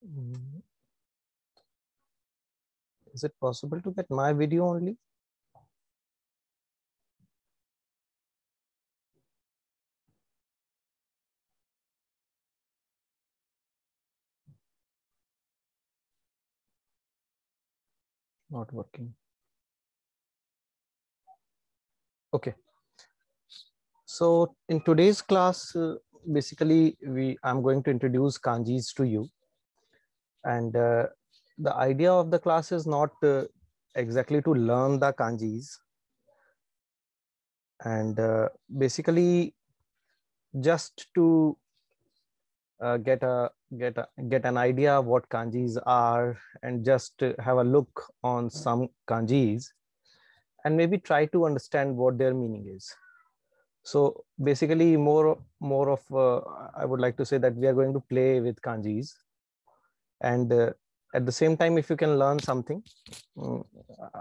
Mm, Is it possible to get my video only? Not working. Okay. So in today's class, basically I'm going to introduce kanjis to you. And the idea of the class is not exactly to learn the kanjis, and basically just to get an idea of what kanjis are, and just have a look on some kanjis, and maybe try to understand what their meaning is. So basically more of I would like to say that we are going to play with kanjis, and at the same time, if you can learn something, mm,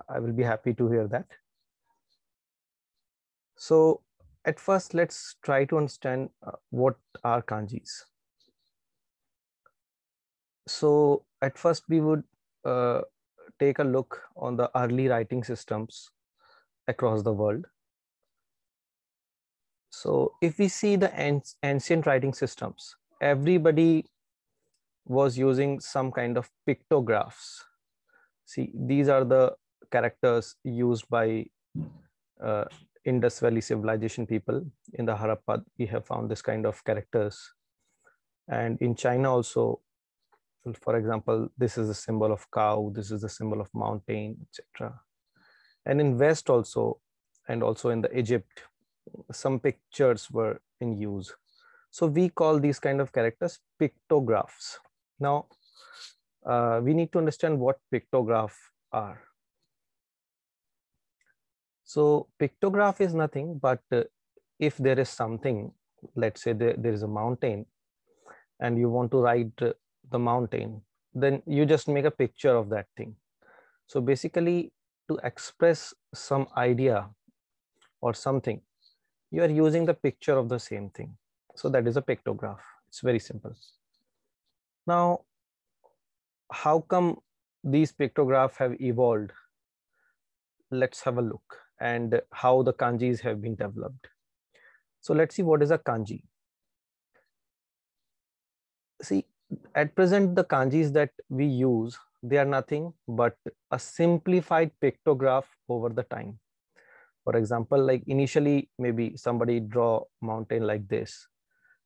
I will be happy to hear that. So at first, let's try to understand what are kanjis. So at first, we would uh, take a look on the early writing systems across the world. So if we see the ancient writing systems, everybody was using some kind of pictographs. See, these are the characters used by uh, Indus Valley civilization people. In the Harappa, we have found this kind of characters. And in China also, for example, this is a symbol of cow, this is a symbol of mountain, etc. And in West also, and also in the Egypt, some pictures were in use. So we call these kind of characters pictographs. Now, we need to understand what pictograph are. So pictograph is nothing but if there is something, let's say there is a mountain and you want to write the mountain, then you just make a picture of that thing. So basically, to express some idea or something, you are using the picture of the same thing. So that is a pictograph. It's very simple. Now, how come these pictographs have evolved? Let's have a look, and how the kanjis have been developed. So let's see what is a kanji. See, at present, the kanjis that we use, they are nothing but a simplified pictograph over the time. For example, like initially, maybe somebody draw mountain like this,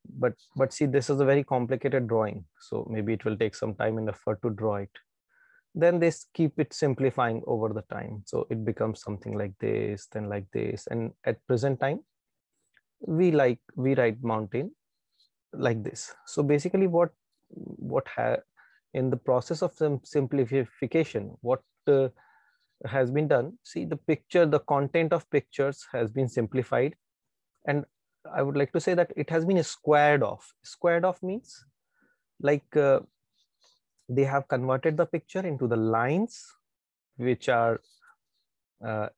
but see, this is a very complicated drawing. So maybe it will take some time and effort to draw it. Then they keep it simplifying over the time. So it becomes something like this, then like this. And at present time, we write mountain like this. So basically in the process of some simplification, what has been done, see, the content of pictures has been simplified, and I would like to say that it has been squared off means like they have converted the picture into the lines which are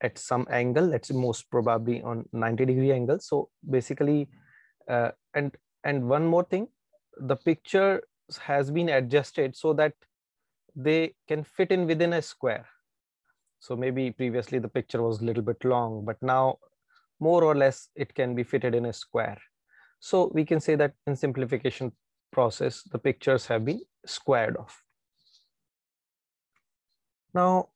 at some angle, let's say most probably on 90-degree angle. So basically uh, and and one more thing, the picture has been adjusted so that they can fit in within a square. So maybe previously the picture was a little bit long, but now more or less it can be fitted in a square. So we can say that in simplification process, the pictures have been squared off. Now,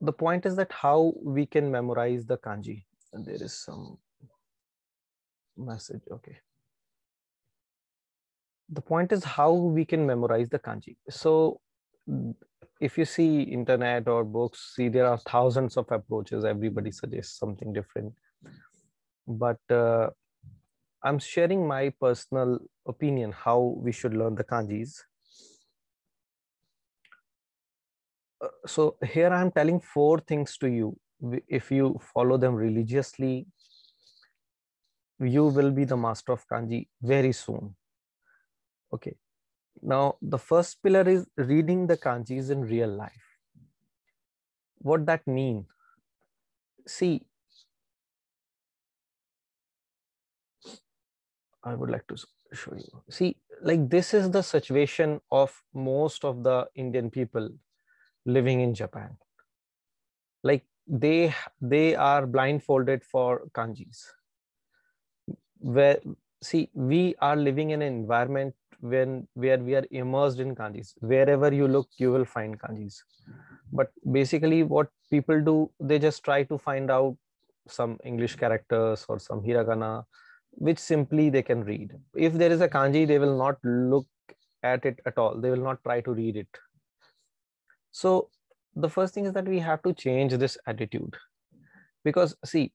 the point is that how we can memorize the kanji. And there is some message, okay. The point is how we can memorize the kanji. So if you see internet or books, see there are thousands of approaches. Everybody suggests something different. But I'm sharing my personal opinion how we should learn the kanjis. So here I'm telling 4 things to you. If you follow them religiously, you will be the master of kanji very soon. Okay. Now, the first pillar is reading the kanjis in real life. What that mean? See, I would like to show you. See, like this is the situation of most of the Indian people living in Japan. Like they are blindfolded for kanjis. Where see, we are living in an environment where we are immersed in kanjis. Wherever you look, you will find kanjis. But basically, what people do, they just try to find out some English characters or some hiragana, which simply they can read. If there is a kanji, they will not look at it at all. They will not try to read it. So the first thing is that we have to change this attitude, because see,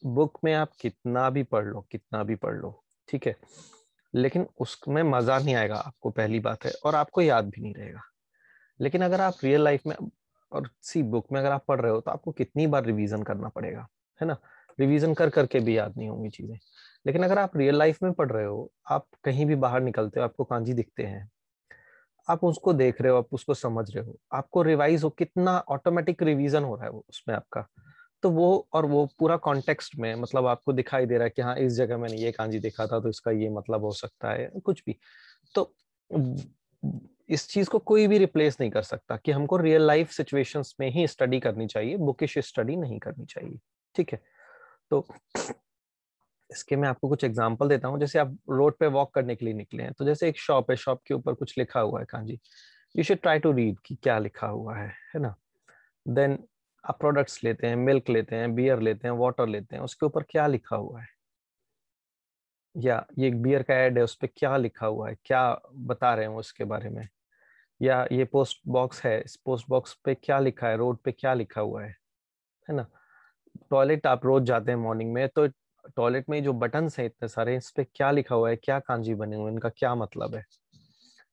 book में आप कितना भी पढ़ लो, ठीक है, लेकिन उसमें मजा नहीं आएगा आपको, पहली बात है, और आपको याद भी नहीं रहेगा. लेकिन अगर आप रियल लाइफ में, और सी बुक में अगर आप पढ़ रहे हो तो आपको कितनी बार रिवीजन करना पड़ेगा, है ना. रिवीजन कर करके भी याद नहीं होंगी चीजें. लेकिन अगर आप रियल लाइफ में पढ़ रहे हो, आप कहीं भी बाहर निकलते हो, आपको कांजी दिखते हैं, आप उसको देख रहे हो, आप उसको समझ रहे हो, आपको रिवाइज हो, कितना ऑटोमेटिक रिवीजन हो रहा है वो उसमें आपका. तो वो, और वो पूरा कॉन्टेक्स्ट में, मतलब आपको दिखाई दे रहा है कि हाँ, इस जगह मैंने ये कांजी देखा था तो इसका ये मतलब हो सकता है, कुछ भी. तो इस चीज को कोई भी रिप्लेस नहीं कर सकता कि हमको रियल लाइफ सिचुएशंस में ही स्टडी करनी चाहिए, बुकिश स्टडी नहीं करनी चाहिए. ठीक है. तो इसके मैं आपको कुछ एग्जांपल देता हूँ. जैसे आप रोड पे वॉक करने के लिए निकले हैं, तो जैसे एक शॉप है, शॉप के ऊपर कुछ लिखा हुआ है kanji, you should try to read कि क्या लिखा हुआ है ना. देन आप प्रोडक्ट्स लेते हैं, मिल्क लेते हैं, बियर लेते हैं, वाटर लेते हैं, उसके ऊपर क्या लिखा हुआ है, या ये एक बियर का एड है, उस पर क्या लिखा हुआ है, क्या बता रहे हैं उसके बारे में. या ये पोस्ट बॉक्स है, इस पोस्ट बॉक्स पे क्या लिखा है, रोड पे क्या लिखा हुआ है ना. टॉयलेट आप रोज जाते हैं मॉर्निंग में, तो टॉयलेट में जो बटन्स हैं इतने सारे, इस पे क्या लिखा हुआ है, क्या कांजी बने हुए हैं, इनका क्या मतलब है.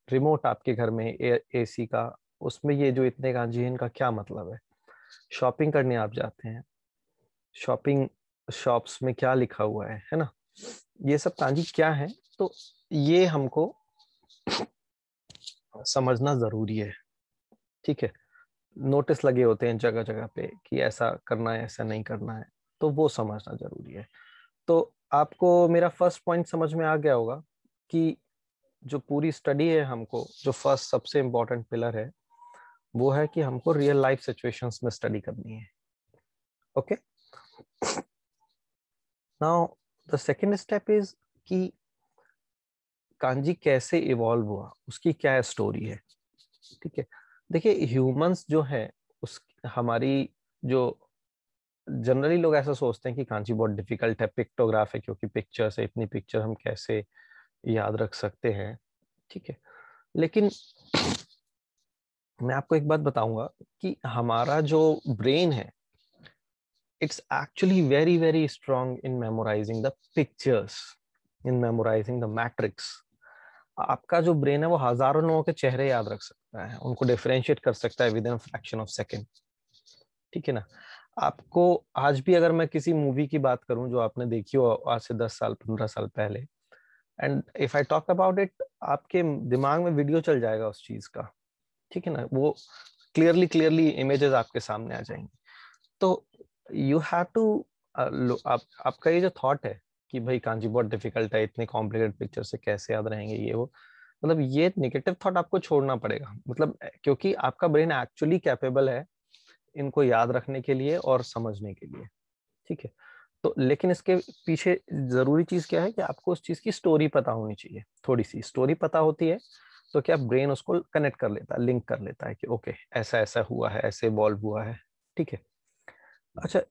रिमोट आपके घर में एसी का, उसमें ये जो इतने कांजी है, इनका क्या मतलब है. शॉपिंग करने आप जाते हैं, शॉपिंग शॉप्स में क्या लिखा हुआ है ना. ये सब कांजी क्या है, तो ये हमको समझना जरूरी है. ठीक है. नोटिस लगे होते हैं जगह जगह पे कि ऐसा करना है, ऐसा नहीं करना है, तो वो समझना जरूरी है. तो आपको मेरा फर्स्ट पॉइंट समझ में आ गया होगा कि जो पूरी स्टडी है, हमको जो फर्स्ट सबसे इम्पोर्टेंट पिलर है, वो है कि हमको रियल लाइफ सिचुएशंस में स्टडी करनी है. Okay. Now the second step is कि कांजी कैसे इवॉल्व हुआ, उसकी क्या स्टोरी है. ठीक है. देखिए, ह्यूमंस जो है, उस हमारी जो जनरली लोग ऐसा सोचते हैं कि कांची बहुत डिफिकल्ट है, पिक्टोग्राफ है, क्योंकि पिक्चर्स है, इतनी पिक्चर हम कैसे याद रख सकते हैं. ठीक है. लेकिन मैं आपको एक बात बताऊंगा कि हमारा जो ब्रेन है, it's actually very very strong in memorising the pictures, in memorising the matrix. आपका जो ब्रेन है वो हजारों लोगों के चेहरे याद रख सकता है, उनको डिफरेंशिएट कर सकता है with in fraction of second. ठीक है ना. आपको आज भी अगर मैं किसी मूवी की बात करूं जो आपने देखी हो आज से 10 साल 15 साल पहले, and if I talk about it, आपके दिमाग में वीडियो चल जाएगा उस चीज का. ठीक है ना. वो क्लियरली क्लियरली इमेजेस आपके सामने आ जाएंगी. तो यू हैव टू, आपका ये जो थॉट है कि भाई कांजी बहुत डिफिकल्ट है, इतने कॉम्प्लिकेटेड पिक्चर से कैसे याद रहेंगे, ये वो, मतलब ये नेगेटिव थॉट आपको छोड़ना पड़ेगा. मतलब क्योंकि आपका ब्रेन एक्चुअली कैपेबल है इनको याद रखने के लिए और समझने के लिए. ठीक है. तो लेकिन इसके पीछे जरूरी चीज क्या है कि आपको उस चीज की स्टोरी पता होनी चाहिए. थोड़ी सी स्टोरी पता होती है तो क्या ब्रेन उसको कनेक्ट कर लेता है, लिंक कर लेता है कि ओके, ऐसा ऐसा हुआ है, ऐसे इवॉल्व हुआ है. ठीक है. अच्छा,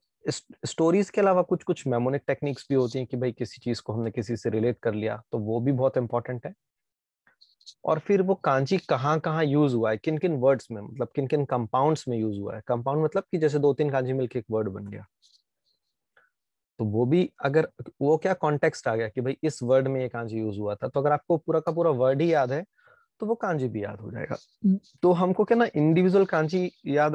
स्टोरीज के अलावा कुछ कुछ मेमोनिक टेक्निक्स भी होती हैं कि भाई किसी चीज को हमने किसी से रिलेट कर लिया, तो वो भी बहुत इंपॉर्टेंट है. और फिर वो कांची कहाँ कहाँ यूज हुआ है, किन किन वर्ड्स में, मतलब किन किन कंपाउंड्स में यूज हुआ है. कंपाउंड मतलब कि जैसे दो तीन कांची मिलकर एक वर्ड बन गया, तो वो भी, अगर वो क्या कॉन्टेक्स्ट आ गया कि भाई इस वर्ड में ये कांजी यूज हुआ था, तो अगर आपको पूरा का पूरा वर्ड ही याद है तो वो कांजी भी याद हो जाएगा. तो हमको क्या ना, इंडिविजुअल कांजी याद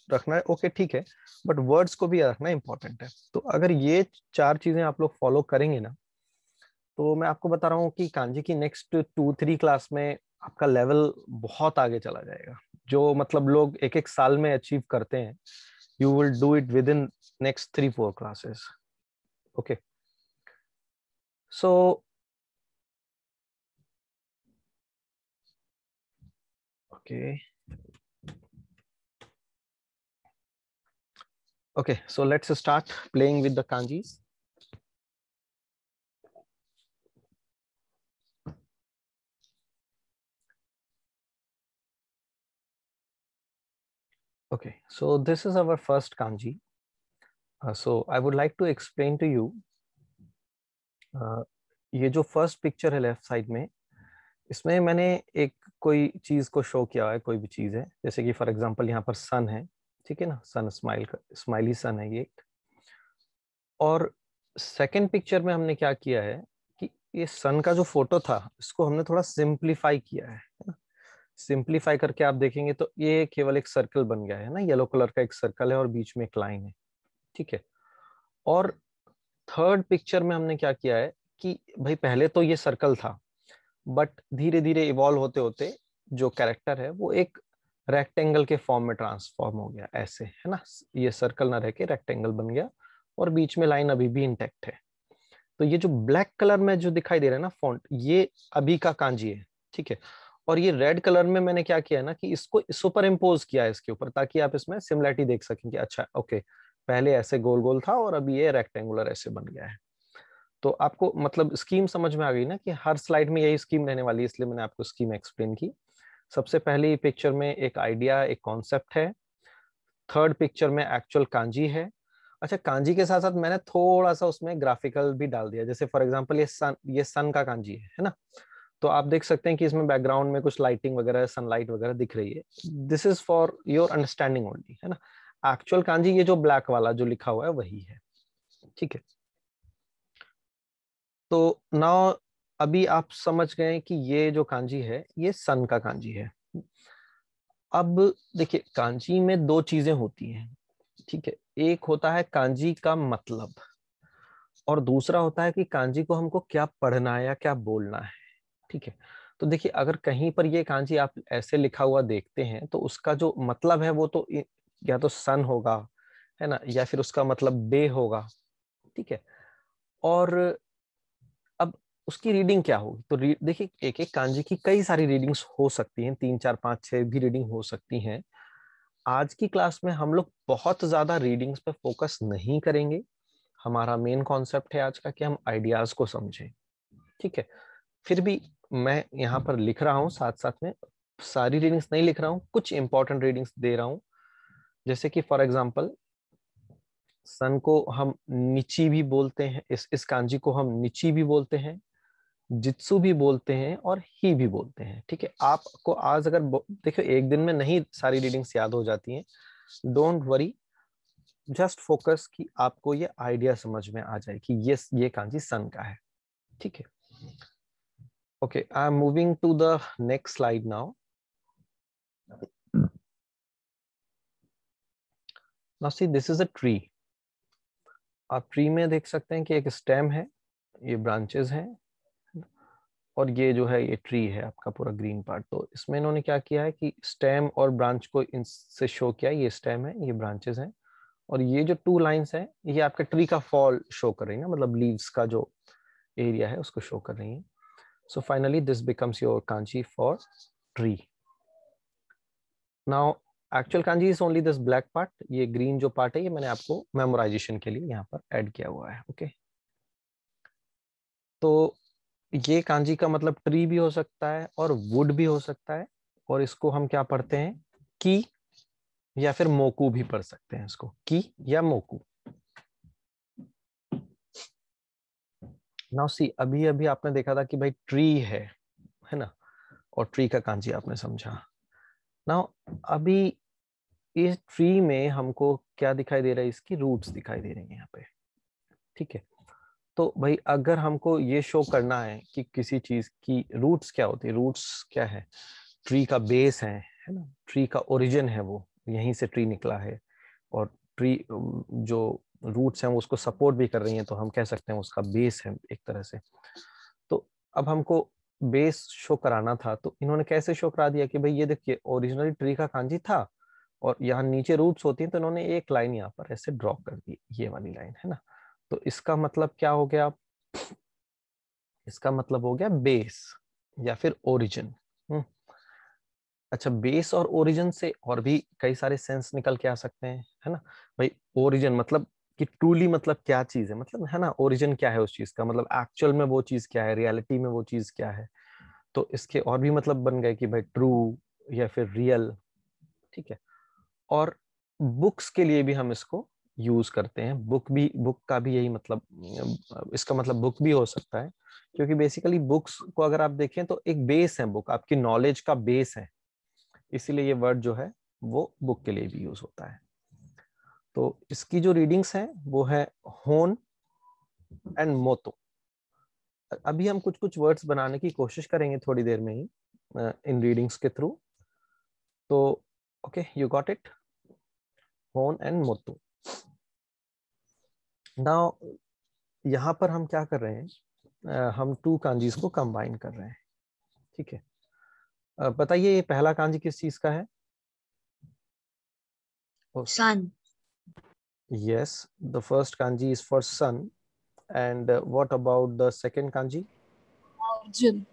रखना है, ओके ठीक है, बट वर्ड्स को भी याद रखना इंपॉर्टेंट है. तो अगर ये चार चीजें आप लोग फॉलो करेंगे ना, तो मैं आपको बता रहा हूँ कि कांजी की नेक्स्ट 2-3 क्लास में आपका लेवल बहुत आगे चला जाएगा. जो मतलब लोग एक एक साल में अचीव करते हैं, you will do it with in next 3-4 classes. Okay. So Okay. Okay, so let's start playing with the kanjis. Okay, so this is our first kanji. So I would like to explain to you ये जो first picture है left side में, इसमें मैंने एक कोई चीज को शो किया है, कोई भी चीज है, जैसे कि फॉर एग्जांपल यहाँ पर सन है, ठीक है ना, सन स्माइली सन है ये। और सेकंड पिक्चर में हमने क्या किया है कि ये सन का जो फोटो था इसको हमने थोड़ा सिंप्लीफाई किया है ना। सिंप्लीफाई करके आप देखेंगे तो ये केवल एक सर्कल बन गया है ना, येलो कलर का एक सर्कल है और बीच में एक लाइन है, ठीक है। और थर्ड पिक्चर में हमने क्या किया है कि भाई पहले तो ये सर्कल था, बट धीरे धीरे इवॉल्व होते होते जो कैरेक्टर है वो एक रेक्टेंगल के फॉर्म में ट्रांसफॉर्म हो गया, ऐसे है ना। ये सर्कल ना रह के रेक्टेंगल बन गया और बीच में लाइन अभी भी इंटैक्ट है। तो ये जो ब्लैक कलर में जो दिखाई दे रहा है ना फॉन्ट, ये अभी का कांजी है, ठीक है। और ये रेड कलर में मैंने क्या किया है ना कि इसको सुपर इम्पोज किया है इसके ऊपर, ताकि आप इसमें सिमिलरिटी देख सकें कि अच्छा ओके, पहले ऐसे गोल गोल था और अभी ये रेक्टेंगुलर ऐसे बन गया है। तो आपको मतलब स्कीम समझ में आ गई ना कि हर स्लाइड में यही स्कीम रहने वाली है, इसलिए मैंने आपको स्कीम एक्सप्लेन की। सबसे पहले पिक्चर में एक आइडिया, एक कॉन्सेप्ट है। थर्ड पिक्चर में एक्चुअल कांजी है। अच्छा, कांजी के साथ साथ मैंने थोड़ा सा उसमें ग्राफिकल भी डाल दिया, जैसे फॉर एग्जांपल ये सन का कांजी है ना। तो आप देख सकते हैं कि इसमें बैकग्राउंड में कुछ लाइटिंग वगैरह, सनलाइट वगैरह दिख रही है। This is for your understanding only, है ना। एक्चुअल कांजी ये जो ब्लैक वाला जो लिखा हुआ है वही है, ठीक है। तो नाउ अभी आप समझ गए कि ये जो कांजी है ये सन का कांजी है। अब देखिए, कांजी में दो चीजें होती हैं, ठीक है। एक होता है कांजी का मतलब, और दूसरा होता है कि कांजी को हमको क्या पढ़ना है या क्या बोलना है, ठीक है। तो देखिए, अगर कहीं पर ये कांजी आप ऐसे लिखा हुआ देखते हैं तो उसका जो मतलब है वो तो या तो सन होगा, है ना, या फिर उसका मतलब डे होगा, ठीक है। और अब उसकी रीडिंग क्या होगी, तो देखिए, एक एक कांजी की कई सारी रीडिंग्स हो सकती हैं, 3 4 5 6 भी रीडिंग हो सकती हैं। आज की क्लास में हम लोग बहुत ज्यादा रीडिंग्स पे फोकस नहीं करेंगे। हमारा मेन कॉन्सेप्ट है आज का कि हम आइडियाज को समझें, ठीक है। फिर भी मैं यहाँ पर लिख रहा हूँ साथ साथ में, सारी रीडिंग्स नहीं लिख रहा हूँ, कुछ इंपॉर्टेंट रीडिंग्स दे रहा हूँ। जैसे कि फॉर एग्जाम्पल, सन को हम निची भी बोलते हैं, इस कांजी को हम निची भी बोलते हैं, जित्सु भी बोलते हैं और ही भी बोलते हैं, ठीक है। आपको आज अगर देखो, एक दिन में नहीं सारी रीडिंग्स याद हो जाती हैं, डोंट वरी, जस्ट फोकस कि आपको ये आइडिया समझ में आ जाए कि ये कांजी सन का है, ठीक है। Okay, I am moving to the next slide now. Now see, this is a tree. आप ट्री में देख सकते हैं कि एक स्टेम है, ये ब्रांचेस हैं, और ये जो है ये ट्री है आपका पूरा ग्रीन पार्ट। तो इसमें इन्होंने क्या किया है कि स्टेम और ब्रांच को इनसे शो किया, ये स्टेम है, ये ब्रांचेस हैं, और ये जो 2 लाइंस हैं ये आपके ट्री का फॉल शो कर रही है ना, मतलब लीव्स का जो एरिया है उसको शो कर रही है। So finally this becomes your Kanchi for tree. Now actual kanji is only this black part, ये ग्रीन जो पार्ट है ये मैंने आपको मेमोराइजेशन के लिए यहाँ पर ऐड किया हुआ है, ओके। तो ये कांजी का मतलब ट्री भी हो सकता है और वुड भी हो सकता है, और इसको हम क्या पढ़ते हैं, की या फिर मोकू भी पढ़ सकते हैं, इसको की या मोकू। नाउ सी, अभी अभी आपने देखा था कि भाई ट्री है ना, और ट्री का कांजी आपने समझा। नाउ अभी इस ट्री में हमको क्या दिखाई दे रहा है, इसकी रूट्स दिखाई दे रही है यहाँ पे, ठीक है। तो भाई अगर हमको ये शो करना है कि किसी चीज की रूट्स क्या होती है, रूट्स क्या है, ट्री का बेस है ना, ट्री का ओरिजिन है, वो यहीं से ट्री निकला है, और ट्री जो रूट्स हैं वो उसको सपोर्ट भी कर रही हैं, तो हम कह सकते हैं उसका बेस है एक तरह से। तो अब हमको बेस शो कराना था, तो इन्होंने कैसे शो करा दिया कि भाई ये देखिए, ओरिजिनली ट्री का कांजी था और यहाँ नीचे रूट्स होती हैं, तो इन्होंने एक लाइन यहाँ पर ऐसे ड्रॉ कर दी, ये वाली लाइन, है ना। तो इसका मतलब क्या हो गया, इसका मतलब हो गया बेस या फिर ओरिजिन। अच्छा, बेस और ओरिजिन से और भी कई सारे सेंस निकल के आ सकते हैं, है ना भाई। ओरिजिन मतलब कि ट्रूली मतलब क्या चीज है, मतलब है ना, ओरिजिन क्या है उस चीज का, मतलब एक्चुअल में वो चीज क्या है, रियलिटी में वो चीज क्या है। तो इसके और भी मतलब बन गए कि भाई ट्रू या फिर रियल, ठीक है। और बुक्स के लिए भी हम इसको यूज करते हैं। बुक का भी यही मतलब, इसका मतलब बुक भी हो सकता है, क्योंकि बेसिकली बुक्स को अगर आप देखें तो एक बेस है, बुक आपकी नॉलेज का बेस है, इसीलिए ये वर्ड जो है वो बुक के लिए भी यूज होता है। तो इसकी जो रीडिंग्स हैं वो है होन एंड मोतो। अभी हम कुछ कुछ वर्ड्स बनाने की कोशिश करेंगे थोड़ी देर में ही इन रीडिंग्स के थ्रू। तो ओके, यू गॉट इट, होन एंड मोतो। नाउ यहाँ पर हम क्या कर रहे हैं, हम टू कांजीज को कंबाइन कर रहे हैं, ठीक है। बताइए ये पहला कांजी किस चीज का है? Sun. Yes, the first kanji is for sun. And what about the second kanji? Origin.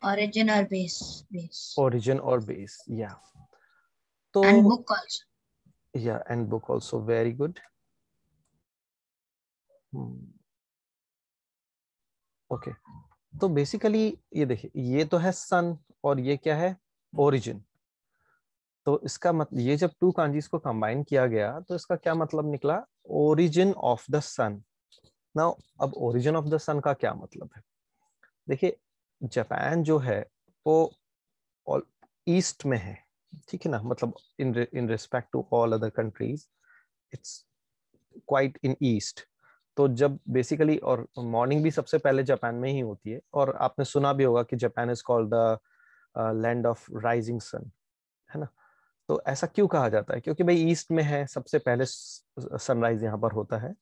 Origin or base. Base. Origin or base, yeah. And So book also. yeah, and book also, very good. Okay, तो basically ये देखिए, ये तो है सन और ये क्या है, ओरिजिन। तो इसका मतलब ये जब टू कांजीज को कंबाइन किया गया तो इसका क्या मतलब निकला, origin of the sun. Now अब ओरिजिन ऑफ द सन का क्या मतलब है, देखिए जापान जो है वो ईस्ट में है, ठीक है ना, मतलब in respect to all other countries it's quite in east. तो जब बेसिकली, और मॉर्निंग भी सबसे पहले जापान में ही होती है, और आपने सुना भी होगा कि Japan is called the land of rising sun, है ना। तो ऐसा क्यों कहा जाता है, क्योंकि भाई ईस्ट में है, सबसे पहले सनराइज यहाँ पर होता है।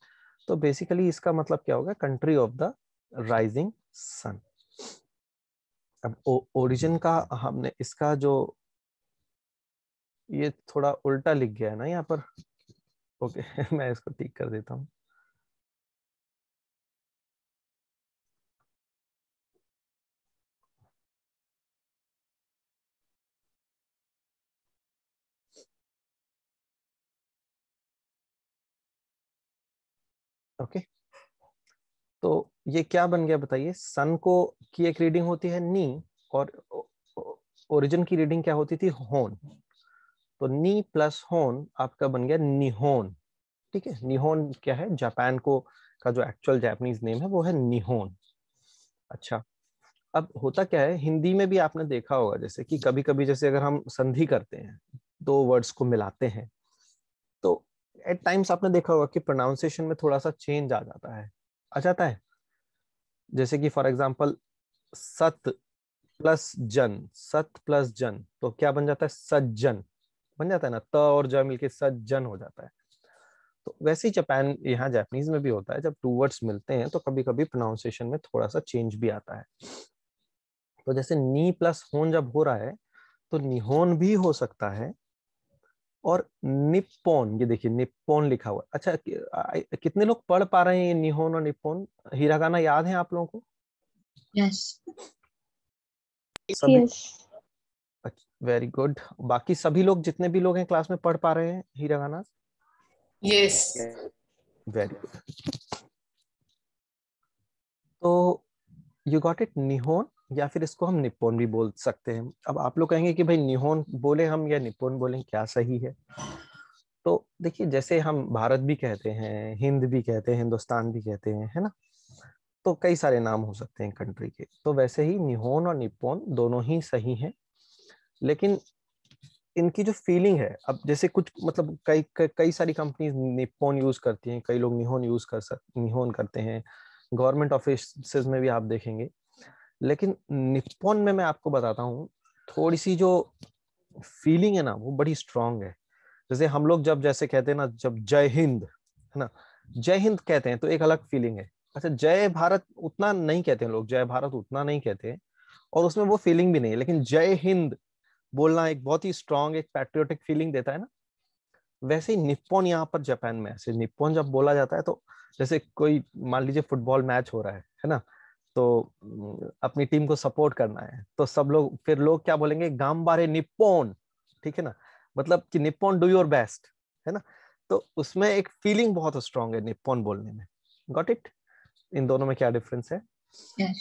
तो बेसिकली इसका मतलब क्या होगा, country of the rising sun. अब ओरिजिन का हमने इसका जो, ये थोड़ा उल्टा लिख गया है ना यहाँ पर, ओके मैं इसको ठीक कर देता हूँ। ओके, तो ये क्या बन गया बताइए, सन को की एक रीडिंग होती है नी, और ओरिजिन की रीडिंग क्या होती थी, होन। तो नी प्लस होन आपका बन गया निहोन, ठीक है। निहोन क्या है, जापान को का जो एक्चुअल जापानीज नेम है वो है निहोन। अच्छा, अब होता क्या है, हिंदी में भी आपने देखा होगा जैसे कि कभी कभी जैसे अगर हम संधि करते हैं, दो वर्ड्स को मिलाते हैं, तो एट टाइम्स आपने देखा होगा कि प्रोनाउंसिएशन में थोड़ा सा चेंज आ जाता है, आ जाता है। जैसे कि फॉर एग्जांपल सत प्लस जन, सत प्लस जन तो क्या बन जाता है, सज्जन बन जाता है ना, त और ज मिलके सज्जन हो जाता है। तो वैसे ही जापान, यहाँ जापानीज में भी होता है, जब टू वर्ड्स मिलते हैं तो कभी कभी प्रोनाउंसिएशन में थोड़ा सा चेंज भी आता है। तो जैसे नी प्लस होन जब हो रहा है तो निहोन भी हो सकता है, और निप्पोन, ये देखिए निप्पोन लिखा हुआ है। अच्छा, कितने लोग पढ़ पा रहे हैं ये निहोन और निप्पोन, हिरागाना याद है आप लोगों को? Yes. सभी, Yes. Very good. बाकी सभी लोग, जितने भी लोग हैं क्लास में, पढ़ पा रहे हैं हिरागाना? Yes. Very good. तो यू गॉट इट, निहोन, या फिर इसको हम निप्पोन भी बोल सकते हैं। अब आप लोग कहेंगे कि भाई निहोन बोले हम या निप्पोन बोलें, क्या सही है? तो देखिए, जैसे हम भारत भी कहते हैं, हिंद भी कहते हैं, हिंदुस्तान भी कहते हैं, है ना, तो कई सारे नाम हो सकते हैं कंट्री के। तो वैसे ही निहोन और निप्पोन दोनों ही सही हैं, लेकिन इनकी जो फीलिंग है, अब जैसे कुछ मतलब कई सारी कंपनीज निप्पोन यूज करती हैं, कई लोग निहोन निहोन करते हैं, गवर्नमेंट ऑफिस में भी आप देखेंगे। लेकिन निप्पोन में मैं आपको बताता हूँ, थोड़ी सी जो फीलिंग है ना वो बड़ी स्ट्रांग है। जैसे हम लोग जब जैसे कहते हैं ना, जब जय हिंद, है ना, जय हिंद कहते हैं तो एक अलग फीलिंग है। अच्छा, जय भारत उतना नहीं कहते हैं लोग, जय भारत उतना नहीं कहते हैं, और उसमें वो फीलिंग भी नहीं है। लेकिन जय हिंद बोलना एक बहुत ही स्ट्रांग, एक पैट्रियोटिक फीलिंग देता है ना। वैसे ही निप्पोन यहाँ पर जापान में, ऐसे निप्पोन जब बोला जाता है तो जैसे कोई मान लीजिए फुटबॉल मैच हो रहा है ना, तो अपनी टीम को सपोर्ट करना है, तो सब लोग, फिर लोग क्या बोलेंगे, गाम्बारे निप्पॉन, ठीक है ना, मतलब कि निप्पॉन डू योर बेस्ट, है ना। तो उसमें एक फीलिंग बहुत स्ट्रांग है निप्पॉन बोलने में। Got it? इन दोनों में क्या डिफरेंस है? Yes.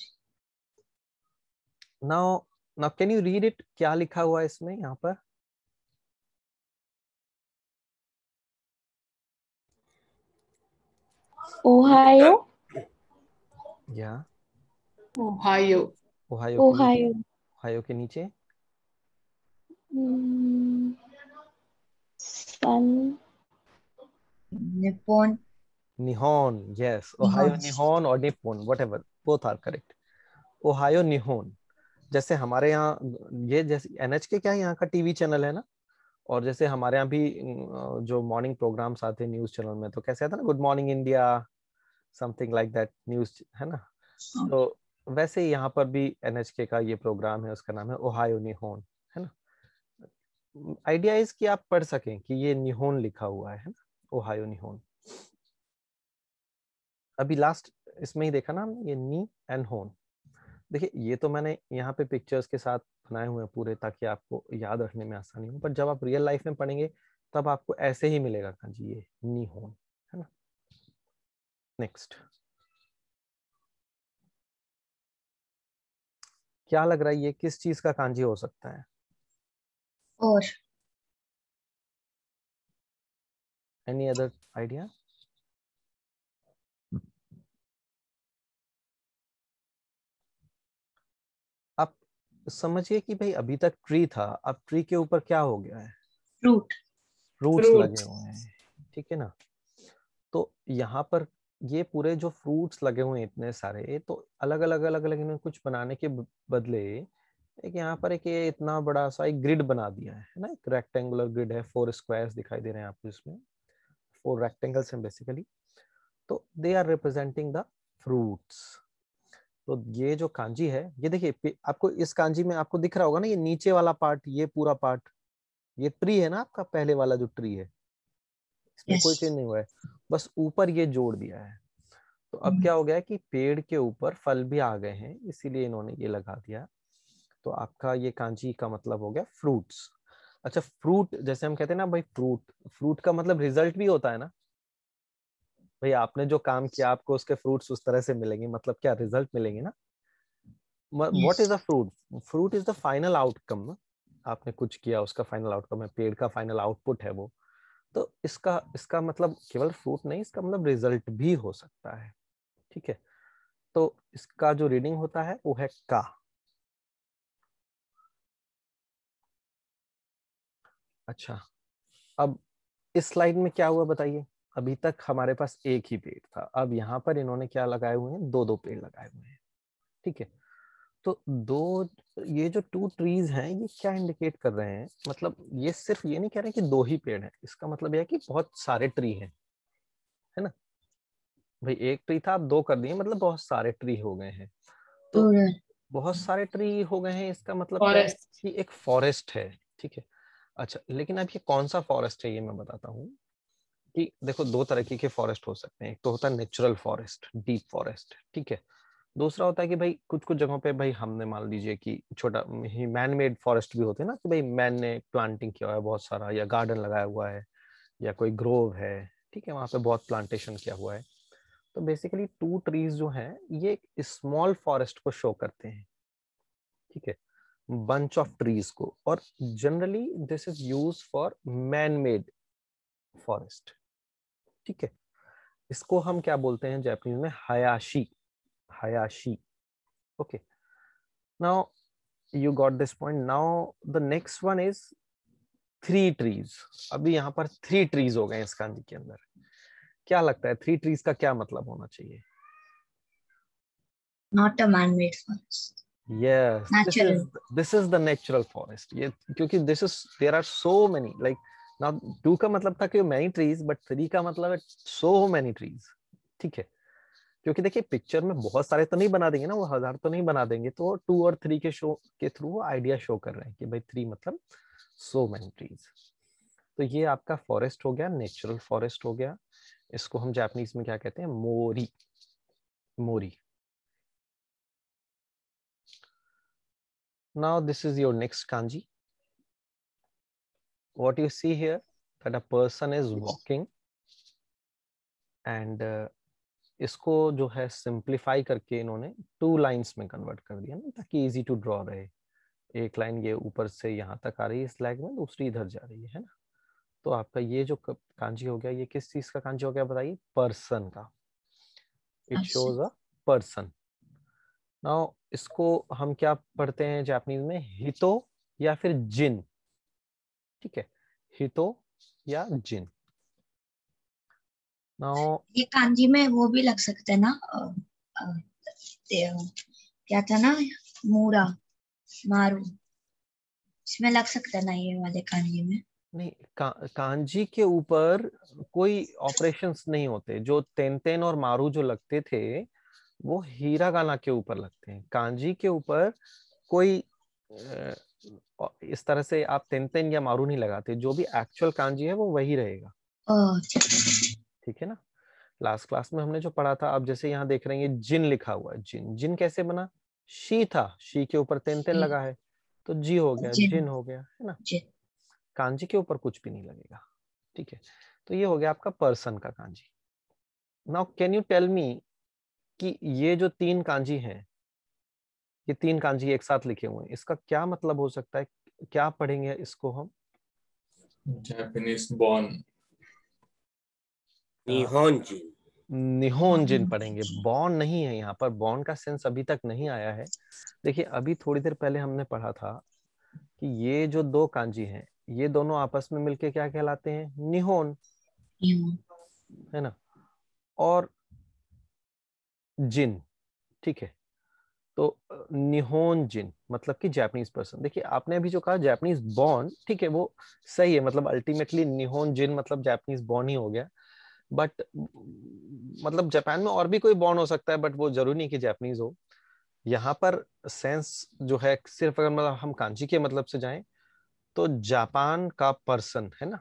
Now now can you read it, क्या लिखा हुआ है इसमें यहाँ पर? ओहायो। या ओहायो। ओहायो के नीचे, ओहायो के नीचे सन। Nippon. निहोन, यस, ओहायो निहोन और Nippon, whatever, both are correct. ओहायो निहोन, जैसे हमारे यहाँ ये, जैसे एनएचके क्या है, यहाँ का टीवी चैनल है ना, और जैसे हमारे यहाँ भी जो मॉर्निंग प्रोग्राम्स आते हैं न्यूज चैनल में, तो कैसे आता है ना, good morning India, something like that news, है ना। तो वैसे ही यहाँ पर भी एनएचके का ये प्रोग्राम है, उसका नाम है ओहायो निहोन, है ना। आइडिया इज कि आप पढ़ सकें कि ये निहोन लिखा हुआ है ना, ओहायो निहोन। अभी लास्ट इसमें ही देखा ना हमने, ये नी एंड होन। देखिए ये तो मैंने यहाँ पे पिक्चर्स के साथ बनाए हुए हैं पूरे, ताकि आपको याद रखने में आसानी हो, पर जब आप रियल लाइफ में पढ़ेंगे तब आपको ऐसे ही मिलेगा कांजी, ये नी होन, है ना। नेक्स्ट, क्या लग रहा है ये किस चीज का कांजी हो सकता है? और एनी अदर आइडिया? आप समझिए कि भाई अभी तक ट्री था, अब ट्री के ऊपर क्या हो गया है? fruit. फ्रूट्स लगे हुए हैं, ठीक है ना। तो यहाँ पर ये पूरे जो फ्रूट्स लगे हुए हैं इतने सारे, तो अलग अलग अलग अलग इन्हें कुछ बनाने के बदले एक यहाँ पर एक ये इतना बड़ा सा एक ग्रिड बना दिया है ना, एक रेक्टेंगुलर ग्रिड है, 4 स्क्वायर्स दिखाई दे रहे हैं आपको इसमें, 4 रेक्टेंगल्स हैं बेसिकली। तो they are representing the fruits. तो ये जो कांजी है, ये देखिए आपको इस कांजी में आपको दिख रहा होगा ना, ये नीचे वाला पार्ट, ये पूरा पार्ट, ये ट्री है ना आपका, पहले वाला जो ट्री है, इसमें कोई चेंज Yes. नहीं हुआ है, बस ऊपर ये जोड़ दिया है। तो अब क्या हो गया कि पेड़ के ऊपर फल भी आ गए हैं, इसीलिए इन्होंने ये लगा दिया। तो आपका ये कांजी का मतलब हो गया फ्रूट्स। अच्छा, फ्रूट जैसे हम कहते हैं ना भाई, फ्रूट, फ्रूट का मतलब रिजल्ट भी होता है ना भाई, आपने जो काम किया आपको उसके फ्रूट्स उस तरह से मिलेंगे, मतलब क्या रिजल्ट मिलेंगे ना। What is Yes. A fruit? Fruit is the final outcome ना, आपने कुछ किया उसका फाइनल आउटकम है, पेड़ का फाइनल आउटपुट है वो। तो इसका इसका मतलब केवल फ्रूट नहीं, इसका मतलब रिजल्ट भी हो सकता है, ठीक है। तो इसका जो रीडिंग होता है वो है का। अच्छा, अब इस स्लाइड में क्या हुआ बताइए? अभी तक हमारे पास एक ही पेड़ था, अब यहाँ पर इन्होंने क्या लगाए हुए हैं, दो दो पेड़ लगाए हुए हैं, ठीक है। तो दो, ये जो 2 ट्रीज हैं ये क्या इंडिकेट कर रहे हैं, मतलब ये सिर्फ ये नहीं कह रहे कि 2 ही पेड़ हैं, इसका मतलब यह है कि बहुत सारे ट्री हैं, है ना भाई। एक ट्री था, अब 2 कर दिए, मतलब बहुत सारे ट्री हो गए हैं। तो Plural. बहुत सारे ट्री हो गए हैं, इसका मतलब क्या है फॉरेस्ट। कि एक फॉरेस्ट है, ठीक है। अच्छा, लेकिन अब ये कौन सा फॉरेस्ट है ये मैं बताता हूँ। कि देखो 2 तरीके के फॉरेस्ट हो सकते हैं, एक तो होता है नेचुरल फॉरेस्ट, डीप फॉरेस्ट, ठीक है। दूसरा होता है कि भाई कुछ कुछ जगहों पे भाई हमने मान लीजिए कि छोटा ही मैन मेड फॉरेस्ट भी होते हैं ना, कि भाई मैन ने प्लांटिंग किया हुआ है बहुत सारा, या गार्डन लगाया हुआ है, या कोई ग्रोव है, ठीक है, वहां पे बहुत प्लांटेशन किया हुआ है। तो बेसिकली 2 ट्रीज जो हैं ये एक स्मॉल फॉरेस्ट को शो करते हैं, ठीक है, बंच ऑफ ट्रीज को। और generally this is use for man made forest, ठीक है। इसको हम क्या बोलते हैं जापानीज में, हायाशी, हायाशी, okay. Now you got this point. Now the next one is 3 trees. अभी यहाँ पर 3 trees हो गए इस कांजी के अंदर। क्या लगता है 3 trees का क्या मतलब होना चाहिए? Not a man-made forest. Yes, Natural. this is the natural forest. ये क्योंकि this is, there are so many, like now 2 का मतलब था कि many trees, but 3 का मतलब है so many trees, ठीक है। क्योंकि देखिए पिक्चर में बहुत सारे तो नहीं बना देंगे ना, वो 1000 तो नहीं बना देंगे, तो 2 और 3 के शो के थ्रू वो आइडिया शो कर रहे हैं कि भाई 3 मतलब so many trees। तो ये आपका फॉरेस्ट हो गया, नेचुरल फॉरेस्ट हो गया। इसको हम जापानीज में क्या कहते हैं, मोरी, मोरी। Now this is your next kanji. What you see here, that a person is walking and इसको जो है सिंप्लीफाई करके इन्होंने 2 लाइंस में कन्वर्ट कर दिया ना, ताकि इजी टू ड्रॉ रहे। एक लाइन ये ऊपर से यहाँ तक आ रही है इस लेग में, दूसरी इधर जा रही है ना। तो आपका ये जो कांजी हो गया, ये किस चीज का कांजी हो गया बताइए? पर्सन का। It shows a person. Now इसको हम क्या पढ़ते हैं जापानीज में? हितो या फिर जिन। ठीक है, हितो या जिन। नाउ ये कांजी में वो भी लग सकते हैं ना, क्या था ना, मूरा, मारू, इसमें लग सकता है ना ये वाले कांजी में? नहीं, कांजी के ऊपर कोई ऑपरेशंस नहीं होते। जो तेन और मारू जो लगते थे वो हीरागाना के ऊपर लगते हैं। कांजी के ऊपर कोई इस तरह से आप तेन या मारू नहीं लगाते। जो भी एक्चुअल कांजी है वो वही रहेगा। ठीक है ना। लास्ट क्लास में हमने जो पढ़ा था, अब जैसे यहाँ देख रहे हैं जिन लिखा हुआ है। जिन, जिन कैसे बना? शी था, शी के ऊपर तेन लगा है तो जी हो गया, जिन हो गया, है ना। कांजी के ऊपर कुछ भी नहीं लगेगा। ठीक है, तो ये हो गया आपका पर्सन का kanji. Now can you tell me कि ये जो 3 कांजी हैं, ये 3 कांजी एक साथ लिखे हुए हैं, इसका क्या मतलब हो सकता है? क्या पढ़ेंगे इसको हम? Japanese born, निहोंजिन। निहोंजिन पढ़ेंगे। बॉर्न नहीं है यहाँ पर। बॉर्न का सेंस अभी तक नहीं आया है। देखिए, अभी थोड़ी देर पहले हमने पढ़ा था कि ये जो 2 कांजी हैं, ये दोनों आपस में मिलके क्या कहलाते हैं? निहोन, है ना। और जिन, ठीक है। तो निहोन जिन मतलब कि जापानीज पर्सन। देखिए, आपने अभी जो कहा जापानीज बॉर्न, ठीक है, वो सही है। मतलब अल्टीमेटली निहोन जिन मतलब जापानीज बॉर्न ही हो गया। बट मतलब जापान में और भी कोई बॉर्न हो सकता है, बट वो जरूरी नहीं कि जापानीज हो। यहाँ पर सेंस जो है, सिर्फ अगर मतलब हम कांजी के मतलब से जाएं तो जापान का पर्सन, है ना,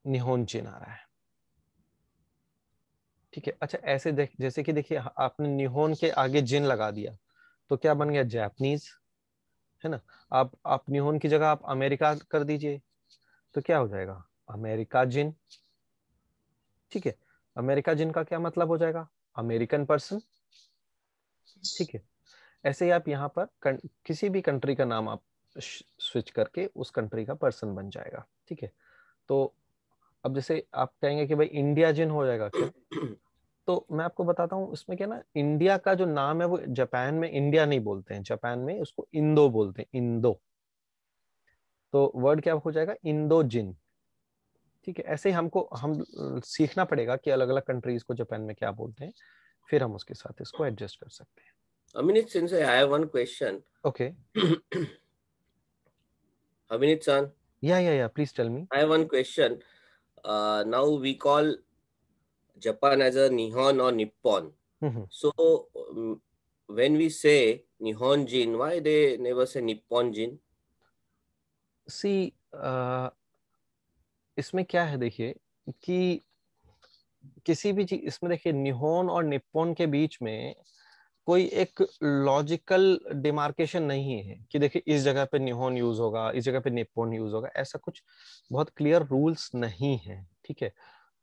निहोंजिन आ रहा है। ठीक है। अच्छा, ऐसे देख, जैसे कि देखिए आपने निहोन के आगे जिन लगा दिया तो क्या बन गया? जापानीज, है ना। आप निहोन की जगह आप अमेरिका कर दीजिए तो क्या हो जाएगा? अमेरिका जिन। ठीक है, अमेरिका जिन का क्या मतलब हो जाएगा? American person. ठीक है। ऐसे ही आप यहाँ पर किसी भी कंट्री का नाम आप स्विच करके उस कंट्री का पर्सन बन जाएगा। ठीक है। तो अब जैसे आप कहेंगे कि भाई इंडिया जिन हो जाएगा क्या? तो मैं आपको बताता हूँ, इसमें क्या ना, इंडिया का जो नाम है वो जापान में इंडिया नहीं बोलते हैं, जापान में उसको इंदो बोलते हैं, इंदो। तो वर्ड क्या हो जाएगा? इंदो जिन। ठीक है। ऐसे ही हम सीखना पड़ेगा कि अलग अलग कंट्रीज को जापान में क्या बोलते हैं, फिर हम उसके साथ इसको एडजस्ट कर सकते हैं। Aminit Sensei, I have one question. Okay, Aminit-san, या please tell me. I have one question. Now we call Japan as a Nihon or Nippon. So when we say Nihonjin, why they never say Nipponjin? सी इसमें क्या है, देखिए कि किसी भी चीज इसमें, देखिए निहोन और निप्पॉन के बीच में कोई एक लॉजिकल डिमार्केशन नहीं है कि देखिए इस जगह पे निहोन यूज होगा, इस जगह पे निप्पॉन यूज होगा। ऐसा कुछ बहुत क्लियर रूल्स नहीं है। ठीक है।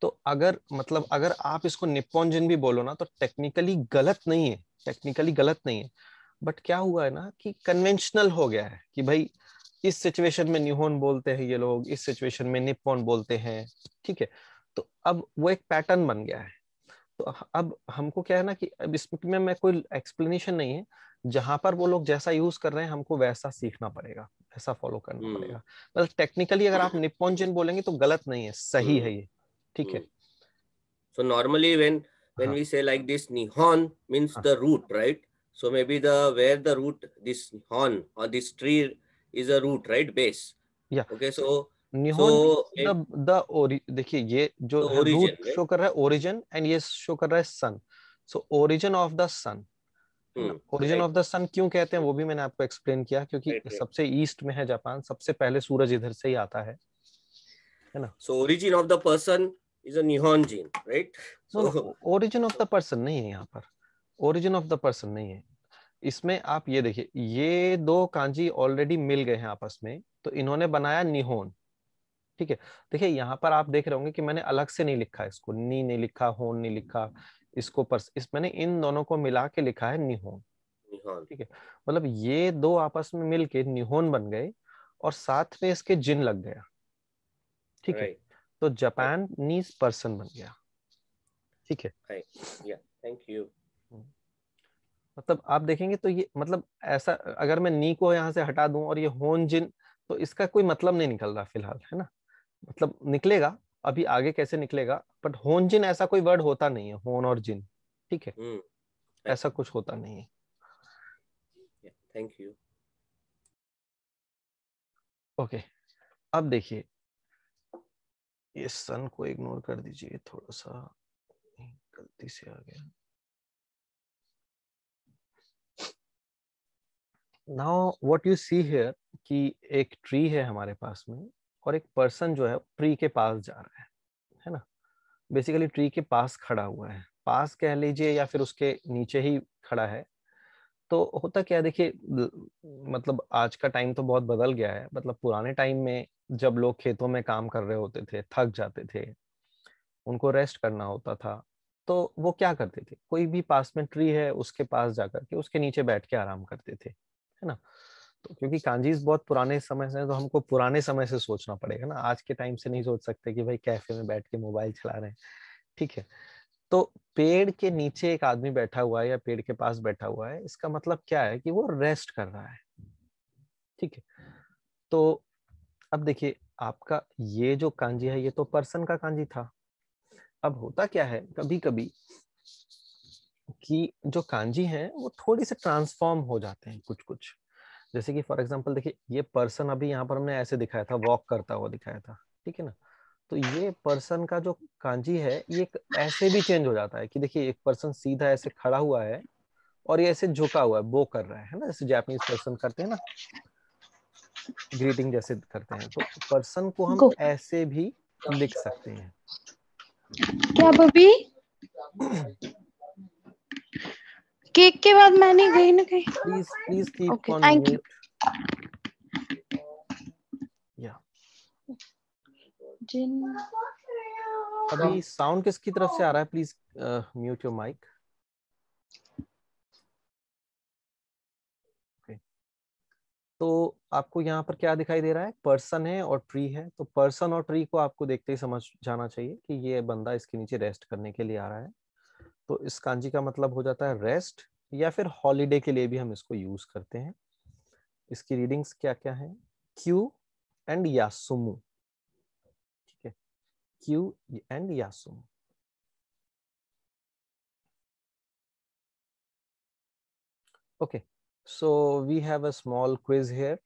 तो अगर मतलब अगर आप इसको निप्पॉन जिन भी बोलो ना तो टेक्निकली गलत नहीं है, टेक्निकली गलत नहीं है। बट क्या हुआ है ना कि कन्वेंशनल हो गया है कि भाई इस सिचुएशन में निहोन बोलते हैं ये लोग, इस सिचुएशन में निप्पॉन बोलते हैं। ठीक है। तो अब वो एक पैटर्न बन गया है। तो अब हमको क्या है ना कि अब इसमें मैं कोई एक्सप्लेनेशन नहीं है। जहां पर वो लोग जैसा यूज कर रहे हैं हमको वैसा सीखना पड़ेगा, वैसा फॉलो करना पड़ेगा। मतलब टेक्निकली अगर आप निप्पॉन जिन बोलेंगे तो गलत नहीं है, सही है ये। ठीक है। So normally when we say like this, Nihon means the root, right? So maybe where the root, this Nihon or this tree is a root, right? Base. Yeah. Okay, so निहोन देखिए ये जो है रूट शो कर रहा है origin, and ये show कर रहा है sun. So origin of the sun, origin of the sun क्यों कहते हैं वो भी मैंने आपको एक्सप्लेन किया, क्योंकि सबसे ईस्ट में है जापान, सबसे पहले सूरज इधर से ही आता है ना। So origin of the person is a Nihonjin, right? So origin of the person नहीं है यहाँ पर, ओरिजिन ऑफ द पर्सन नहीं है। इसमें आप ये देखिए, ये दो कांजी ऑलरेडी मिल गए हैं आपस में, तो इन्होंने बनाया निहोन। ठीक है, देखिए यहाँ पर आप देख रहे होंगे कि मैंने अलग से नहीं लिखा इसको, नी नहीं लिखा, होन नहीं लिखा इसको, इस मैंने इन दोनों को मिला के लिखा है निहोन। ठीक है, मतलब ये दो आपस में मिलके निहोन बन गए और साथ में इसके जिन लग गया। ठीक है, तो जापानीज पर्सन बन गया। ठीक है, थैंक यू। मतलब आप देखेंगे तो ये मतलब ऐसा, अगर मैं नी को यहाँ से हटा दूं और ये होन जिन, तो इसका कोई मतलब नहीं निकल रहा फिलहाल, है ना। मतलब निकलेगा अभी आगे कैसे निकलेगा, बट होन जिन ऐसा कोई वर्ड होता नहीं है, होन और जिन। ठीक है, ऐसा कुछ होता नहीं है। Thank you. ओके, अब देखिए, ये सन को इग्नोर कर दीजिए, थोड़ा सा गलती से आ गया। Now what you see here कि एक ट्री है हमारे पास में और एक पर्सन जो है ट्री के पास जा रहा है ना। बेसिकली ट्री के पास खड़ा हुआ है, पास कह लीजिए या फिर उसके नीचे ही खड़ा है। तो होता क्या है, देखिए मतलब आज का टाइम तो बहुत बदल गया है। मतलब पुराने टाइम में जब लोग खेतों में काम कर रहे होते थे, थक जाते थे, उनको रेस्ट करना होता था, तो वो क्या करते थे, कोई भी पास में ट्री है उसके पास जाकर के उसके नीचे बैठ के आराम करते थे, है ना। तो क्योंकि कांजीज बहुत पुराने समय से है, तो हमको पुराने समय से सोचना पड़ेगा ना, आज के टाइम से नहीं सोच सकते कि भाई कैफे में बैठ के मोबाइल चला रहे हैं। ठीक है, तो पेड़ के नीचे एक आदमी बैठा हुआ है या पेड़ के पास बैठा हुआ है, इसका मतलब क्या है कि वो रेस्ट कर रहा है। ठीक है, तो अब देखिए आपका ये जो कांजी है ये तो पर्सन का कांजी था। अब होता क्या है कभी कभी कि जो कांजी हैं वो थोड़ी से ट्रांसफॉर्म हो जाते हैं कुछ कुछ। जैसे कि फॉर एग्जांपल देखिए, ये पर्सन अभी यहाँ पर हमने ऐसे दिखाया था, वॉक करता हुआ दिखाया था, ठीक है ना। तो ये पर्सन का जो कांजी है ये ऐसे भी चेंज हो जाता है कि देखिए एक पर्सन सीधा ऐसे खड़ा हुआ है और ये ऐसे झुका हुआ है, बो कर रहा है ना, जैसे जापानीज पर्सन करते हैं ना, ग्रीटिंग जैसे करते हैं। तो पर्सन को हम गो ऐसे भी लिख सकते हैं। क्या बबी? केक के बाद मैं नहीं गई ना कहीं। Please please keep okay, on thank you. Mute. या जिन अभी साउंड किसकी तरफ से आ रहा है, प्लीज म्यूट योर माइक। तो आपको यहाँ पर क्या दिखाई दे रहा है, पर्सन है और ट्री है। तो पर्सन और ट्री को आपको देखते ही समझ जाना चाहिए कि ये बंदा इसके नीचे रेस्ट करने के लिए आ रहा है। तो इस कांजी का मतलब हो जाता है रेस्ट, या फिर हॉलीडे के लिए भी हम इसको यूज करते हैं। इसकी रीडिंग्स क्या क्या है, क्यू एंड यासुमु। ठीक है, क्यू एंड यासुमु। Okay, so we have a small quiz here.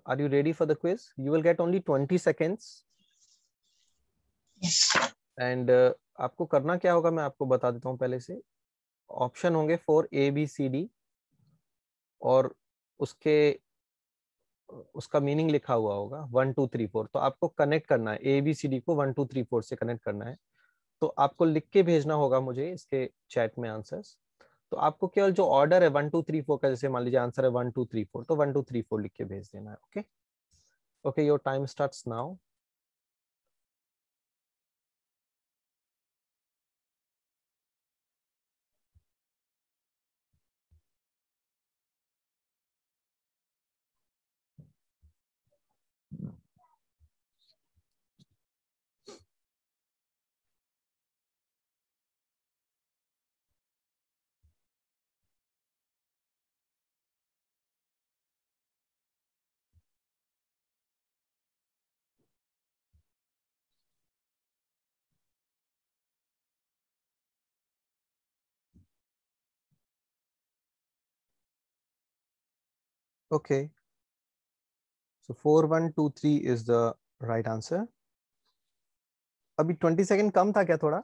Are you ready for the quiz? You will get only 20 seconds. Yes. And आपको करना क्या होगा मैं आपको बता देता हूँ पहले से। ऑप्शन होंगे 4 ABCD और उसके उसका मीनिंग लिखा हुआ होगा 1 2 3 4। तो आपको कनेक्ट करना है ABCD को 1 2 3 4 से कनेक्ट करना है। तो आपको लिख के भेजना होगा मुझे इसके चैट में आंसर्स। तो आपको केवल जो ऑर्डर है 1 2 3 4 का, जैसे मान लीजिए आंसर है 1 2 3 4, तो 1 2 3 4 लिख के भेज देना है। Okay okay, your time starts now. Okay, so 4 1 2 3 is the right answer. अभी 20 सेकंड कम था क्या थोड़ा?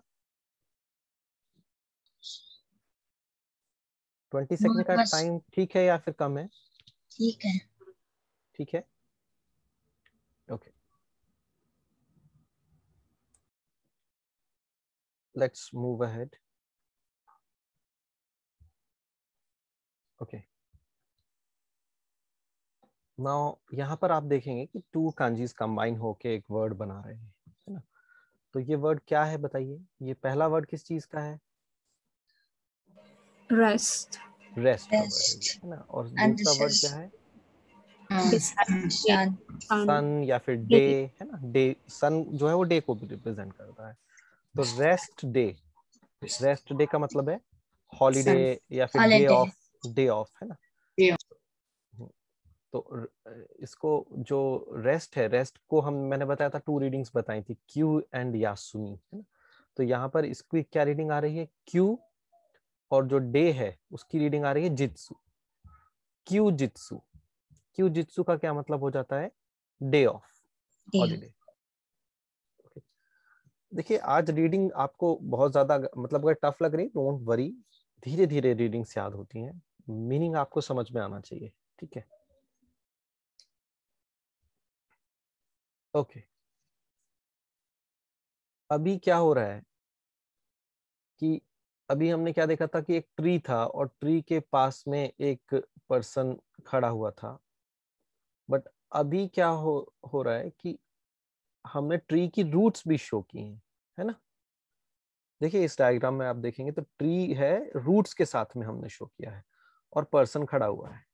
20 सेकंड का बस टाइम ठीक है या फिर कम है? ठीक है। ठीक है, okay, let's move ahead. Okay, now यहाँ पर आप देखेंगे कि टू कांजीज कंबाइन होके एक वर्ड बना रहे हैं, है ना। तो ये वर्ड क्या है बताइए? ये पहला वर्ड किस चीज का है? रेस्ट। रेस्ट का वर्ड Rest. है ना। और And दूसरा this वर्ड is क्या है? sun. सन या फिर डे, है ना। डे, सन जो है वो डे को भी रिप्रेजेंट करता है। तो रेस्ट डे, रेस्ट डे का मतलब है हॉलीडे या फिर day Holiday. Of, day of, है ना। तो इसको जो रेस्ट है, रेस्ट को हम, मैंने बताया था टू रीडिंग्स बताई थी, क्यू एंड यासुनी, है ना। तो यहाँ पर इसकी क्या रीडिंग आ रही है? क्यू, और जो डे है उसकी रीडिंग आ रही है जित्सु, क्यू जित्सु। क्यू जित्सु का क्या मतलब हो जाता है? Day of, holiday. देखिए आज रीडिंग आपको बहुत ज्यादा मतलब अगर टफ लग रही, डोंट वरी, धीरे धीरे रीडिंग्स याद होती हैं, मीनिंग आपको समझ में आना चाहिए, ठीक है। ओके, अभी क्या हो रहा है कि अभी हमने क्या देखा था कि एक ट्री था और ट्री के पास में एक पर्सन खड़ा हुआ था। बट अभी क्या हो रहा है कि हमने ट्री की रूट्स भी शो की हैं, है ना। देखिए इस डायग्राम में आप देखेंगे तो ट्री है, रूट्स के साथ में हमने शो किया है और पर्सन खड़ा हुआ है।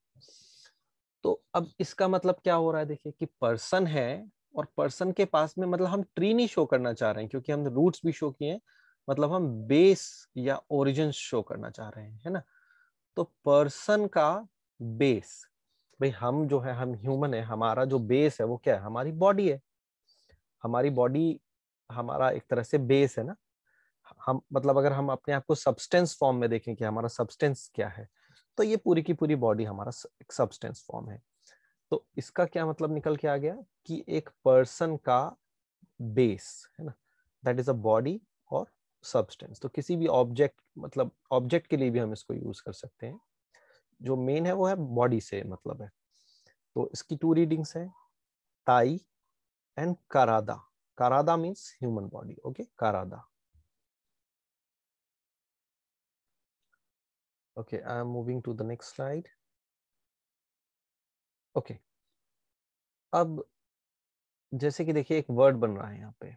तो अब इसका मतलब क्या हो रहा है? देखिए कि पर्सन है और पर्सन के पास में, मतलब हम ट्री नहीं शो करना चाह रहे हैं क्योंकि हमने रूट्स भी शो किए हैं, मतलब हम बेस या ओरिजिन शो करना चाह रहे हैं, है ना। तो पर्सन का बेस, भाई हम जो है, हम ह्यूमन है, हमारा जो बेस है वो क्या है? हमारी बॉडी है। हमारी बॉडी हमारा एक तरह से बेस है ना। हम मतलब अगर हम अपने आप को सब्सटेंस फॉर्म में देखें कि हमारा सब्सटेंस क्या है, तो ये पूरी की पूरी बॉडी हमारा एक सब्सटेंस फॉर्म है। तो इसका क्या मतलब निकल के आ गया कि एक पर्सन का बेस, है ना, दैट इज अ बॉडी और सब्सटेंस। तो किसी भी ऑब्जेक्ट, मतलब ऑब्जेक्ट के लिए भी हम इसको यूज कर सकते हैं। जो मेन है वो है बॉडी से मतलब है। तो इसकी टू रीडिंग्स है, ताई एंड कारादा। कारादा मीन्स ह्यूमन बॉडी, ओके, कारादा। Okay, I'm moving to the next slide. Okay, अब जैसे कि देखिए एक वर्ड बन रहा है यहाँ पे।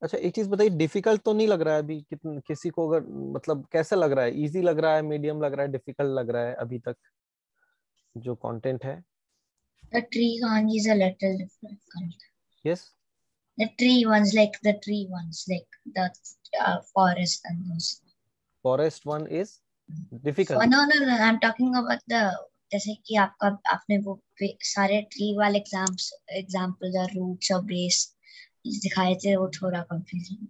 अच्छा एक चीज बताइए, डिफिकल्ट तो नहीं लग रहा है अभी? किसी को अगर मतलब कैसा लग रहा है? इजी लग रहा है, मीडियम लग रहा है, डिफिकल्ट लग रहा है अभी तक जो कंटेंट है? The tree kanji is a little different. Yes, The tree ones, like the tree ones, like the forest and those. Forest one is Oh, difficult. no. I'm talking about the, जैसे कि आपने वो सारे tree वाले example और roots और base दिखाए थे, वो थोड़ा कंफ्यूजिंग।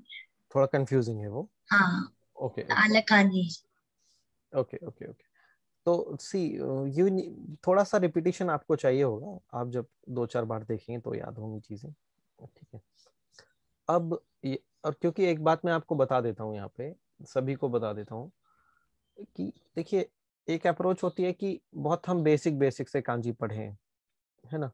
थोड़ा कंफ्यूजिंग है वो। हाँ, ओके अलग कांजी। Okay okay okay. तो सी यू थोड़ा सा रिपीटिशन आपको चाहिए होगा, आप जब 2-4 बार देखेंगे तो याद होंगी चीजें, ठीक है। अब ये, और क्योंकि एक बात मैं आपको बता देता हूँ यहाँ पे, सभी को बता देता हूँ कि देखिए एक अप्रोच होती है कि बहुत हम बेसिक से कांजी पढ़े हैं, है ना।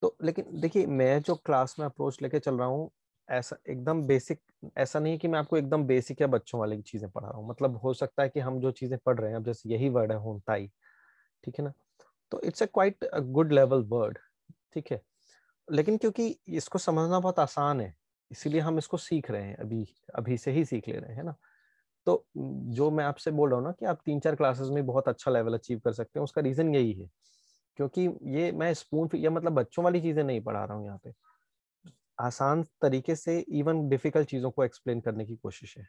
तो लेकिन देखिए मैं जो क्लास में अप्रोच लेके चल रहा हूँ, ऐसा एकदम बेसिक ऐसा नहीं है कि मैं आपको एकदम बेसिक या बच्चों वाली चीजें पढ़ा रहा हूँ। मतलब हो सकता है कि हम जो चीजें पढ़ रहे हैं, अब जैसे यही वर्ड है होनताई, ठीक है ना, तो it's a quite good level word, ठीक है। लेकिन क्योंकि इसको समझना बहुत आसान है, इसीलिए हम इसको सीख रहे हैं, अभी अभी से ही सीख ले रहे हैं, है ना। तो जो मैं आपसे बोल रहा हूँ ना कि आप 3-4 क्लासेस में बहुत अच्छा लेवल अचीव कर सकते हैं, उसका रीजन यही है क्योंकि ये मैं स्पून या मतलब बच्चों वाली चीजें नहीं पढ़ा रहा हूँ यहाँ पे। आसान तरीके से इवन डिफिकल्ट चीजों को एक्सप्लेन करने की कोशिश है।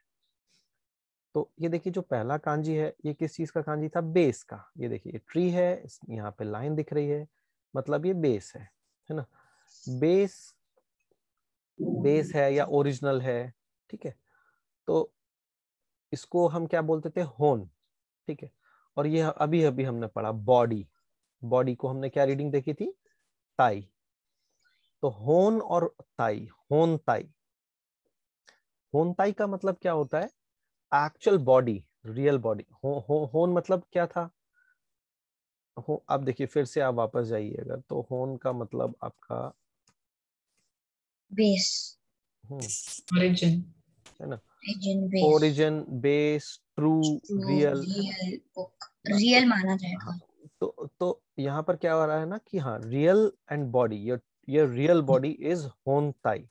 तो ये देखिए जो पहला कांजी है, ये किस चीज का कांजी था? बेस का। ये देखिए ट्री है, यहाँ पे लाइन दिख रही है, मतलब ये बेस है ना। बेस, बेस है या ओरिजिनल है, ठीक है। तो इसको हम क्या बोलते थे? होन, ठीक है। और ये अभी अभी हमने पढ़ा बॉडी, बॉडी को हमने क्या रीडिंग देखी थी? ताई। तो होन और ताई, होन ताई। होन ताई का मतलब क्या होता है? Actual body, real body. होन मतलब क्या था? हो, आप देखिए फिर से आप वापस जाइए अगर, तो होन का मतलब आपका बेस, origin. है ना, origin, base, origin, base, true, real, है ना। रियल, बुक, तो रियल माना हाँ, जाएगा। तो तो यहाँ पर क्या हो रहा है ना कि हाँ, real and body, your real body is होनताई।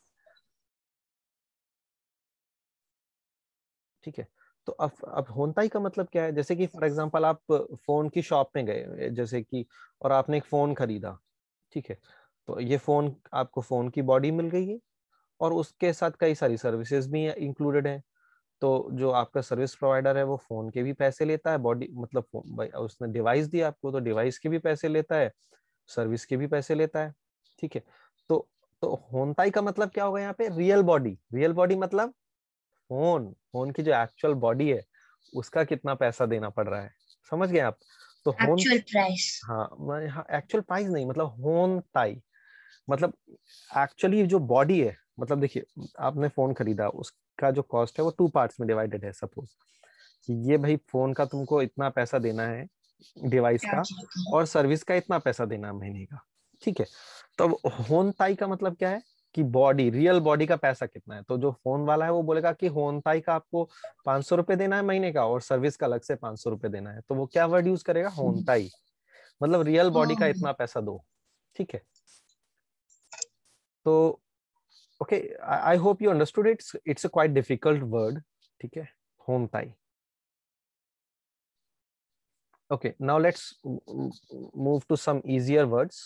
ठीक है, तो अब होनताई का मतलब क्या है? जैसे कि फॉर एग्जांपल आप फोन की शॉप में गए, जैसे कि, और आपने एक फोन खरीदा, ठीक है, तो ये फोन, आपको फोन की बॉडी मिल गई है और उसके साथ कई सारी सर्विसेज भी इंक्लूडेड है। तो जो आपका सर्विस प्रोवाइडर है वो फोन के भी पैसे लेता है, बॉडी मतलब भाई उसने डिवाइस दिया आपको तो डिवाइस के भी पैसे लेता है, सर्विस के भी पैसे लेता है। ठीक है, तो होनताई का मतलब क्या होगा यहाँ पे? Real body. रियल बॉडी मतलब फोन की जो एक्चुअल बॉडी है उसका कितना पैसा देना पड़ रहा है, समझ गए आप? तो एक्चुअल प्राइस। हाँ, एक्चुअल प्राइस नहीं, मतलब होनताई मतलब एक्चुअली जो बॉडी है। मतलब देखिए, आपने फोन खरीदा, उसका जो कॉस्ट है वो 2 पार्ट्स में डिवाइडेड है। सपोज कि ये भाई फोन का तुमको इतना पैसा देना है डिवाइस का, और सर्विस का इतना पैसा देना है महीने का। ठीक है, तो होनताई का मतलब क्या है कि बॉडी, रियल बॉडी का पैसा कितना है। तो जो फोन वाला है वो बोलेगा कि होनताई का आपको 500 रुपए देना है महीने का, और सर्विस का अलग से 500 रुपए देना है। तो वो क्या वर्ड यूज करेगा? होनताई, मतलब रियल बॉडी का इतना पैसा दो। ठीक है, तो okay, I hope you understood it. It's a quite difficult word. ठीक है, होनताई। Okay, now let's move to some easier words.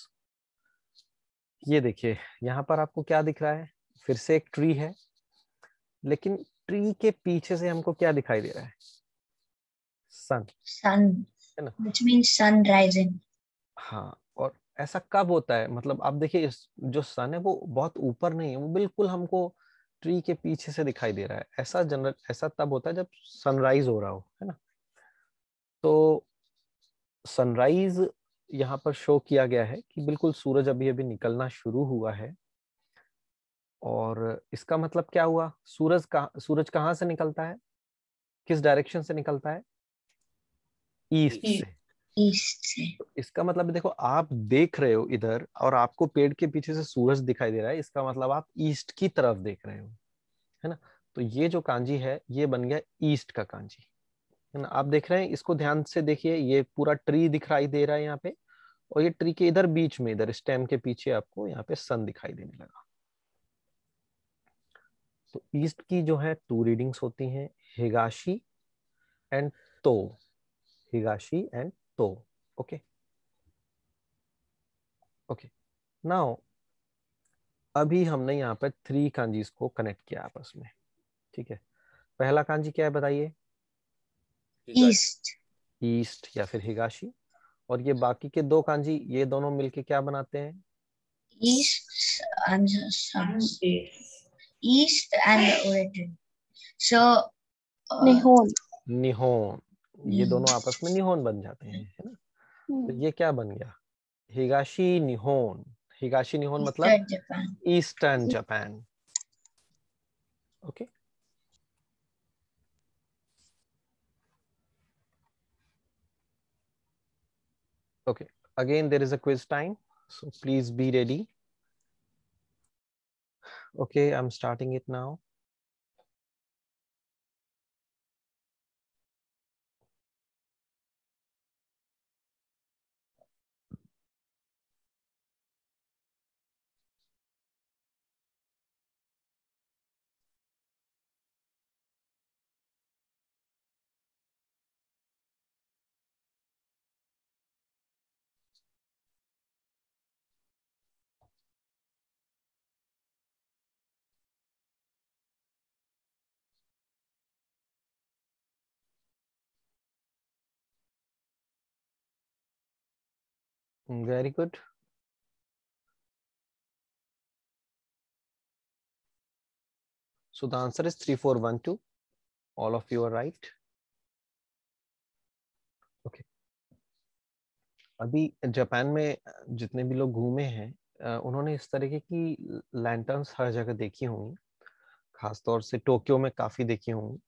ये देखिए, यहाँ पर आपको क्या दिख रहा है? फिर से एक ट्री है, लेकिन ट्री के पीछे से हमको क्या दिखाई दे रहा है? सन। सन, है ना? which means sun rising. हाँ, और ऐसा कब होता है? मतलब आप देखिए, इस जो सन है वो बहुत ऊपर नहीं है, वो बिल्कुल हमको ट्री के पीछे से दिखाई दे रहा है। ऐसा तब होता है जब सनराइज हो रहा हो, है ना? तो सनराइज यहाँ पर शो किया गया है कि बिल्कुल सूरज अभी अभी निकलना शुरू हुआ है। और इसका मतलब क्या हुआ? सूरज कहाँ से निकलता है? किस डायरेक्शन से निकलता है? ईस्ट से। ईस्ट से। तो इसका मतलब देखो, आप देख रहे हो इधर और आपको पेड़ के पीछे से सूरज दिखाई दे रहा है, इसका मतलब आप ईस्ट की तरफ देख रहे हो, है ना? तो ये जो कांजी है ये बन गया ईस्ट का कांजी, है ना? आप देख रहे हैं, इसको ध्यान से देखिए, ये पूरा ट्री दिखाई दे रहा है यहाँ पे, और ये ट्री के इधर बीच में, इधर स्टेम के पीछे आपको यहाँ पे सन दिखाई देने लगा। तो ईस्ट की जो है 2 रीडिंग्स होती हैं, हिगाशी एंड तो। हिगाशी एंड तो। ओके ओके, नाउ अभी हमने यहाँ पर 3 कांजीज को कनेक्ट किया आपस में। ठीक है, पहला कांजी क्या है बताइए? ईस्ट। ईस्ट या फिर हिगाशी। और ये बाकी के 2 कांजी, ये दोनों मिलके क्या बनाते हैं? East and sun. East and origin. So निहोन। निहोन। ये दोनों आपस में निहोन बन जाते हैं, है ना? तो ये क्या बन गया? हिगाशी निहोन। हिगाशी निहोन मतलब Eastern Japan. Eastern Japan. Okay, okay, again there is a quiz time, so please be ready. Okay, I'm starting it now. Very good. So the answer is 3412. All of you are right. Okay. अभी Japan में जितने भी लोग घूमे हैं उन्होंने इस तरीके की लैंटर्न्स हर जगह देखी होंगी, खासतौर से टोक्यो में काफी देखी होंगी।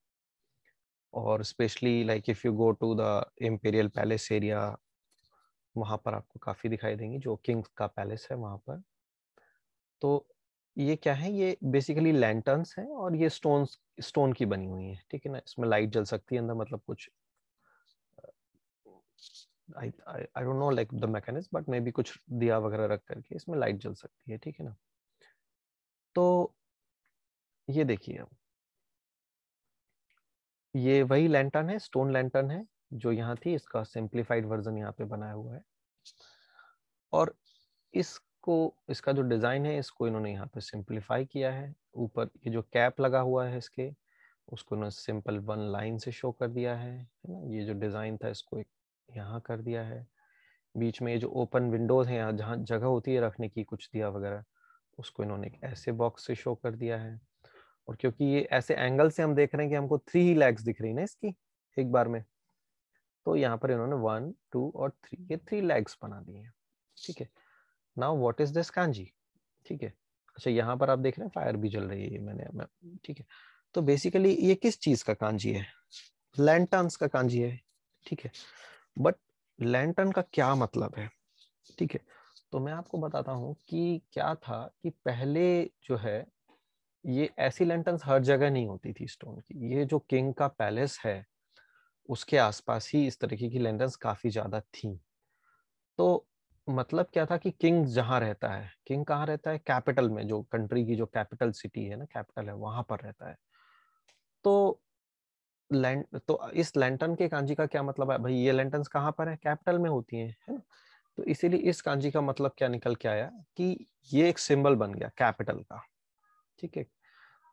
और specially like if you go to the imperial palace area, वहां पर आपको काफी दिखाई देंगी, जो किंग का पैलेस है वहां पर। तो ये क्या है? ये बेसिकली लैंटर्न्स हैं, और ये स्टोन की बनी हुई है। ठीक है ना? इसमें लाइट जल सकती है अंदर, मतलब कुछ I don't know like the mechanism, but may be कुछ दिया वगैरह रख करके इसमें लाइट जल सकती है, ठीक है ना। तो ये देखिए, अब ये वही लैंटर्न है, स्टोन लैंटर्न है जो यहाँ थी, इसका सिंप्लीफाइड वर्जन यहाँ पे बनाया हुआ है। और इसका जो डिजाइन है इसको इन्होंने यहाँ पे सिंप्लीफाई किया है। ऊपर ये जो कैप लगा हुआ है इसके, उसको इन्होंने सिंपल 1 लाइन से शो कर दिया है ना। ये जो डिजाइन था इसको एक यहाँ कर दिया है। बीच में ये जो ओपन विंडोज है, यहाँ जहाँ जगह होती है रखने की कुछ दिया वगैरह, उसको इन्होंने एक ऐसे बॉक्स से शो कर दिया है। और क्योंकि ये ऐसे एंगल से हम देख रहे हैं कि हमको 3 ही लेग्स दिख रही है ना इसकी एक बार में, तो यहाँ पर इन्होंने 1, 2 और 3 ये 3 लेग्स बना दिए हैं, ठीक है। Now what is this kanji, ठीक है। अच्छा, यहाँ पर आप देख रहे हैं फायर भी जल रही है मैं ठीक है। तो बेसिकली ये किस चीज का कांजी है? लैंटर्न्स का कांजी है, ठीक है। बट लैंटर्न का क्या मतलब है, ठीक है। तो मैं आपको बताता हूँ कि क्या था कि पहले जो है ये ऐसी लैंटर्न्स हर जगह नहीं होती थी स्टोन की। ये जो किंग का पैलेस है उसके आसपास ही इस तरीके की लैंटर्न्स काफी ज्यादा थी। तो मतलब क्या था कि किंग जहाँ रहता है, किंग कहाँ रहता है? कैपिटल में, जो कंट्री की जो कैपिटल सिटी है ना, कैपिटल है, वहां पर रहता है। तो तो इस लैंटर्न के कांजी का क्या मतलब है भाई? ये लैंटर्न्स कहाँ पर है? कैपिटल में होती हैं, है ना। तो इसीलिए इस कांजी का मतलब क्या निकल के आया कि ये एक सिंबल बन गया कैपिटल का, ठीक है।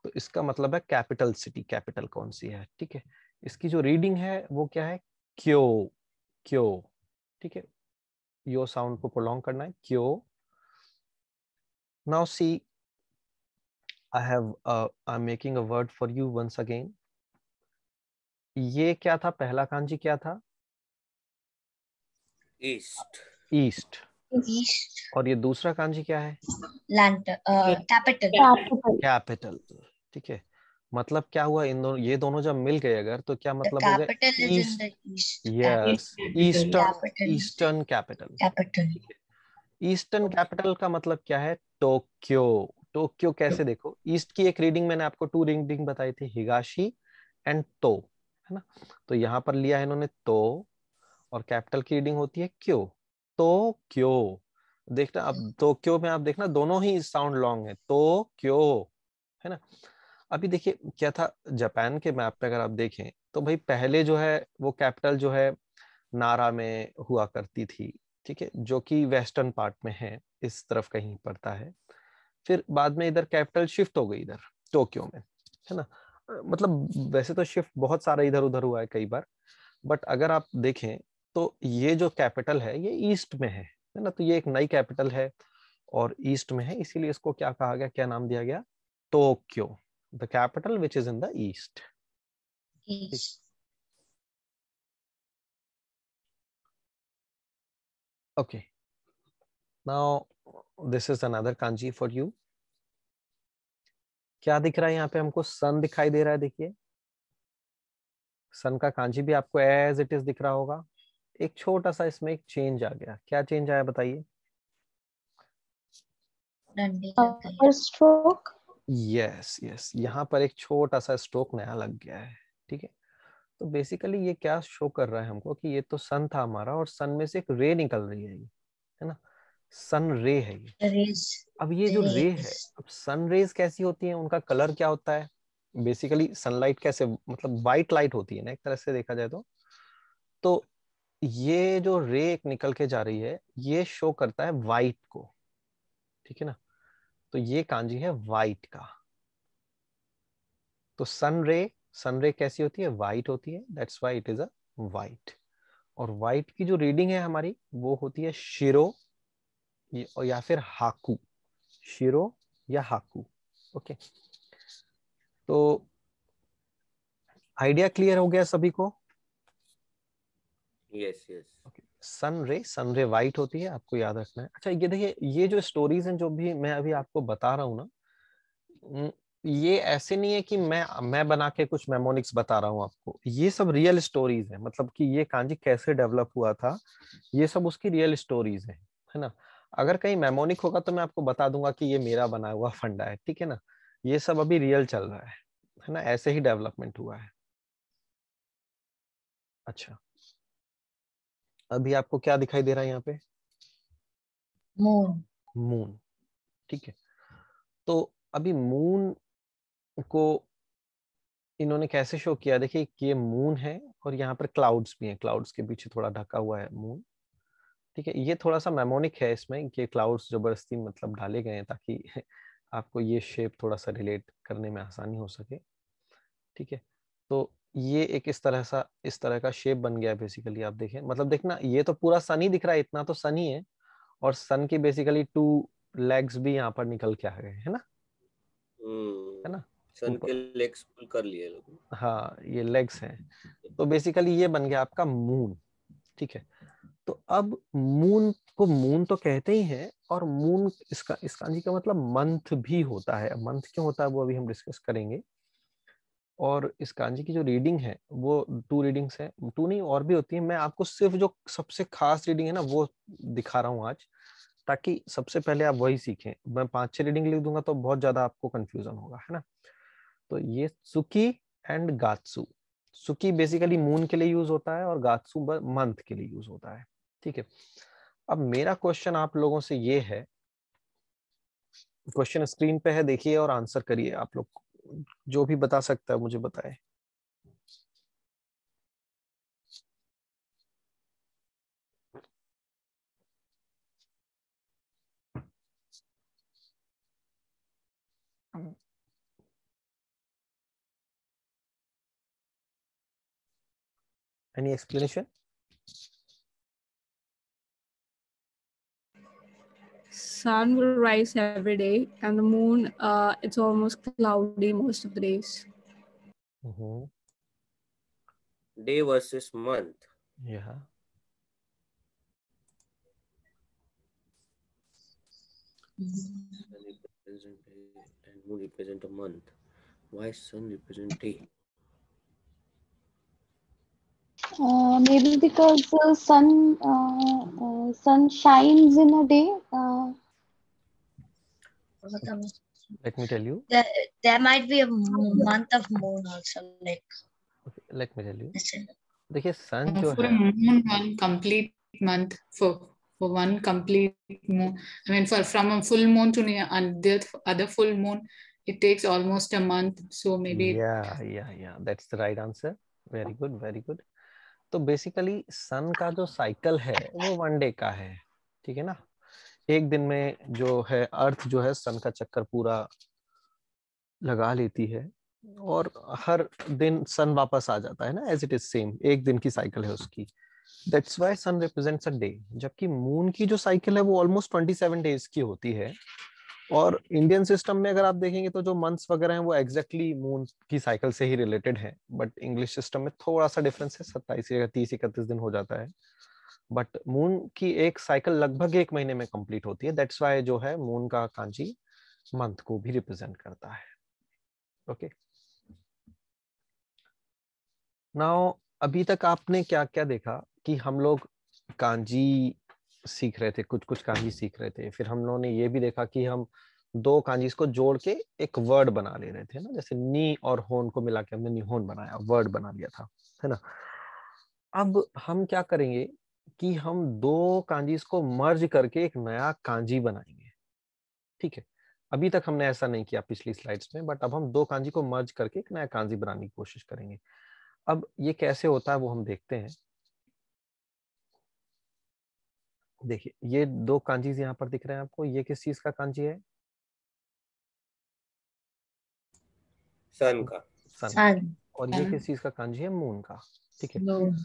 तो इसका मतलब है कैपिटल सिटी, कैपिटल कौन सी है, ठीक है। इसकी जो रीडिंग है वो क्या है? क्यो, क्यो, ठीक है। यो साउंड को प्रोलॉन्ग करना है, क्यो। Now see, I'm making a word for you once again. ये क्या था? पहला कांजी क्या था? East, east. ईस्ट। और ये दूसरा कांजी क्या है? कैपिटल। कैपिटल, ठीक है। मतलब क्या हुआ, इन दोनों, ये दोनों जब मिल गए अगर, तो क्या मतलब हो गया? Capital is in the east. Yes, eastern, capital, eastern capital, capital. Eastern capital का मतलब क्या है? टोक्यो। टोक्यो कैसे? देखो, ईस्ट की एक रीडिंग मैंने आपको 2 रीडिंग बताई थी, हिगाशी एंड तो, है ना। तो यहाँ पर लिया है इन्होंने तो, और कैपिटल की रीडिंग होती है क्यो, तो क्यो। देखना अब, तो क्यो में आप देखना दोनों ही साउंड लॉन्ग है, तो क्यो, है ना। अभी देखिए क्या था, जापान के मैप पे अगर आप देखें तो भाई पहले जो है वो कैपिटल जो है नारा में हुआ करती थी, ठीक है, जो कि वेस्टर्न पार्ट में है, इस तरफ कहीं पड़ता है। फिर बाद में इधर कैपिटल शिफ्ट हो गई इधर टोक्यो में, है ना। मतलब वैसे तो शिफ्ट बहुत सारा इधर उधर हुआ है कई बार, बट अगर आप देखें तो ये जो कैपिटल है ये ईस्ट में है ना। तो ये एक नई कैपिटल है और ईस्ट में है, इसीलिए इसको क्या कहा गया, क्या नाम दिया गया? Tokyo, the capital which is in the east. Okay, now this is another kanji for you. क्या दिख रहा है यहाँ पे हमको? सन दिखाई दे रहा है, देखिए सन का कांजी भी आपको एज इट इज दिख रहा होगा। एक छोटा सा इसमें एक चेंज आ गया, क्या चेंज आया बताइए? स्ट्रोक। यस यस, यहाँ पर एक छोटा सा स्ट्रोक नया लग गया है, ठीक है। तो बेसिकली ये क्या शो कर रहा है हमको कि ये तो सन था हमारा और सन में से एक रे निकल रही है, ये है ना, सन रे है ये। अब ये जो रे है, अब सन रेज कैसी होती है, उनका कलर क्या होता है? बेसिकली सनलाइट कैसे, मतलब वाइट लाइट होती है ना एक तरह से देखा जाए तो ये जो रे एक निकल के जा रही है ये शो करता है वाइट को, ठीक है ना। तो ये कांजी है वाइट का। तो सन रे कैसी होती है? वाइट होती है, that's why it is a white. और वाइट की जो रीडिंग है हमारी वो होती है शिरो या फिर हाकू, शिरो या हाकू। ओके, तो आइडिया क्लियर हो गया सभी को? Yes yes. सन रे वाइट होती है, आपको याद रखना है। अच्छा, ये देखिए, ये जो स्टोरीज हैं जो भी मैं अभी आपको बता रहा हूँ ना, ये ऐसे नहीं है कि मैं बना के कुछ मेमोनिक्स बता रहा हूँ आपको। ये सब रियल स्टोरीज है, मतलब कि ये कांजी कैसे डेवलप हुआ था ये सब उसकी रियल स्टोरीज है ना। अगर कहीं मेमोनिक होगा तो मैं आपको बता दूंगा कि ये मेरा बना हुआ फंडा है, ठीक है ना। ये सब अभी रियल चल रहा है ना, ऐसे ही डेवलपमेंट हुआ है। अच्छा, अभी आपको क्या दिखाई दे रहा है यहाँ पे? मून। मून, ठीक है। तो अभी मून को इन्होंने कैसे शो किया? देखिए ये मून है और यहाँ पर क्लाउड्स भी हैं, क्लाउड्स के पीछे थोड़ा ढका हुआ है मून, ठीक है। ये थोड़ा सा मेमोनिक है इसमें, ये क्लाउड्स जबरदस्ती मतलब डाले गए हैं ताकि आपको ये शेप थोड़ा सा रिलेट करने में आसानी हो सके, ठीक है। तो ये एक इस तरह का शेप बन गया बेसिकली। आप देखें, मतलब देखना, ये तो पूरा सन ही दिख रहा है, इतना तो सन ही है, और सन के बेसिकली 2 लेग्स भी यहाँ पर निकल के आ गए, है ना, है ना। सन के लेग्स पुल कर लिए लोग। हाँ, ये लेग्स हैं, तो बेसिकली ये बन गया आपका मून, ठीक है। तो अब मून को मून तो कहते ही हैं, और मून इसका कांजी का मतलब मंथ भी होता है। मंथ क्यों होता है वो अभी हम डिस्कस करेंगे। और इस कांजी की जो रीडिंग है वो 2 रीडिंग्स है, 2 नहीं और भी होती है। मैं आपको सिर्फ जो सबसे खास रीडिंग है ना वो दिखा रहा हूँ आज, ताकि सबसे पहले आप वही सीखें। मैं 5-6 रीडिंग लिख दूंगा तो बहुत ज्यादा आपको कंफ्यूजन होगा, है ना। तो ये सुकी एंड गात्सु। सुकी बेसिकली मून के लिए यूज होता है और गात्सु मंथ के लिए यूज होता है, ठीक है। अब मेरा क्वेश्चन आप लोगों से ये है, क्वेश्चन स्क्रीन पे है, देखिए और आंसर करिए। आप लोग जो भी बता सकता है मुझे बताए। Any explanation? Sun will rise every day, and the moon, it's almost cloudy most of the days. Day versus month. Yeah. Sun represents day and moon represent a month. Why sun represent day? Maybe because the sun shines in a day. Let me tell you. There might be a month of moon also, like. Okay, let me tell you. देखिए सन जो for है, a moon, one complete month, for one complete moon, I mean from a full moon to the other full moon, it takes almost a month, so maybe yeah, that's the right answer. Very good, very good. तो basically सन का जो cycle है वो 1 day का है, ठीक है ना। एक दिन में जो है अर्थ जो है सन का चक्कर पूरा लगा लेती है, और हर दिन सन वापस आ जाता है ना, एज इट इज सेम, एक दिन की साइकिल है उसकी। That's why sun represents a day. जबकि मून की जो साइकिल है वो ऑलमोस्ट 27 डेज की होती है। और इंडियन सिस्टम में अगर आप देखेंगे तो जो मंथ्स वगैरह हैं वो एग्जैक्टली मून की साइकिल से ही रिलेटेड है, बट इंग्लिश सिस्टम में थोड़ा सा डिफरेंस है, 27 या 30-31 दिन हो जाता है। बट मून की एक साइकिल लगभग 1 महीने में कंप्लीट होती है। दैट्स व्हाई जो है मून का कांजी मंथ को भी रिप्रेजेंट करता है। ओके, नाउ अभी तक आपने क्या क्या देखा कि हम लोग कांजी सीख रहे थे, कुछ कुछ कांजी सीख रहे थे। फिर हम लोगों ने ये भी देखा कि हम 2 कांजीज को जोड़ के एक वर्ड बना ले रहे थे ना, जैसे नी और होन को मिला के हमने निहोन बनाया, वर्ड बना लिया था, है ना। अब हम क्या करेंगे कि हम 2 कांजीज को मर्ज करके एक नया कांजी बनाएंगे, ठीक है। अभी तक हमने ऐसा नहीं किया पिछली स्लाइड्स में, बट अब हम 2 कांजी को मर्ज करके एक नया कांजी बनाने की कोशिश करेंगे। अब ये कैसे होता है वो हम देखते हैं। देखिए ये 2 कांजीज यहाँ पर दिख रहे हैं आपको, ये किस चीज का कांजी है? सन का। सन। और ये किस चीज का कांजी है? मून का, ठीक है। मून।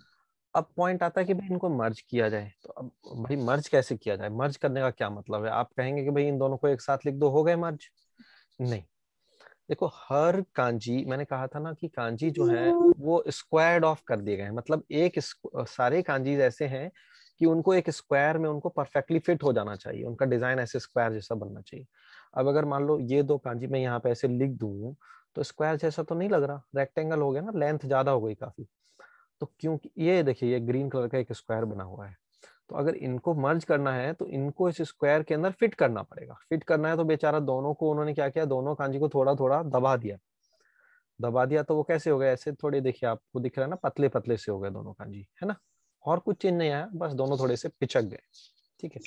अब पॉइंट आता है कि भाई इनको मर्ज किया जाए, तो अब भाई मर्ज कैसे किया जाए? मर्ज करने का क्या मतलब है? आप कहेंगे कि भाई इन दोनों को एक साथ लिख दो, हो गए मर्ज? नहीं, देखो हर कांजी, मैंने कहा था ना कि कांजी जो है वो स्क्वायर्ड ऑफ कर दिए गए हैं। मतलब सारे कांजीज ऐसे हैं कि उनको एक स्क्वायर में उनको परफेक्टली फिट हो जाना चाहिए, उनका डिजाइन ऐसे स्क्वायर जैसा बनना चाहिए। अब अगर मान लो ये 2 कांजी मैं यहाँ पे ऐसे लिख दूं तो स्क्वायर जैसा तो नहीं लग रहा, रेक्टेंगल हो गया ना, लेंथ ज्यादा हो गई काफी। तो क्योंकि ये देखिए ये ग्रीन कलर का एक स्क्वायर बना हुआ है, तो अगर इनको मर्ज करना है तो इनको इस स्क्वायर के अंदर फिट करना पड़ेगा। फिट करना है तो बेचारा दोनों को उन्होंने क्या किया, दोनों कांजी को थोड़ा थोड़ा दबा दिया। तो वो कैसे हो गए? ऐसे थोड़े, देखिए आपको दिख रहा है ना, पतले पतले से हो गए दोनों कांजी, है ना। और कुछ चेंज नहीं आया, बस दोनों थोड़े से पिचक गए, ठीक है।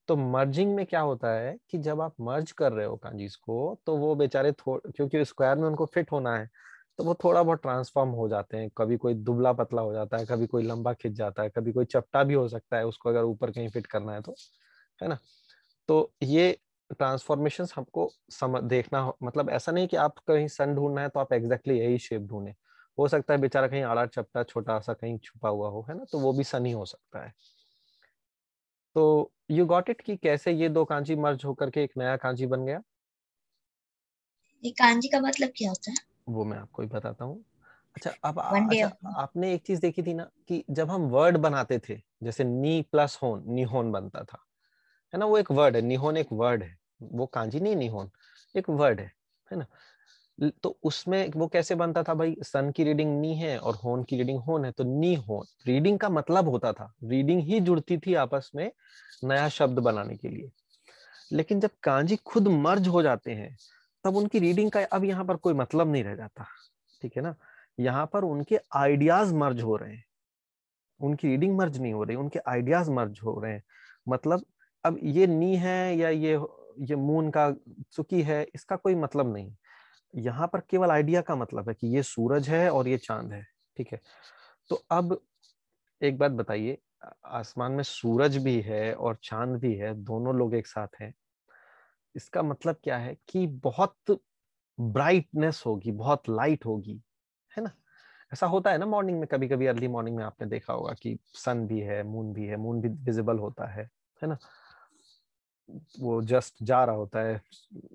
तो मर्जिंग में क्या होता है कि जब आप मर्ज कर रहे हो कांजीज को, तो वो बेचारे क्योंकि स्क्वायर में उनको फिट होना है, तो वो थोड़ा बहुत ट्रांसफॉर्म हो जाते हैं। कभी कोई दुबला पतला हो जाता है, कभी कोई लंबा खिंच जाता है, कभी कोई चपटा भी हो सकता है उसको अगर ऊपर कहीं फिट करना है तो, है ना। तो ये ट्रांसफॉर्मेशंस हमको देखना मतलब ऐसा नहीं कि आप कहीं सन ढूंढना है तो आप एग्जैक्टली यही शेप ढूंढे, हो सकता है बेचारा कहीं आड़ा चपटा छोटा सा कहीं छुपा हुआ हो, है ना, तो वो भी सन ही हो सकता है। तो यू गॉट इट कि कैसे ये दो कांजी मर्ज होकर के एक नया कांजी बन गया। ये कांजी का मतलब क्या होता है? वो मैं आपको ही बताता हूँ। अच्छा अब वन डे अच्छा आपने एक चीज देखी थी ना कि जब हम वर्ड बनाते थे, जैसे नी प्लस होन, निहोन बनता था, है ना, वो एक वर्ड है, निहोन एक वर्ड है, वो कांजी नहीं, निहोन एक वर्ड है ना। तो उसमें वो कैसे बनता था भाई, सन की रीडिंग नी है और होन की रीडिंग होन है, तो नी होन रीडिंग का मतलब होता था, रीडिंग ही जुड़ती थी आपस में नया शब्द बनाने के लिए। लेकिन जब कांजी खुद मर्ज हो जाते हैं तब उनकी रीडिंग का अब यहाँ पर कोई मतलब नहीं रह जाता, ठीक है ना। यहाँ पर उनके आइडियाज मर्ज हो रहे हैं, उनकी रीडिंग मर्ज नहीं हो रही, उनके आइडियाज मर्ज हो रहे हैं। मतलब अब ये नी है या ये मून का चुकी है, इसका कोई मतलब नहीं, यहाँ पर केवल आइडिया का मतलब है कि ये सूरज है और ये चांद है, ठीक है। तो अब एक बात बताइए, आसमान में सूरज भी है और चांद भी है, दोनों लोग एक साथ हैं, इसका मतलब क्या है कि बहुत ब्राइटनेस होगी, बहुत लाइट होगी, है ना। ऐसा होता है ना मॉर्निंग में, कभी कभी अर्ली मॉर्निंग में आपने देखा होगा कि सन भी है, मून भी है, मून भी विजिबल होता है ना, वो जस्ट जा रहा होता है,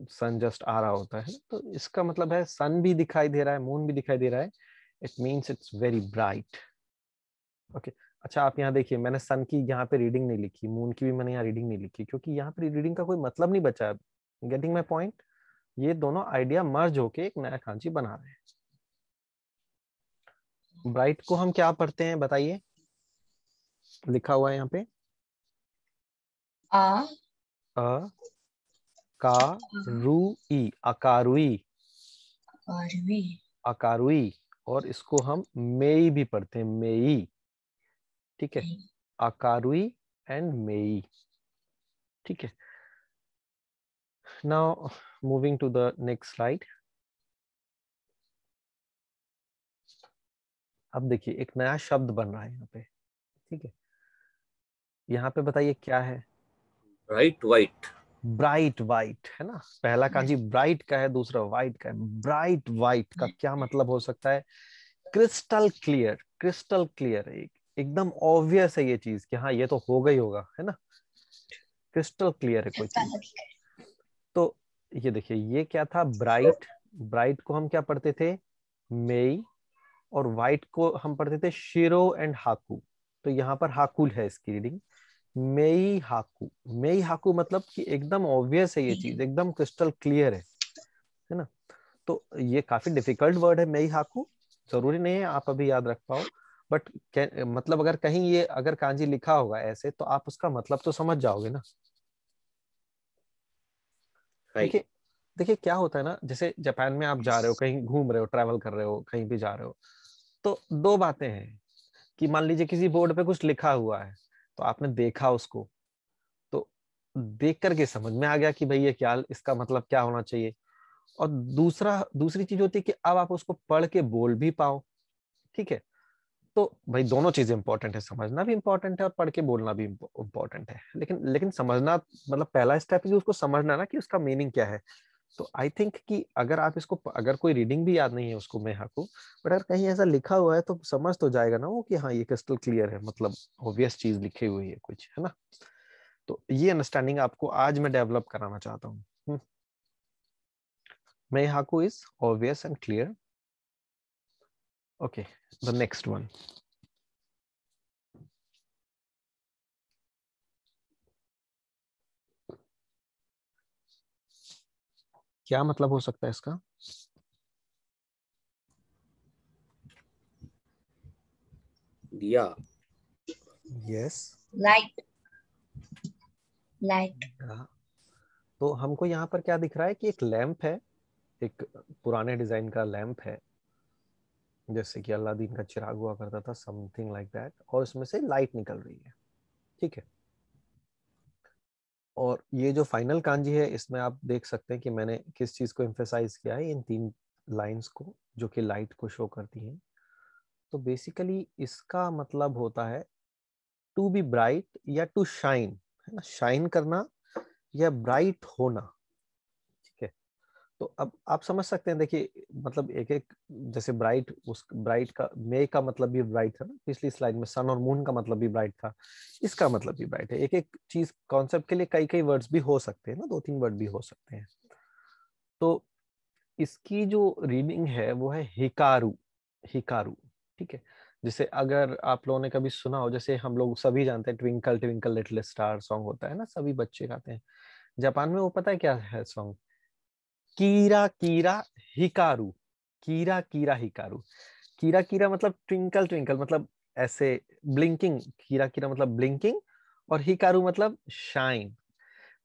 सन जस्ट आ रहा होता है। तो इसका मतलब है सन भी दिखाई दे रहा है, मून भी दिखाई दे रहा है, it means it's very bright. Okay अच्छा आप यहाँ देखिए, मैंने सन की यहाँ पे रीडिंग नहीं लिखी, मून की भी मैंने यहाँ रीडिंग नहीं लिखी, क्योंकि यहाँ पे रीडिंग का कोई मतलब नहीं बचा। गेटिंग माई पॉइंट, ये दोनों आइडिया मर्ज होके एक नया कांची बना रहे हैं। ब्राइट को हम क्या पढ़ते हैं बताइए, लिखा हुआ है यहाँ पे आ का रू ई, अकारुई, अकारवी, अकारुई, और इसको हम मेई भी पढ़ते हैं, मेई, ठीक है, अकारुई एंड मेई, ठीक है। Now moving to the next slide. अब देखिए एक नया शब्द बन रहा है यहाँ पे, ठीक है। यहाँ पे बताइए क्या है, ब्राइट वाइट, ब्राइट वाइट, है ना। पहला कांजी ब्राइट का है, दूसरा वाइट का है। ब्राइट वाइट का क्या मतलब हो सकता है, क्रिस्टल क्लियर, क्रिस्टल क्लियर, एकदम ऑब्वियस है ये चीज कि हाँ ये तो होगा ही होगा, है ना, क्रिस्टल क्लियर है कोई चीज। तो ये देखिए ये क्या था, ब्राइट, ब्राइट को हम क्या पढ़ते थे, मेई, और वाइट को हम पढ़ते थे शिरो एंड हाकू। तो यहाँ पर हाकुल है इसकी रीडिंग, मेई हाकू, मेई हाकू मतलब कि एकदम ऑब्वियस है ये चीज, एकदम क्रिस्टल क्लियर है ना। तो ये काफी डिफिकल्ट वर्ड है मेई हाकू, जरूरी नहीं है आप अभी याद रख पाओ, बट मतलब अगर कहीं ये अगर कांजी लिखा होगा ऐसे तो आप उसका मतलब तो समझ जाओगे ना। देखिए देखिए क्या होता है ना, जैसे जापान में आप जा रहे हो, कहीं घूम रहे हो, ट्रैवल कर रहे हो, कहीं भी जा रहे हो, तो दो बातें हैं कि मान लीजिए किसी बोर्ड पे कुछ लिखा हुआ है, तो आपने देखा उसको, तो देख करके समझ में आ गया कि भाई ये क्या, इसका मतलब क्या होना चाहिए। और दूसरी चीज होती है कि अब आप उसको पढ़ के बोल भी पाओ, ठीक है। तो भाई दोनों चीजें इंपॉर्टेंट है, समझना भी इंपॉर्टेंट है और पढ़ के बोलना भी इंपॉर्टेंट है, लेकिन समझना मतलब पहला स्टेप है कि उसको समझना ना कि उसका मीनिंग क्या है। तो आई थिंक कि अगर आप इसको, अगर कोई रीडिंग भी याद नहीं है उसको मैं को, बट अगर कहीं ऐसा लिखा हुआ है तो समझ तो जाएगा ना वो कि हाँ ये क्रिस्टल क्लियर है, मतलब ऑब्वियस चीज लिखी हुई है कुछ, है ना। तो ये अंडरस्टैंडिंग आपको आज मैं डेवलप कराना चाहता हूँ। Meihaku is obvious and clear. Okay, the next one. क्या मतलब हो सकता है इसका, दिया, यस, लाइट, लाइट, तो हमको यहाँ पर क्या दिख रहा है कि एक लैंप है, एक पुराने डिजाइन का लैंप है, जैसे कि अलादीन का चिराग हुआ करता था, समथिंग लाइक दैट, और इसमें से लाइट निकल रही है, ठीक है। और ये जो फाइनल कांजी है, इसमें आप देख सकते हैं कि मैंने किस चीज को एम्फेसाइज किया है, इन 3 लाइंस को जो कि लाइट को शो करती हैं। तो बेसिकली इसका मतलब होता है टू बी ब्राइट या टू शाइन, है ना, शाइन करना या ब्राइट होना, ठीक है। तो अब आप समझ सकते हैं, देखिए मतलब एक एक, जैसे ब्राइट, उस ब्राइट का मे का मतलब भी ब्राइट था ना पिछली स्लाइड में, सन और मून का मतलब भी ब्राइट था, इसका मतलब भी ब्राइट है। एक एक चीज कॉन्सेप्ट के लिए कई कई वर्ड्स भी हो सकते हैं ना, 2-3 वर्ड भी हो सकते हैं। तो इसकी जो रीडिंग है वो है हिकारू, हिकारू, ठीक है। जैसे अगर आप लोगों ने कभी सुना हो, जैसे हम लोग सभी जानते हैं twinkle twinkle little star song होता है ना, सभी बच्चे गाते हैं। जापान में वो पता है क्या है सॉन्ग, कीरा कीरा हिकारू, कीरा कीरा हिकारू। कीरा कीरा मतलब ट्विंकल ट्विंकल, मतलब ऐसे ब्लिंकिंग, कीरा कीरा मतलब ब्लिंकिंग, और हिकारू मतलब शाइन,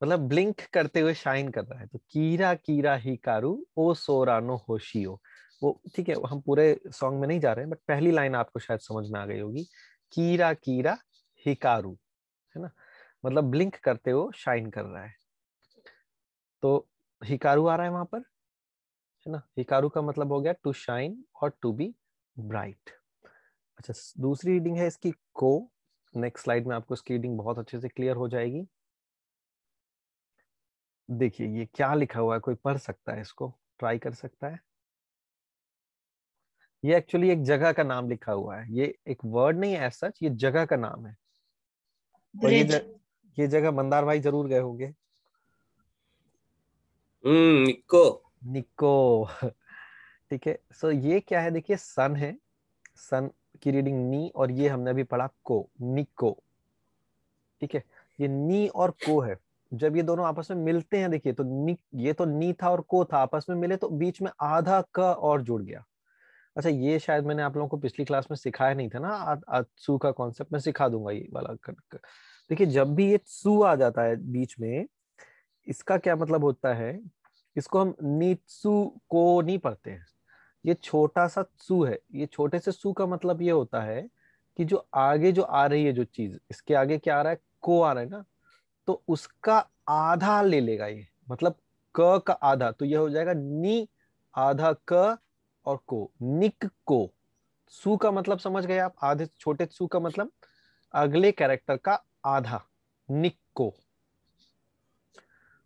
मतलब ब्लिंक करते हुए शाइन कर रहा है। तो कीरा कीरा हिकारू ओ सोरानो होशियो, वो ठीक है, हम पूरे सॉन्ग में नहीं जा रहे हैं, बट पहली लाइन आपको शायद समझ में आ गई होगी, कीरा कीरा हिकारू, है ना, मतलब ब्लिंक करते हुए शाइन कर रहा है। तो हिकारू आ रहा है वहां पर, है ना। हिकारू का मतलब हो गया टू शाइन और टू बी ब्राइट। अच्छा, दूसरी रीडिंग है इसकी को। नेक्स्ट स्लाइड में आपको इसकी रीडिंग बहुत अच्छे से क्लियर हो जाएगी। देखिए ये क्या लिखा हुआ है, कोई पढ़ सकता है इसको, ट्राई कर सकता है। ये एक्चुअली एक जगह का नाम लिखा हुआ है, ये एक वर्ड नहीं है सच, ये जगह का नाम है। और ब्रिज। ये जगह मंदार भाई जरूर गए होंगे। निक्को। निको ठीक है। सो ये क्या है, देखिए सन है, सन की रीडिंग नी, और ये हमने अभी पढ़ा को, निको, ठीक है। ये नी और को है, जब ये दोनों आपस में मिलते हैं, देखिए तो नी, ये तो नी था और को था, आपस में मिले तो बीच में आधा क और जुड़ गया। अच्छा, ये शायद मैंने आप लोगों को पिछली क्लास में सिखाया नहीं था ना, अत्सु का कॉन्सेप्ट मैं सिखा दूंगा ये वाला देखिए जब भी ये सु आ जाता है बीच में, इसका क्या मतलब होता है, इसको हम नीत्सु को नहीं पढ़ते हैं, ये छोटा सा सु है। ये छोटे से सु का मतलब ये होता है कि जो आगे जो आ रही है जो चीज, इसके आगे क्या आ रहा है, को आ रहा है ना, तो उसका आधा ले लेगा ये, मतलब क का आधा, तो ये हो जाएगा नी आधा क और को, निक को। सु का मतलब समझ गए आप, आधे छोटे सु का मतलब अगले कैरेक्टर का आधा, निक्को।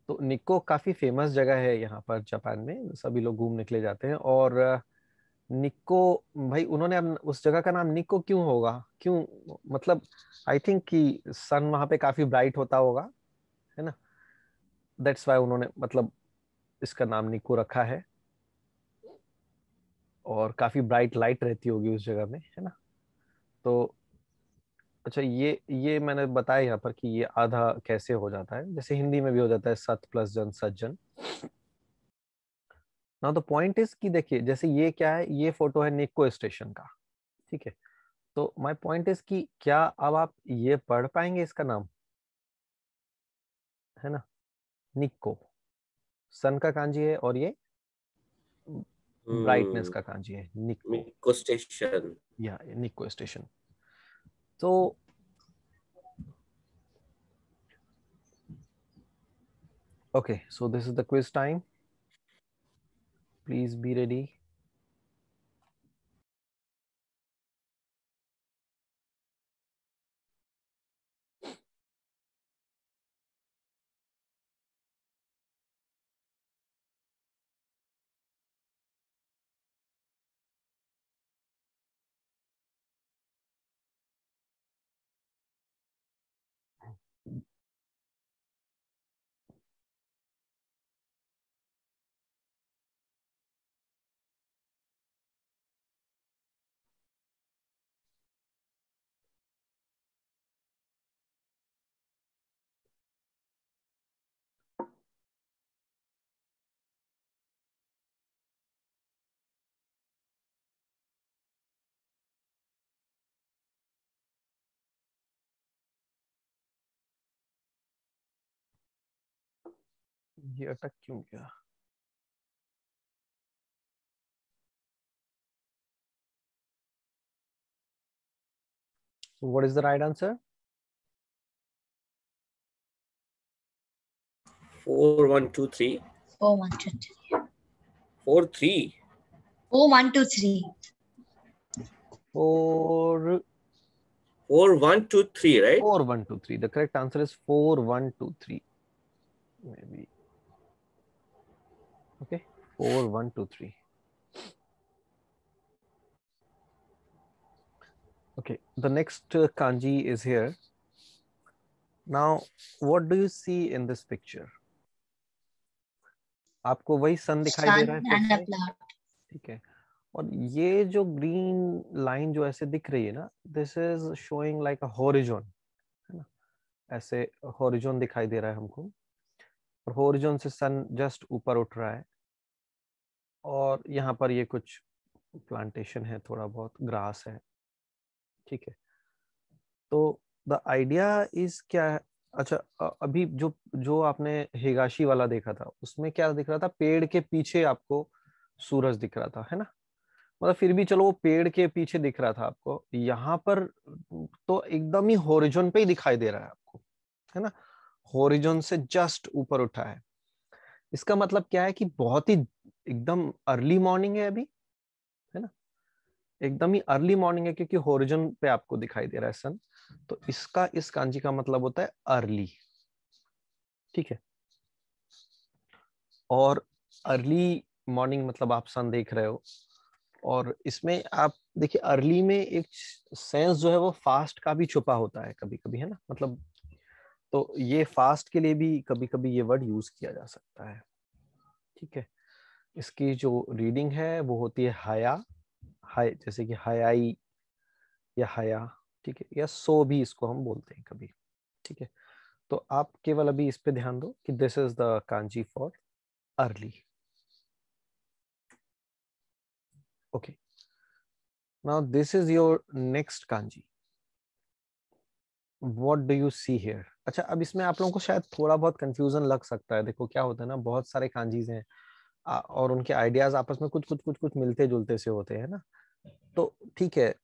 तो निक्को काफी फेमस जगह है यहाँ पर जापान में, सभी लोग घूमने के लिए जाते हैं। और निक्को, भाई उन्होंने उस जगह का नाम निक्को क्यों होगा, क्यों, मतलब आई थिंक कि सन वहां पे काफी ब्राइट होता होगा, है ना, दैट्स वाई उन्होंने मतलब इसका नाम निक्को रखा है। और काफी ब्राइट लाइट रहती होगी उस जगह में, है ना। तो अच्छा, ये मैंने बताया यहाँ पर कि ये आधा कैसे हो जाता है, जैसे हिंदी में भी हो जाता है सत प्लस जन सज्जन। ना तो पॉइंट इज कि देखिए जैसे ये क्या है, ये फोटो है निक्को स्टेशन का, ठीक है। तो माय पॉइंट इज कि क्या अब आप ये पढ़ पाएंगे इसका नाम, है ना, निक्को, सन का कांजी है और ये ब्राइटनेस का कांजी है, निक्को, निक्को स्टेशन। या निक्को स्टेशन। तो okay, so this is the quiz time. Please be ready. ये अटक क्यों गया? So what is the right answer? 4 1 2 3. 4 1 2 3. 4 3. 4 1 2 3. 4 1 2 3, right? 4 1 2 3. The correct answer is 4 1 2 3. Maybe. Okay, 4 1 2 3. Okay, the next kanji is here. Now, what do you see in this picture? आपको वही सन दिखाई दे रहा है फिर से? ठीक है, और ये जो ग्रीन लाइन जो ऐसे दिख रही है ना, this is showing like a horizon, है ना? ऐसे हॉरिजॉन दिखाई दे रहा है हमको, और हॉरिजॉन से सन जस्ट ऊपर उठ रहा है, और यहाँ पर ये कुछ प्लांटेशन है, थोड़ा बहुत ग्रास है, ठीक है। तो द आइडिया इज क्या है? अच्छा, अभी जो जो आपने हिगाशी वाला देखा था, उसमें क्या दिख रहा था? पेड़ के पीछे आपको सूरज दिख रहा था, है ना? मतलब फिर भी चलो, वो पेड़ के पीछे दिख रहा था आपको, यहाँ पर तो एकदम ही हॉरिजॉन पे ही दिखाई दे रहा है आपको, है ना? हॉरिजॉन से जस्ट ऊपर उठा है। इसका मतलब क्या है कि बहुत ही एकदम अर्ली मॉर्निंग है अभी, है ना? एकदम ही अर्ली मॉर्निंग है, क्योंकि हॉरिजॉन पे आपको दिखाई दे रहा है सन। तो इसका इस कांजी का मतलब होता है अर्ली, ठीक है। और अर्ली मॉर्निंग मतलब आप सन देख रहे हो, और इसमें आप देखिए अर्ली में एक सेंस जो है वो फास्ट का भी छुपा होता है कभी कभी, है ना? मतलब तो ये फास्ट के लिए भी कभी कभी ये वर्ड यूज किया जा सकता है, ठीक है। इसकी जो रीडिंग है वो होती है हया, हाय, जैसे कि हयाई या हया, ठीक है, या सो भी इसको हम बोलते हैं कभी, ठीक है। तो आप केवल अभी इस पे ध्यान दो कि this is the kanji for early. Okay, now this is your next kanji. What do you see here? अच्छा, अब इसमें आप लोगों को शायद थोड़ा बहुत कंफ्यूजन लग सकता है। देखो क्या होता है ना, बहुत सारे कांजीज हैं और उनके आइडियाज आपस में कुछ मिलते जुलते से होते हैं ना, तो ठीक है,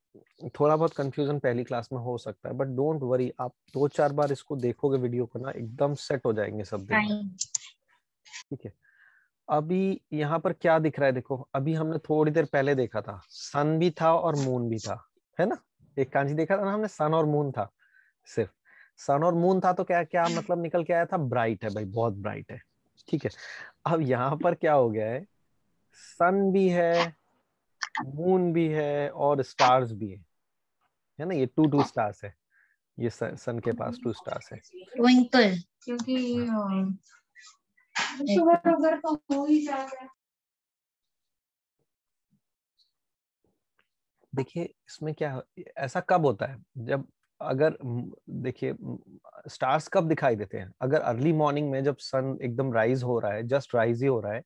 थोड़ा बहुत कंफ्यूजन पहली क्लास में हो सकता है, बट डोंट वरी, आप 2-4 बार इसको देखोगे वीडियो को ना, एकदम सेट हो जाएंगे सब दिमाग, ठीक है। अभी यहाँ पर क्या दिख रहा है? देखो, अभी हमने थोड़ी देर पहले देखा था, सन भी था और मून भी था, है ना? एक कांजी देखा था ना हमने, सन और मून था, सिर्फ सन और मून था। तो क्या क्या मतलब निकल के आया था? ब्राइट है भाई, बहुत ब्राइट है, ठीक है। अब यहाँ पर क्या हो गया है? सन भी है, मून भी है, और स्टार्स भी है ना? ये 2 स्टार्स है, ये सन के पास 2 स्टार्स है। ट्विंकल, क्योंकि देखिए इसमें क्या, ऐसा कब होता है? जब अगर देखिए स्टार्स कब दिखाई देते हैं? अगर अर्ली मॉर्निंग में जब सन एकदम राइज हो रहा है, जस्ट राइज ही हो रहा है,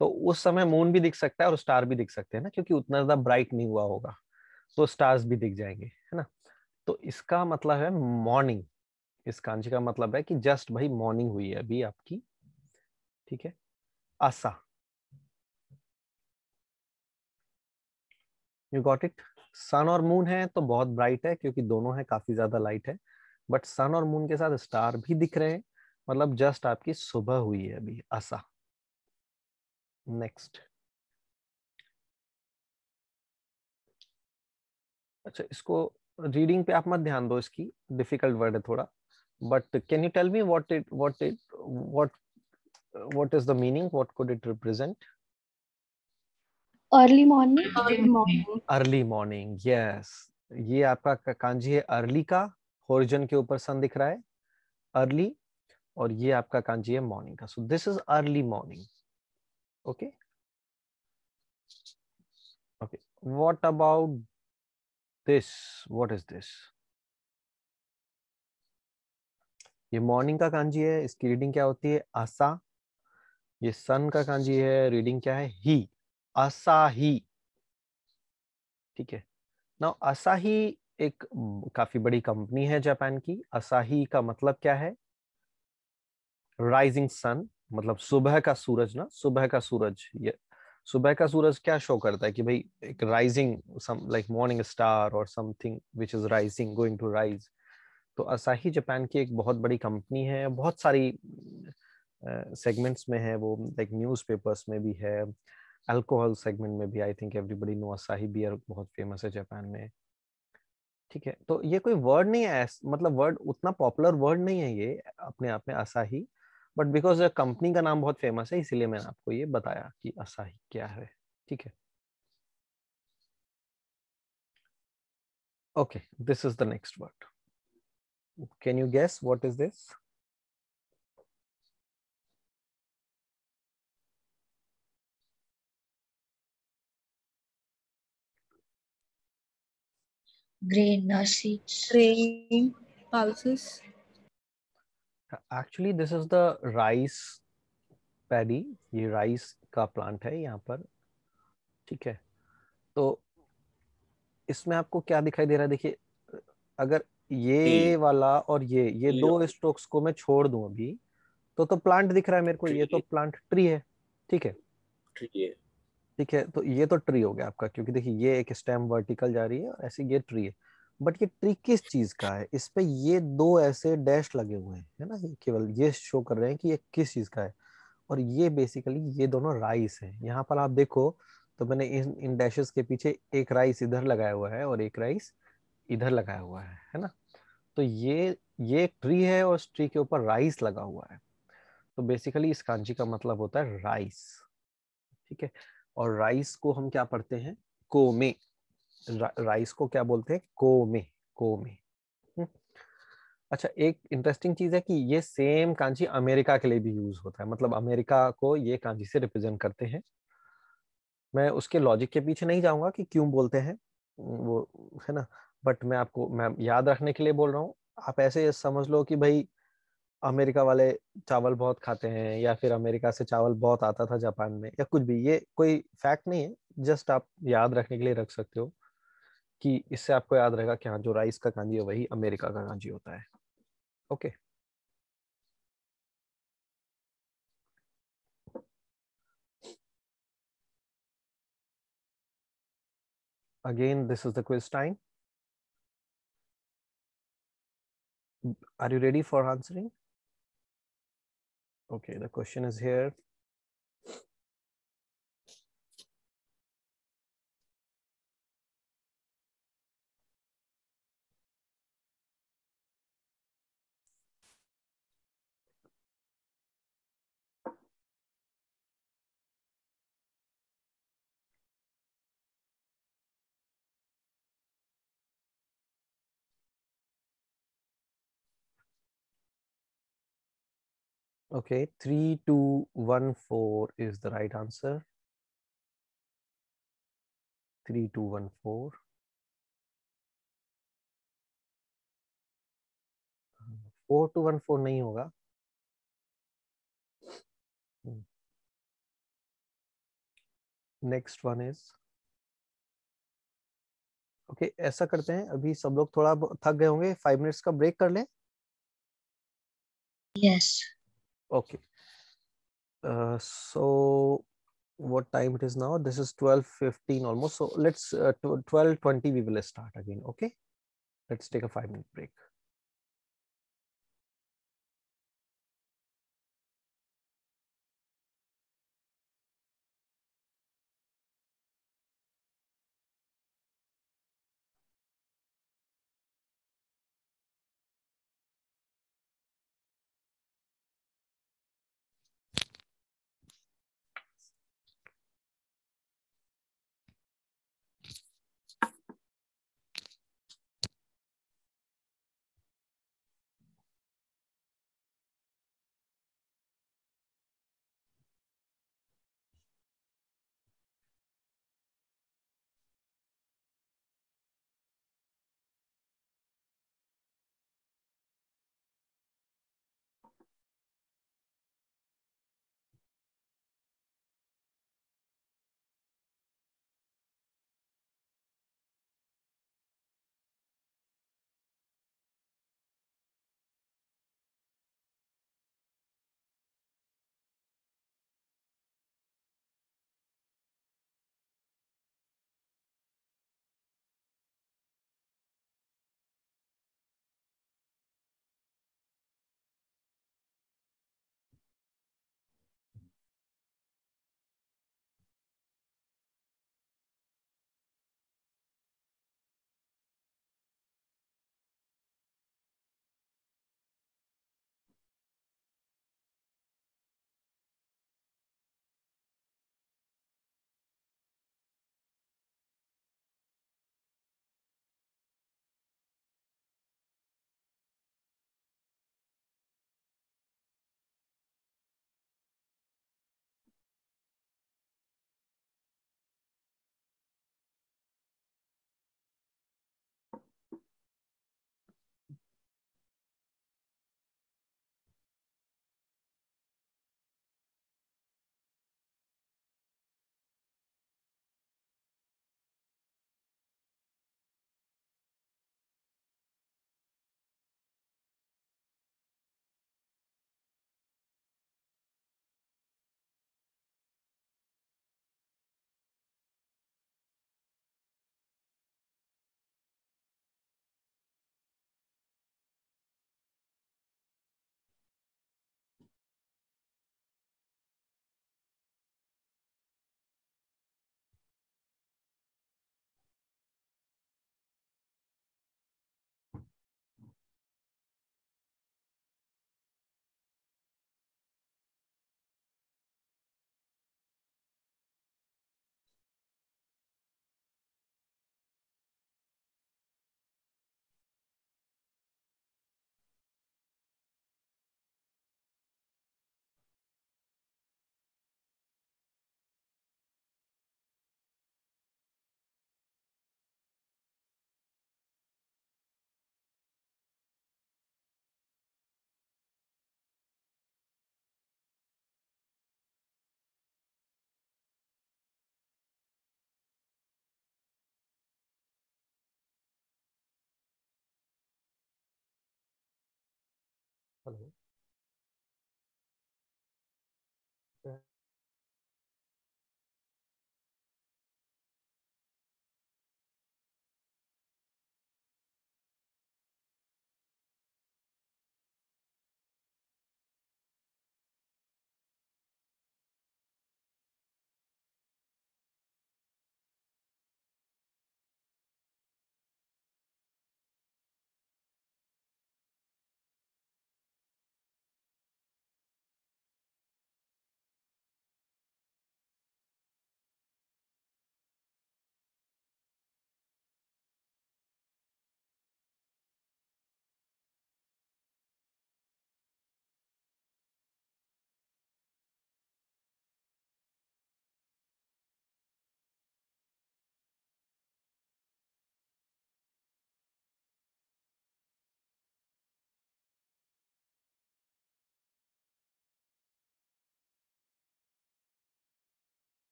तो उस समय मून भी दिख सकता है और स्टार भी दिख सकते हैं ना, क्योंकि उतना ज्यादा ब्राइट नहीं हुआ होगा, तो स्टार्स भी दिख जाएंगे, है ना? तो इसका मतलब है मॉर्निंग। इस कांजी का मतलब है कि जस्ट भाई मॉर्निंग हुई है अभी आपकी, ठीक है। आसा, यू गॉट इट? सन और मून है तो बहुत ब्राइट है, क्योंकि दोनों है काफी ज्यादा लाइट है, बट सन और मून के साथ स्टार भी दिख रहे हैं, मतलब जस्ट आपकी सुबह हुई है अभी, आसा। नेक्स्ट, अच्छा, इसको रीडिंग पे आप मत ध्यान दो, इसकी डिफिकल्ट वर्ड है थोड़ा, but can you tell me what is the meaning? What could it represent? Early morning. Early morning, yes. ये आपका कांजी है अर्ली का, होरिजन के ऊपर सन दिख रहा है, अर्ली, और ये आपका कांजी है मॉर्निंग का, सो this is early morning. Okay okay, what about this? What is this? ये मॉर्निंग का कांजी है, इसकी रीडिंग क्या होती है? आसा। ये सन का कांजी है, रीडिंग क्या है? ही, असाही, ठीक है। नाउ असाही एक काफी बड़ी कंपनी है जापान की। असाही का मतलब क्या है? राइजिंग सन, मतलब सुबह का सूरज ना, सुबह का सूरज। ये सुबह का सूरज क्या शो करता है कि भाई एक rising, some like morning star और something which is rising, going to rise. तो असाही जापान की एक बहुत बड़ी कंपनी है, बहुत सारी सेगमेंट्स में है वो, लाइक न्यूज़पेपर्स में भी है, अल्कोहल सेगमेंट में भी। आई थिंक एवरीबडी नो असाही बियर बहुत फेमस है जापान में। ठीक है, तो ये कोई वर्ड नहीं है, मतलब वर्ड उतना पॉपुलर वर्ड नहीं है ये अपने आप में असाही, बट बिकॉज कंपनी का नाम बहुत फेमस है इसीलिए मैंने आपको ये बताया कि असाही क्या है। ठीक है, okay, this is the next word. Can you guess what is this? Grain, seeds. Grain, pulses. Actually this is the rice paddy, ये राइस का प्लांट है यहाँ पर। ठीक है, तो इसमें आपको क्या दिखाई दे रहा है? देखिए, अगर ये वाला और ये दो स्ट्रोक्स को मैं छोड़ दूं अभी, तो प्लांट दिख रहा है मेरे को, ये तो प्लांट ट्री है। ठीक है, ठीक है, तो ये तो ट्री हो गया आपका, क्योंकि देखिए ये एक स्टेम वर्टिकल जा रही है और ऐसे ये ट्री है। बट ये ट्री किस चीज का है? इस पे ये दो ऐसे डैश लगे हुए हैं, है ना, ये केवल ये शो कर रहे हैं कि ये किस चीज का है। और ये बेसिकली ये दोनों राइस है। यहाँ पर आप देखो तो मैंने इन डैशेस के पीछे एक राइस इधर लगाया हुआ है और एक राइस इधर लगाया हुआ है ना। तो ये एक ट्री है और इस ट्री के ऊपर राइस लगा हुआ है। तो बेसिकली इस कांजी का मतलब होता है राइस। ठीक है, और राइस को हम क्या पढ़ते हैं? कोमे। राइस को क्या बोलते हैं? कोमे, कोमे। अच्छा, एक इंटरेस्टिंग चीज है कि ये सेम कांजी अमेरिका के लिए भी यूज होता है, मतलब अमेरिका को ये कांजी से रिप्रेजेंट करते हैं। मैं उसके लॉजिक के पीछे नहीं जाऊंगा कि क्यों बोलते हैं वो, है ना, बट मैं याद रखने के लिए बोल रहा हूँ। आप ऐसे समझ लो कि भाई अमेरिका वाले चावल बहुत खाते हैं, या फिर अमेरिका से चावल बहुत आता था जापान में, या कुछ भी, ये कोई फैक्ट नहीं है, जस्ट आप याद रखने के लिए रख सकते हो कि इससे आपको याद रहेगा कि हाँ, जो राइस का कांजी है वही अमेरिका का कांजी होता है। Okay, again this is the quiz time. Are you ready for answering? Okay, the question is here. Okay, 3214 is the right answer. 3214. 4214 नहीं होगा। नेक्स्ट वन इज, ओके, ऐसा करते हैं, अभी सब लोग थोड़ा थक गए होंगे, 5 मिनट्स का ब्रेक कर लें। Yes. Okay, so what time it is now? This is 12:15 almost, so let's 12:20 we will start again. Okay, let's take a 5-minute break.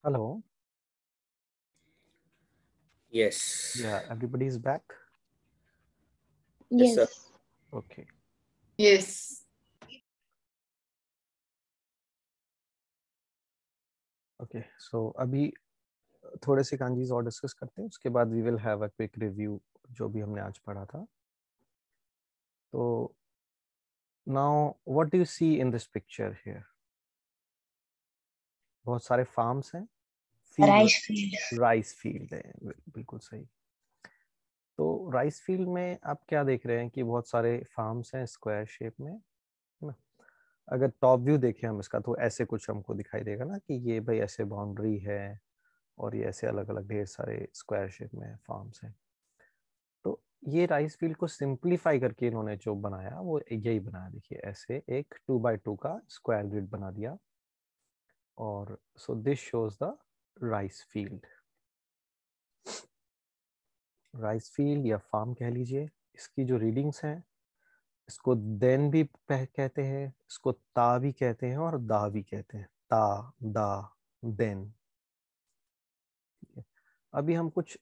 Hello. Yes. Yeah, everybody is back. Yes, sir. Okay. Yes. Okay. So अभी थोड़े से kanjis और discuss करते हैं, उसके बाद we will have a quick review जो भी हमने आज पढ़ा था. तो now what do you see in this picture here? बहुत सारे फार्म्स हैं. राइस फील्ड है, बिल्कुल सही. तो राइस फील्ड में आप क्या देख रहे हैं कि बहुत सारे फार्म्स हैं स्क्वायर शेप में, है ना. अगर टॉप व्यू देखें हम इसका तो ऐसे कुछ हमको दिखाई देगा ना कि ये भाई ऐसे बाउंड्री है और ये ऐसे अलग अलग ढेर सारे स्क्वायर शेप में फार्म्स हैं. तो ये राइस फील्ड को सिंप्लीफाई करके इन्होंने जो बनाया वो यही बनाया. देखिए ऐसे एक 2x2 का स्क्वायर ग्रिड बना दिया. और so this shows the rice field. Rice field या फार्म कह लीजिए. इसकी जो रीडिंग्स हैं इसको देन भी कहते हैं, इसको ता भी कहते हैं और दा भी कहते हैं. ता, दा, देन. अभी हम कुछ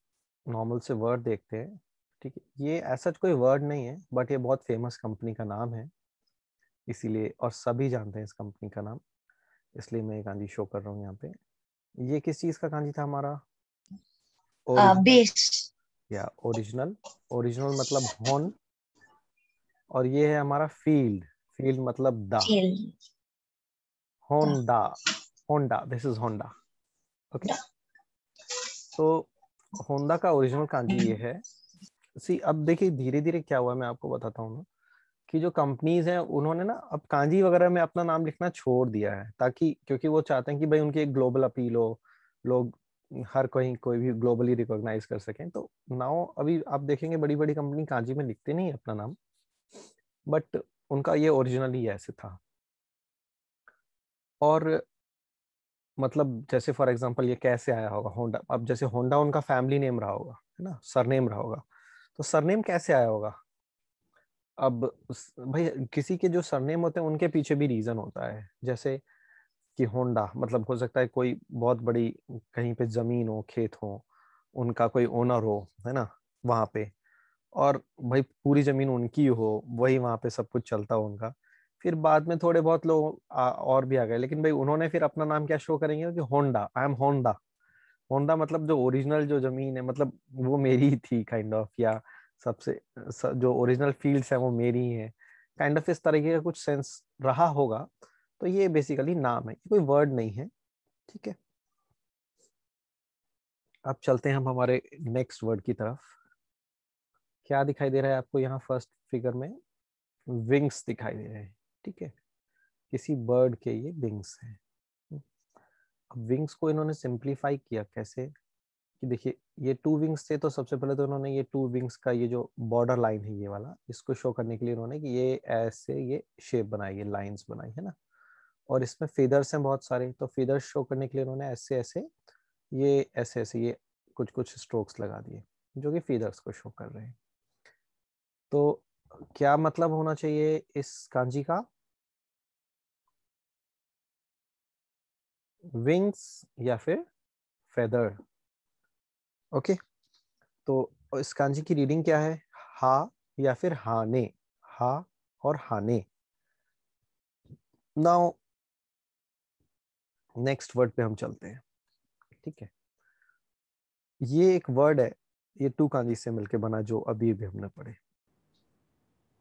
नॉर्मल से वर्ड देखते हैं. ठीक है, ये ऐसा कोई वर्ड नहीं है बट ये बहुत फेमस कंपनी का नाम है इसीलिए, और सभी जानते हैं इस कंपनी का नाम, इसलिए मैं कांजी शो कर रहा हूँ यहाँ पे. ये किस चीज का कांजी था हमारा? बेस. या ओरिजिनल. ओरिजिनल मतलब हॉर्न. और ये है हमारा फील्ड. फील्ड मतलब दा. Honda. Honda, this is Honda. Okay. तो होंडा का ओरिजिनल कांजी ये है. सी अब देखिए धीरे धीरे क्या हुआ मैं आपको बताता हूँ ना, कि जो कंपनीज हैं उन्होंने ना अब कांजी वगैरह में अपना नाम लिखना छोड़ दिया है, ताकि क्योंकि वो चाहते हैं कि भाई उनकी एक ग्लोबल अपील हो, लोग हर कोई भी ग्लोबली रिकॉग्नाइज कर सकें. तो नाउ अभी आप देखेंगे बड़ी बड़ी कंपनी कांजी में लिखते नहीं अपना नाम, बट उनका ये ओरिजिनली ऐसे था. और मतलब जैसे फॉर एग्जांपल ये कैसे आया होगा होंडा. अब जैसे होंडा उनका फैमिली नेम रहा होगा, है ना, सरनेम रहा होगा. तो सरनेम कैसे आया होगा? अब भाई किसी के जो सरनेम होते हैं उनके पीछे भी रीजन होता है. जैसे कि होंडा मतलब हो सकता है कोई बहुत बड़ी कहीं पे जमीन हो, खेत हो, उनका कोई ओनर हो, है ना, वहां पे, और भाई पूरी जमीन उनकी हो, वही वहां पे सब कुछ चलता हो उनका. फिर बाद में थोड़े बहुत लोग और भी आ गए, लेकिन भाई उन्होंने फिर अपना नाम क्या शो करेंगे कि Honda, I am Honda. Honda मतलब जो ओरिजिनल जो जमीन है मतलब वो मेरी ही थी काइंड ऑफ, या सबसे जो ओरिजिनल फील्ड्स है वो मेरी ही है काइंड ऑफ, इस तरीके का कुछ सेंस रहा होगा. तो ये बेसिकली नाम है, कोई वर्ड नहीं है. ठीक है, अब चलते हैं हम हमारे नेक्स्ट वर्ड की तरफ. क्या दिखाई दे रहा है आपको यहाँ फर्स्ट फिगर में? विंग्स दिखाई दे रहे हैं. ठीक है, किसी बर्ड के ये विंग्स हैं. अब विंग्स को इन्होंने सिंप्लीफाई किया कैसे कि देखिए ये 2 विंग्स थे, तो सबसे पहले तो इन्होंने ये 2 विंग्स का ये जो बॉर्डर लाइन है ये वाला, इसको शो करने के लिए इन्होंने कि ये ऐसे ये शेप बनाई, ये लाइंस बनाई, है ना. और इसमें फेदर्स हैं बहुत सारे, तो फेदर्स शो करने के लिए इन्होंने ऐसे ऐसे ये कुछ कुछ स्ट्रोक्स लगा दिए जो कि फेदर्स को शो कर रहे हैं. तो क्या मतलब होना चाहिए इस कांजी का? विंग्स या फिर फेदर. ओके, तो इस कांजी की रीडिंग क्या है? हा या फिर हाने. हा और हाने. नाउ नेक्स्ट वर्ड पे हम चलते हैं. ठीक है, ये एक वर्ड है, ये 2 कांजी से मिलके बना जो अभी भी हमने पढ़े.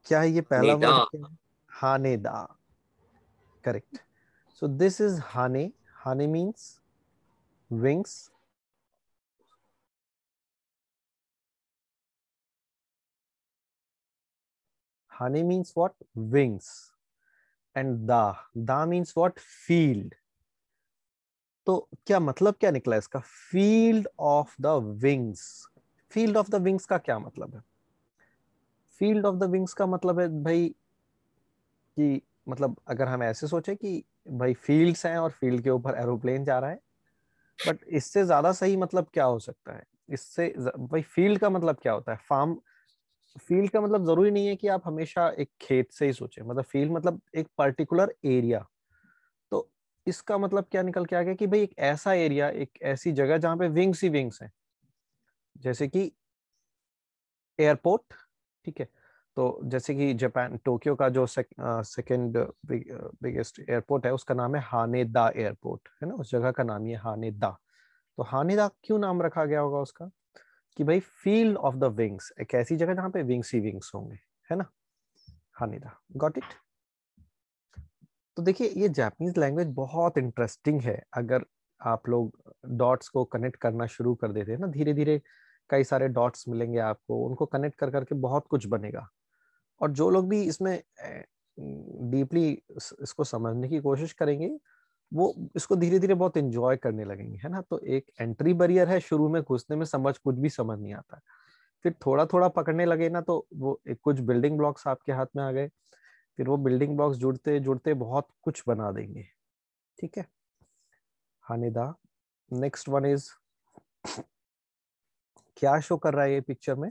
क्या है ये पहला वर्ड? हाने दा. करेक्ट. सो दिस इज हाने. हाने means wings. Hane means what? Wings. And da means what? Field. तो क्या मतलब क्या निकला इसका? Field of the wings. Field of the wings का क्या मतलब है? फील्ड ऑफ द विंग्स का मतलब है भाई कि मतलब अगर हम ऐसे सोचे कि भाई फील्ड्स हैं और फील्ड के ऊपर एरोप्लेन जा रहा है, बट इससे ज्यादा सही मतलब क्या हो सकता है? इससे भाई फील्ड का मतलब क्या होता है? फार्म. फील्ड का मतलब जरूरी नहीं है कि आप हमेशा एक खेत से ही सोचें, मतलब फील्ड मतलब एक पर्टिकुलर एरिया. तो इसका मतलब क्या निकल के आ गया कि भाई एक ऐसा एरिया, एक ऐसी जगह जहां पे विंग्स ही विंग्स हैं, जैसे कि एयरपोर्ट, ठीक है। तो जैसे कि जापान टोक्यो का जो सेकंड बिगेस्ट एयरपोर्ट है उसका नाम है हानेदा एयरपोर्ट, है ना, उस जगह का नाम है हानेदा। तो हानेदा क्यों नाम रखा गया होगा उसका, कि भाई फील्ड ऑफ द विंग्स, एक ऐसी जगह जहां पे विंग्स ही विंग्स होंगे, है ना, हानेदा। Got it. तो देखिए ये जापानीज लैंग्वेज बहुत इंटरेस्टिंग है। अगर आप लोग डॉट्स को कनेक्ट करना शुरू कर देते हैं ना, धीरे धीरे कई सारे डॉट्स मिलेंगे आपको, उनको कनेक्ट कर करके बहुत कुछ बनेगा। और जो लोग भी इसमें डीपली इसको समझने की कोशिश करेंगे वो इसको धीरे धीरे बहुत एंजॉय करने लगेंगे, है ना। तो एक एंट्री बैरियर है, शुरू में घुसने में कुछ भी समझ नहीं आता, फिर थोड़ा थोड़ा पकड़ने लगे ना तो वो कुछ बिल्डिंग ब्लॉक्स आपके हाथ में आ गए, फिर वो बिल्डिंग ब्लॉक्स जुड़ते जुड़ते बहुत कुछ बना देंगे, ठीक है। हानेदा। नेक्स्ट वन इज, क्या शो कर रहा है ये पिक्चर में,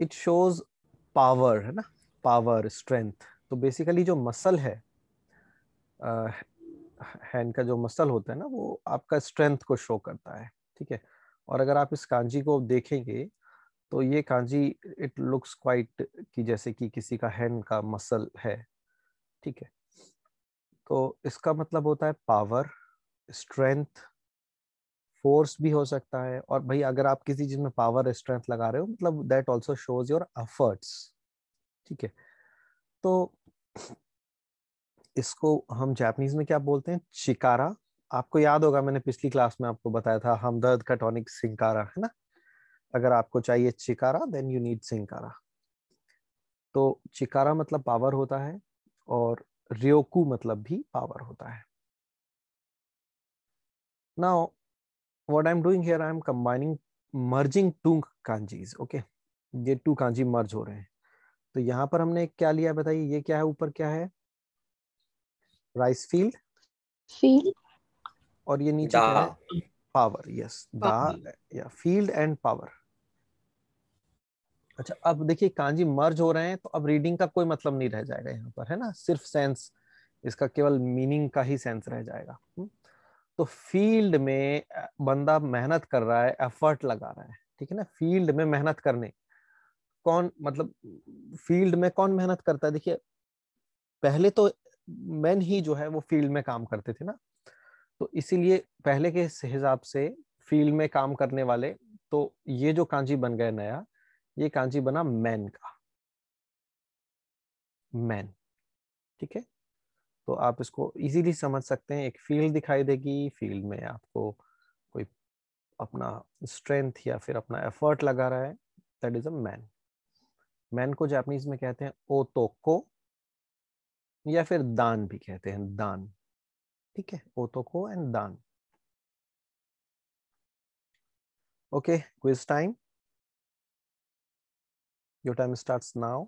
इट शोज पावर, है ना, पावर, स्ट्रेंथ। तो बेसिकली जो मसल है, हैंड का जो मसल होता है ना, वो आपका स्ट्रेंथ को शो करता है, ठीक है। और अगर आप इस कांजी को देखेंगे तो ये कांजी इट लुक्स क्वाइट कि जैसे कि किसी का हैंड का मसल है, ठीक है। तो इसका मतलब होता है पावर, स्ट्रेंथ, फोर्स भी हो सकता है। और भाई अगर आप किसी चीज में पावर स्ट्रेंथ लगा रहे हो मतलब that also shows your efforts, ठीक है। तो इसको हम जापानीज में क्या बोलते हैं, चिकारा। आपको याद होगा मैंने पिछली क्लास में आपको बताया था हमदर्द का टॉनिक सिंकारा, है ना। अगर आपको चाहिए चिकारा देन यू नीड सिंकारा। तो चिकारा मतलब पावर होता है और रियोकू मतलब भी पावर होता है। Now what I am doing here, I am combining, merging two kanjis, okay. ये टू कांजी मर्ज हो रहे हैं। तो यहाँ पर हमने क्या लिया बताइए, ये क्या है, ऊपर क्या है, राइस फील्ड, फील्ड, और ये नीचे दा, क्या है, पावर। यस, दा या फील्ड एंड पावर। अच्छा अब देखिए कांजी मर्ज हो रहे हैं तो अब रीडिंग का कोई मतलब नहीं रह जाएगा यहाँ पर, है ना, सिर्फ सेंस, इसका केवल मीनिंग का ही सेंस रह जाएगा। तो फील्ड में बंदा मेहनत कर रहा है, एफर्ट लगा रहा है, ठीक है ना। फील्ड में मेहनत करने, कौन मतलब फील्ड में कौन मेहनत करता है, देखिए पहले तो मैन ही जो है वो फील्ड में काम करते थे ना, तो इसीलिए पहले के हिसाब से फील्ड में काम करने वाले, तो ये जो कांजी बन गया नया, ये कांजी बना मैन का, मैन, ठीक है। तो आप इसको इजीली समझ सकते हैं, एक फील्ड दिखाई देगी, फील्ड में आपको कोई अपना स्ट्रेंथ या फिर अपना एफर्ट लगा रहा है, that is a man. Man को जापानीज में कहते हैं ओतोको, या फिर दान भी कहते हैं, दान, ठीक है, ओतोको एंड दान। Okay, quiz time, your time starts now.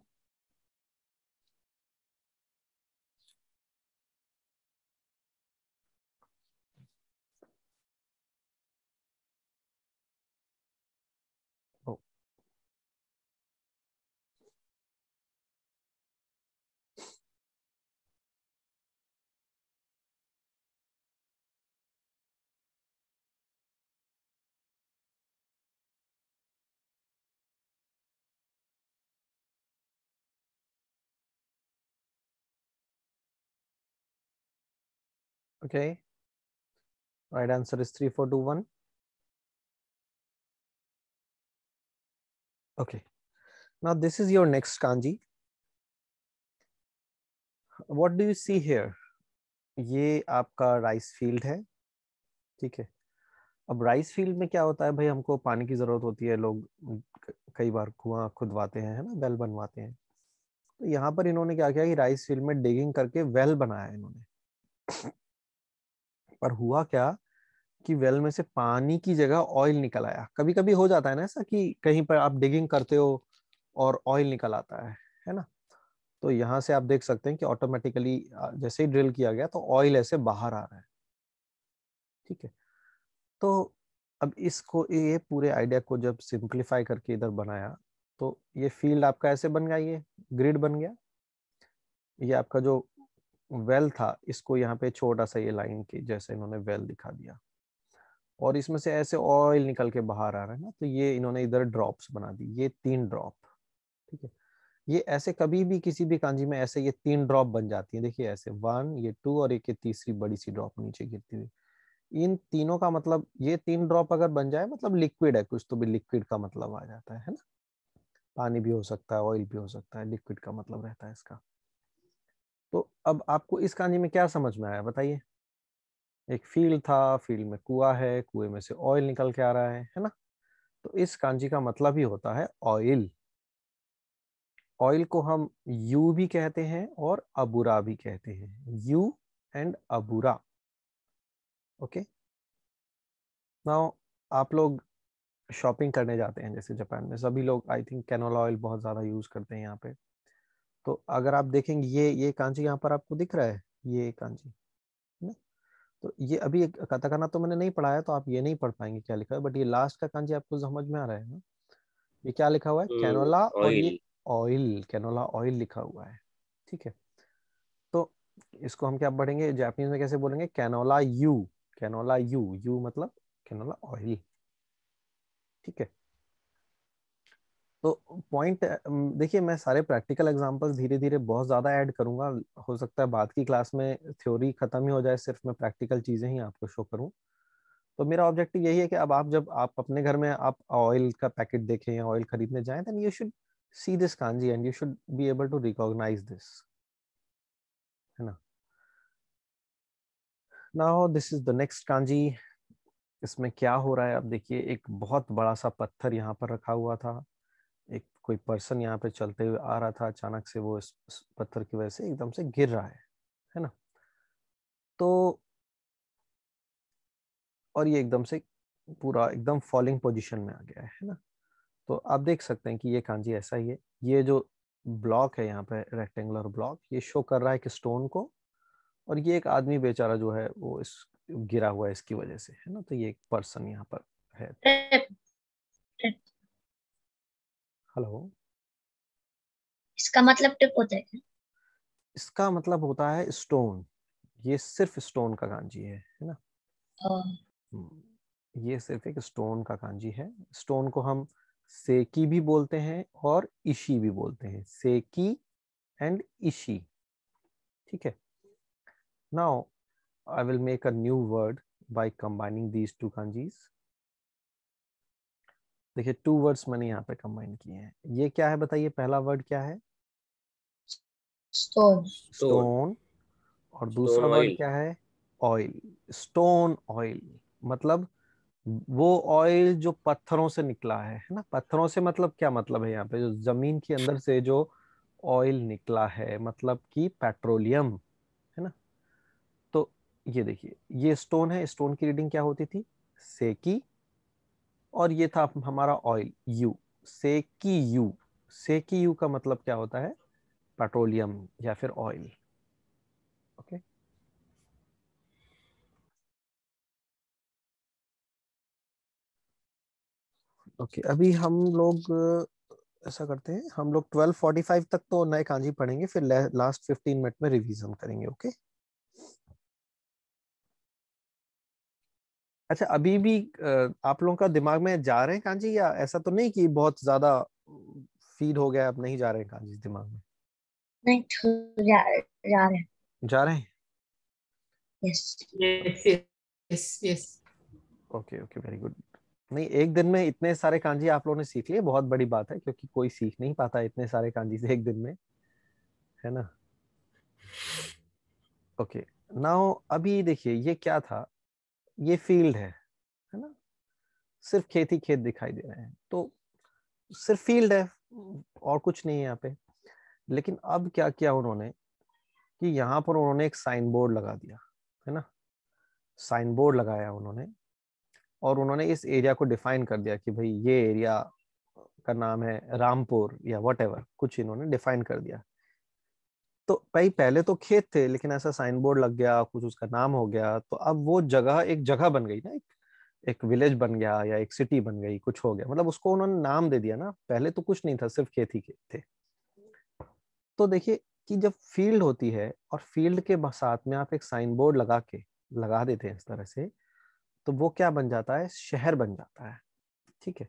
Okay, right answer is 3, 4, 2, 1. Okay, now this is your next kanji. What do you see here? ये आपका राइस फील्ड है, ठीक है। अब राइस फील्ड में क्या होता है भाई, हमको पानी की जरूरत होती है, लोग कई बार कुआं खुदवाते हैं, है ना, वेल बनवाते हैं। तो यहाँ पर इन्होंने क्या किया कि राइस फील्ड में डिगिंग करके वेल बनाया इन्होंने। पर हुआ क्या कि वेल में से पानी की जगह ऑयल निकल आया। कभी कभी हो जाता है ना ऐसा कि कहीं पर आप डिगिंग करते हो और ऑयल निकल आता है ना। तो यहाँ से आप देख सकते हैं कि ऑटोमेटिकली जैसे ही ड्रिल किया गया तो ऑयल ऐसे बाहर आ रहा है, ठीक है। तो अब इसको, ये पूरे आइडिया को जब सिंप्लीफाई करके इधर बनाया तो ये फील्ड आपका ऐसे बन गया, ये ग्रिड बन गया। ये आपका जो वेल था, इसको यहाँ पे छोटा सा ये लाइन के जैसे इन्होंने वेल दिखा दिया, और इसमें से ऐसे ऑयल निकल के बाहर आ रहा है ना, तो ये इन्होंने इधर ड्रॉप्स बना दी, ये 3 ड्रॉप। ठीक है, ये ऐसे कभी भी किसी भी कांजी में ऐसे ये 3 ड्रॉप बन जाती है। देखिए ऐसे 1, ये 2 और एक ये तीसरी बड़ी सी ड्रॉप नीचे गिरती हुई। इन तीनों का मतलब, ये 3 ड्रॉप अगर बन जाए मतलब लिक्विड है, कुछ तो भी लिक्विड का मतलब आ जाता है ना। पानी भी हो सकता है, ऑयल भी हो सकता है, लिक्विड का मतलब रहता है इसका। तो अब आपको इस कहानी में क्या समझ में आया बताइए? एक फील्ड था, फील्ड में कुआं है, कुएं में से ऑयल निकल के आ रहा है ना। तो इस कांजी का मतलब ही होता है ऑयल। ऑयल को हम यू भी कहते हैं और अबुरा भी कहते हैं, यू एंड अबुरा। ओके, नाउ आप लोग शॉपिंग करने जाते हैं जैसे जापान में, सभी लोग आई थिंक कैनोला ऑयल बहुत ज्यादा यूज करते हैं यहाँ पे। तो अगर आप देखेंगे ये कांजी यहाँ पर आपको दिख रहा है, ये कांजी ना। तो ये अभी काताकाना तो मैंने नहीं पढ़ा है, तो आप ये नहीं पढ़ पाएंगे क्या लिखा है, बट ये लास्ट का कांजी आपको समझ में आ रहा है ना। ये क्या लिखा हुआ है? कैनोला, और ये ऑयल, कैनोला ऑयल लिखा हुआ है। ठीक है, तो इसको हम क्या पढ़ेंगे जापानीज में, कैसे बोलेंगे? कैनोला यू, कैनोला यू, यू मतलब कैनोला ऑयल। ठीक है, तो पॉइंट देखिए, मैं सारे प्रैक्टिकल एग्जांपल्स धीरे धीरे बहुत ज्यादा ऐड करूंगा। हो सकता है बाद की क्लास में थ्योरी खत्म ही हो जाए, सिर्फ मैं प्रैक्टिकल चीजें ही आपको शो करूं। तो मेरा ऑब्जेक्टिव यही है कि अब आप जब आप अपने घर में आप ऑयल का पैकेट देखें या ऑयल खरीदने जाएं, then you should see this kanji and you should be able to recognise this, है ना। Now this is the next kanji. इसमें क्या हो रहा है अब देखिए, एक बहुत बड़ा सा पत्थर यहाँ पर रखा हुआ था। एक कोई पर्सन यहाँ पे चलते हुए आ रहा था, अचानक से वो इस पत्थर की वजह से एकदम से गिर रहा है ना। तो और ये एकदम से पूरा एकदम फॉलिंग पोजीशन में आ गया है ना। तो आप देख सकते हैं कि ये कांजी ऐसा ही है। ये जो ब्लॉक है यहाँ पे, रेक्टेंगुलर ब्लॉक, ये शो कर रहा है कि स्टोन को, और ये एक आदमी बेचारा जो है वो इस गिरा हुआ है इसकी वजह से, है ना। तो ये एक पर्सन यहाँ पर है। हेलो, इसका मतलब टिप होता है क्या? इसका मतलब होता है स्टोन। ये सिर्फ स्टोन का कांजी है ना। ये सिर्फ एक स्टोन का कांजी है। स्टोन को हम सेकी भी बोलते हैं और इशी भी बोलते हैं, सेकी एंड इशी। ठीक है, now I will make a new word by combining these two kanjis. देखिए 2 वर्ड्स मैंने यहाँ पे कंबाइन किए हैं। ये क्या है बताइए? पहला वर्ड क्या है? स्टोन। स्टोन। और दूसरा वर्ड क्या है? ऑयल। स्टोन ऑयल मतलब वो ऑयल जो पत्थरों से निकला है ना। पत्थरों से मतलब क्या मतलब है यहाँ पे? जो जमीन के अंदर से जो ऑयल निकला है, मतलब कि पेट्रोलियम, है ना। तो ये देखिए, ये स्टोन है, स्टोन की रीडिंग क्या होती थी? सेकी, और ये था हमारा ऑयल यू, सेकी यू। सेकी यू का मतलब क्या होता है? पेट्रोलियम या फिर ऑयल। ओके, ओके, अभी हम लोग ऐसा करते हैं, हम लोग 12:45 तक तो नए कांजी पढ़ेंगे, फिर लास्ट 15 मिनट में रिवीजन करेंगे। ओके, अच्छा, अभी भी आप लोगों का दिमाग में जा रहे हैं कांजी, या ऐसा तो नहीं कि बहुत ज्यादा फीड हो गया, अब नहीं जा रहे हैं कांजी दिमाग में? नहीं, जा रहे हैं। जा रहे हैं? Yes. Yes, yes, yes. Okay, okay, very good. नहीं, एक दिन में इतने सारे कांजी आप लोगों ने सीख लिए, बहुत बड़ी बात है, क्योंकि कोई सीख नहीं पाता इतने सारे कांजी से एक दिन में, है ना। ओके, नाउ अभी देखिए ये क्या था? ये फील्ड है ना। सिर्फ खेत ही खेत दिखाई दे रहे हैं, तो सिर्फ फील्ड है और कुछ नहीं है यहाँ पे। लेकिन अब क्या किया उन्होंने कि यहाँ पर उन्होंने एक साइन बोर्ड लगा दिया, है ना। साइन बोर्ड लगाया उन्होंने, और उन्होंने इस एरिया को डिफाइन कर दिया कि भाई ये एरिया का नाम है रामपुर या व्हाटएवर, कुछ इन्होंने डिफाइन कर दिया। तो भाई पहले तो खेत थे, लेकिन ऐसा साइन बोर्ड लग गया, कुछ उसका नाम हो गया, तो अब वो जगह एक जगह बन गई ना, एक विलेज बन गया या एक सिटी बन गई, कुछ हो गया, मतलब उसको उन्होंने नाम दे दिया ना। पहले तो कुछ नहीं था, सिर्फ खेत ही खेत थे। तो देखिए कि जब फील्ड होती है और फील्ड के साथ में आप एक साइन बोर्ड लगा देते हैं इस तरह से, तो वो क्या बन जाता है, शहर बन जाता है। ठीक है,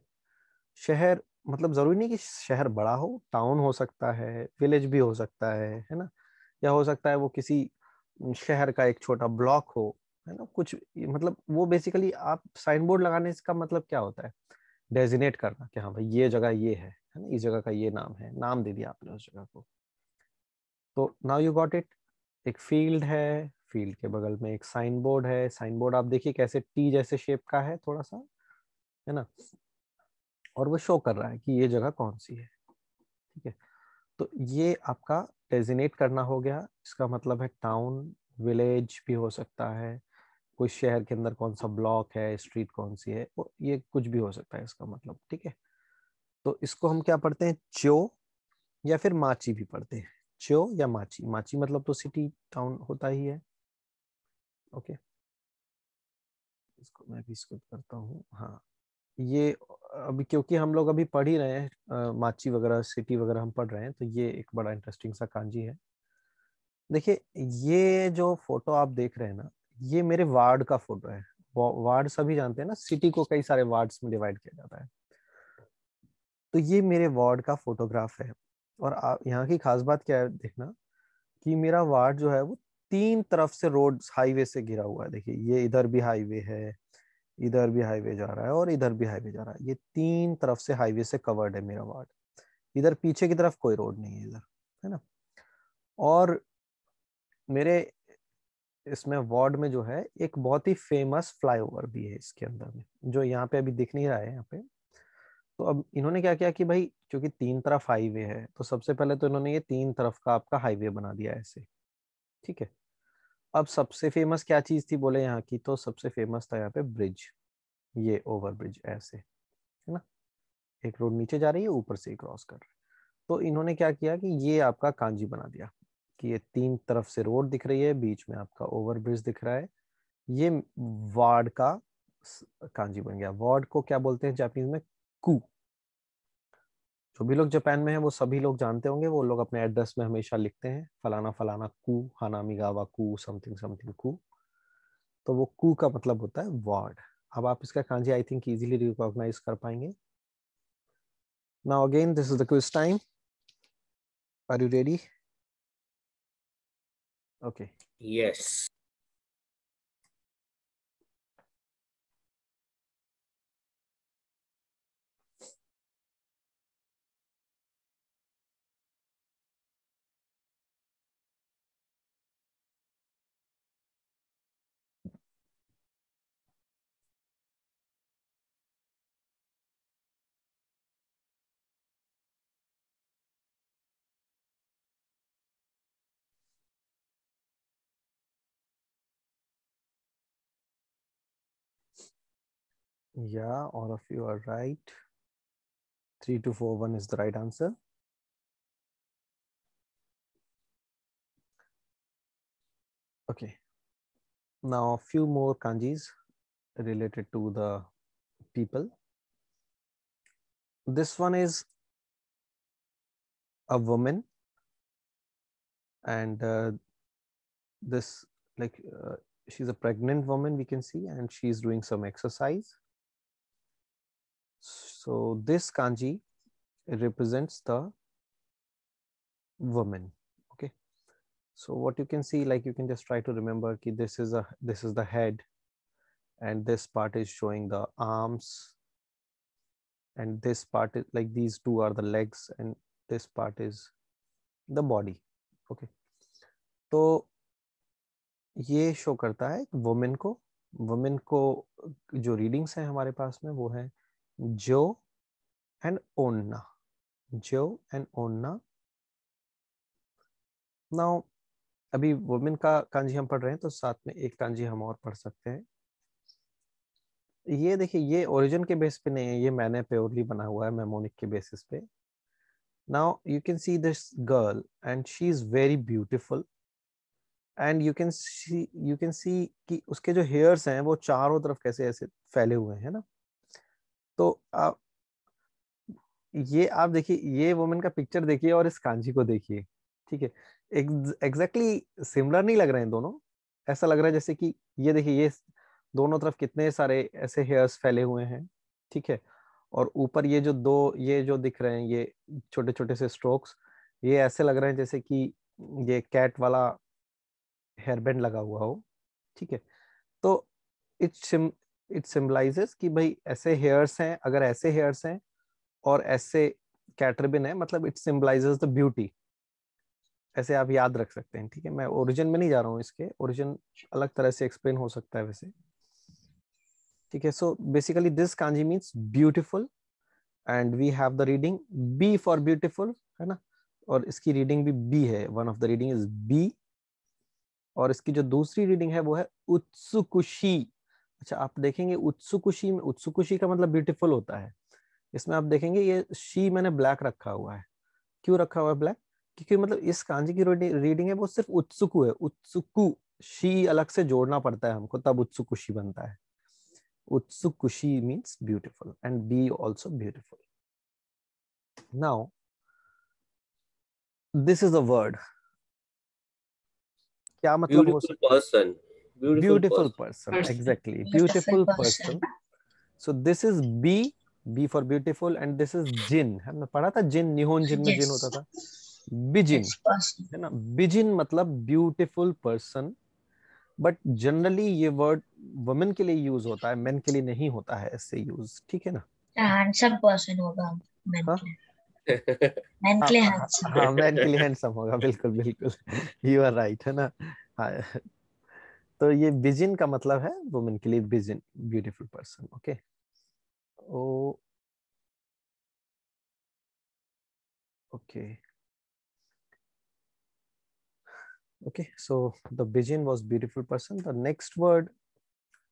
शहर मतलब जरूरी नहीं कि शहर बड़ा हो, टाउन हो सकता है, विलेज भी हो सकता है ना, या हो सकता है वो किसी शहर का एक छोटा ब्लॉक हो, है ना, कुछ मतलब वो बेसिकली आप साइन बोर्ड लगाने का मतलब क्या होता है, डेजिनेट करना कि हाँ भाई ये जगह ये है ना, इस जगह का ये नाम है, नाम दे दिया आपने उस जगह को। तो नाउ यू गॉट इट। एक फील्ड है, फील्ड के बगल में एक साइन बोर्ड है, साइन बोर्ड आप देखिए कैसे टी जैसे शेप का है थोड़ा सा, है ना, और वो शो कर रहा है कि ये जगह कौन सी है। ठीक है, तो ये आपका डेजिनेट करना हो गया। इसका मतलब है टाउन, विलेज भी हो सकता है, कोई शहर के अंदर कौन सा ब्लॉक है, स्ट्रीट कौन सी है, ये कुछ भी हो सकता है इसका मतलब। ठीक है, तो इसको हम क्या पढ़ते हैं, च्यो या फिर माची भी पढ़ते हैं, च्यो या माची। माची मतलब तो सिटी टाउन होता ही है। ओके, इसको मैं भी स्किप करता हूँ। हाँ, ये अभी क्योंकि हम लोग अभी पढ़ ही रहे हैं माची वगैरह, सिटी वगैरह हम पढ़ रहे हैं, तो ये एक बड़ा इंटरेस्टिंग सा कांजी है। देखिए ये जो फोटो आप देख रहे हैं ना, ये मेरे वार्ड का फोटो है। वार्ड सभी जानते हैं ना, सिटी को कई सारे वार्ड्स में डिवाइड किया जाता है, तो ये मेरे वार्ड का फोटोग्राफ है। और यहाँ की खास बात क्या है देखना, कि मेरा वार्ड जो है वो 3 तरफ से रोड हाईवे से घिरा हुआ है। देखिए ये इधर भी हाईवे है, इधर भी हाईवे जा रहा है, और इधर भी हाईवे जा रहा है। ये 3 तरफ से हाईवे से कवर्ड है मेरा वार्ड। इधर पीछे की तरफ कोई रोड नहीं है इधर, है ना। और मेरे इसमें वार्ड में जो है एक बहुत ही फेमस फ्लाईओवर भी है इसके अंदर में, जो यहाँ पे अभी दिख नहीं रहा है यहाँ पे। तो अब इन्होंने क्या किया कि भाई क्योंकि 3 तरफ हाईवे है, तो सबसे पहले तो इन्होंने ये 3 तरफ का आपका हाईवे बना दिया ऐसे। ठीक है, अब सबसे फेमस क्या चीज थी बोले यहाँ की, तो सबसे फेमस था यहाँ पे ब्रिज, ये ओवर ब्रिज ऐसे, है ना, एक रोड नीचे जा रही है, ऊपर से क्रॉस कर रहा है। तो इन्होंने क्या किया कि ये आपका कांजी बना दिया, कि ये 3 तरफ से रोड दिख रही है, बीच में आपका ओवर ब्रिज दिख रहा है। ये वार्ड का कांजी बन गया। वार्ड को क्या बोलते हैं जापानीज में, कू। जो भी लोग जापान में हैं वो सभी लोग जानते होंगे, वो लोग अपने एड्रेस में हमेशा लिखते हैं फलाना फलाना कू, हानामिगावा कू, समथिंग समथिंग कू। तो वो कू का मतलब होता है वार्ड। अब आप इसका kanji I think easily recognise कर पाएंगे। Now again this is the quiz time. Are you ready? Okay, Yes. yeah, all of you are right. 3, 2, 4, 1 is the right answer. Okay, now a few more kanjis related to the people. This one is a woman, and this like she's a pregnant woman, we can see, and she's doing some exercise. So this kanji represents the woman. Okay, so what you can see, like you can just try to remember ki this is the head, and this part is showing the arms, and this part is like these two are the legs, and this part is the body. Okay, तो ये show करता है women को। Women को जो readings हैं हमारे पास में वो है जो एंड ओन्ना, जो एंड ओन्ना। नाउ अभी वुमेन का कांजी हम पढ़ रहे हैं, तो साथ में एक कांजी हम और पढ़ सकते हैं। ये देखिए, ये ओरिजिन के बेस पे नहीं है, ये मैंने प्योरली बना हुआ है मेमोनिक के बेसिस पे। Now you can see this girl and she is very beautiful, and you can see कि उसके जो हेयर्स हैं वो चारों तरफ कैसे ऐसे फैले हुए हैं ना। तो ये आप देखिए, ये वुमेन का पिक्चर देखिए और इस कांजी को देखिए। ठीक है, एग्जैक्टली सिमिलर नहीं लग रहे हैं दोनों, ऐसा लग रहा है जैसे कि ये देखिए, ये दोनों तरफ कितने सारे ऐसे हेयर्स फैले हुए हैं, ठीक है, और ऊपर ये जो दो, ये जो दिख रहे हैं ये छोटे छोटे से स्ट्रोक्स, ये ऐसे लग रहे हैं जैसे कि ये कैट वाला हेयर बैंड लगा हुआ हो, ठीक है। तो इट सिंबलाइजेस कि भाई ऐसे हेयर्स हैं, अगर ऐसे हेयर्स हैं और ऐसे कैट रिबन है, मतलब इट सिंबलाइजेस द ब्यूटी, ऐसे आप याद रख सकते हैं, ठीक है। मैं ओरिजिन में नहीं जा रहा हूँ, इसके ओरिजिन अलग तरह से एक्सप्लेन हो सकता है वैसे, ठीक है। So basically this kanji means beautiful, and we have the reading बी फॉर ब्यूटीफुल, है ना, और इसकी रीडिंग भी बी है, one of the reading is बी, और इसकी जो दूसरी रीडिंग है वो है उत्सुकुशी। अच्छा, आप देखेंगे उत्सुकुशी में, उत्सुकुशी का मतलब ब्यूटीफुल होता है, इसमें आप देखेंगे ये शी मैंने ब्लैक रखा हुआ है, क्यों रखा हुआ है ब्लैक, क्योंकि मतलब इस कांजी की रीडिंग है वो सिर्फ उत्सुकु है, उत्सुकु, शी अलग से जोड़ना पड़ता है हमको, तब उत्सुकुशी बनता है। उत्सुकुशी means beautiful and B also beautiful. Now this is a word, क्या मतलब हो सकता है? Person, beautiful person, exactly, beautiful person. So this is B, B for beautiful, and this is जिन, हमने पढ़ा था जिन, निहोन जिन में जिन होता था, बिजिन, है ना, बिजिन मतलब ब्यूटीफुल पर्सन, बट जनरली ये वर्ड वुमेन के लिए यूज होता है, मेन के लिए नहीं होता है ऐसे यूज, ठीक है ना। हैंडसम पर्सन होगा मैन हाँ? के लिए, मैन के लिए हैंडसम। हाँ, मैन के लिए हैंडसम होगा, बिल्कुल बिल्कुल, यू आर राइट, है ना। हाँ, तो ये बिजिन का मतलब है वुमेन के लिए, बिजिन, beautiful person, okay. Oh okay okay, so the Bijin was beautiful person. The next word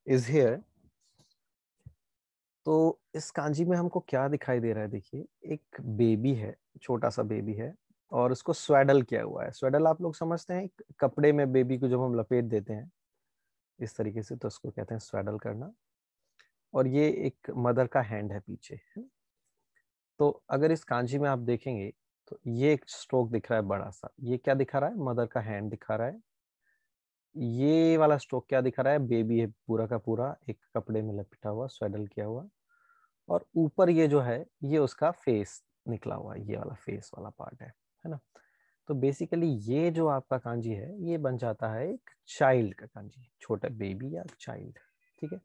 is here. तो इस कांजी में हमको क्या दिखाई दे रहा है, देखिए एक बेबी है, छोटा सा बेबी है, और उसको स्वेडल किया हुआ है। स्वेडल आप लोग समझते हैं, कपड़े में बेबी को जब हम लपेट देते हैं इस तरीके से, तो उसको कहते हैं स्वेडल करना, और ये एक मदर का हैंड है पीछे, है। तो अगर इस कांजी में आप देखेंगे तो ये एक स्ट्रोक दिख रहा है बड़ा सा, ये क्या दिखा रहा है, मदर का हैंड दिखा रहा है। ये वाला स्ट्रोक क्या दिखा रहा है, बेबी है पूरा का पूरा एक कपड़े में लपेटा हुआ, स्वेडल किया हुआ, और ऊपर ये जो है ये उसका फेस निकला हुआ, ये वाला फेस वाला पार्ट है ना। तो बेसिकली ये जो आपका कांजी है ये बन जाता है एक चाइल्ड का कांजी, छोटा बेबी या चाइल्ड, ठीक है।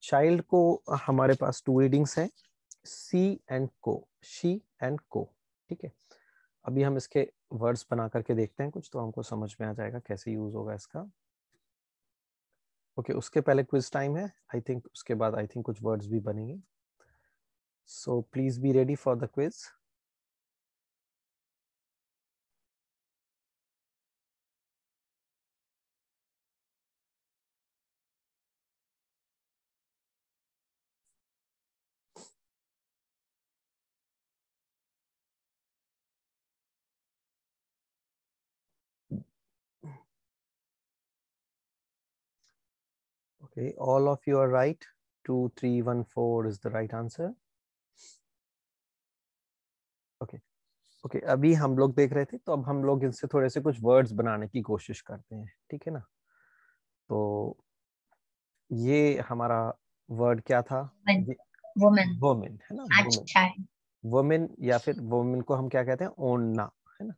चाइल्ड को हमारे पास टू रीडिंग्स हैं, सी एंड को, शी एंड को, ठीक है। अभी हम इसके वर्ड्स बना करके देखते हैं कुछ, तो हमको समझ में आ जाएगा कैसे यूज होगा इसका। ओके, उसके पहले क्विज टाइम है आई थिंक, उसके बाद आई थिंक कुछ वर्ड्स भी बनेंगे, so please be ready for the quiz. Okay, all of you are right. 2, 3, 1, 4 is the right answer. Okay, okay. अभी हम लोग देख रहे थे, तो अब हम लोग इनसे थोड़े से कुछ वर्ड्स बनाने की कोशिश करते हैं, ठीक है ना। तो ये हमारा वर्ड क्या था, वुमेन, वुमेन, है ना, वुमेन, वुमेन, या फिर वुमेन को हम क्या कहते हैं, ओन्ना, है ना।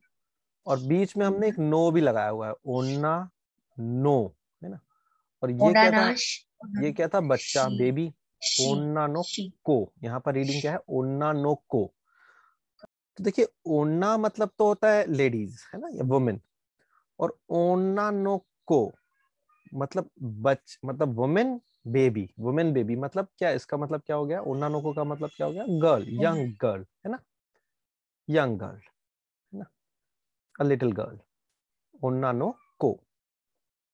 और बीच में हमने एक नो भी लगाया हुआ है, ओन्ना नो, है ना। और ये क्या था, ये क्या था, बच्चा, बेबी, ओन्ना नो को, यहाँ पर रीडिंग क्या है, ओन्ना नो को। तो देखिए ओन्ना मतलब तो होता है लेडीज, है ना, या वुमेन, और ओन्ना नो को मतलब मतलब वुमेन बेबी, वुमेन बेबी, मतलब क्या, इसका मतलब क्या हो गया, ओन्ना नो को का मतलब क्या हो गया, गर्ल, यंग गर्ल, है ना, यंग गर्ल, है ना, अ लिटिल गर्ल, ओन्ना नो को,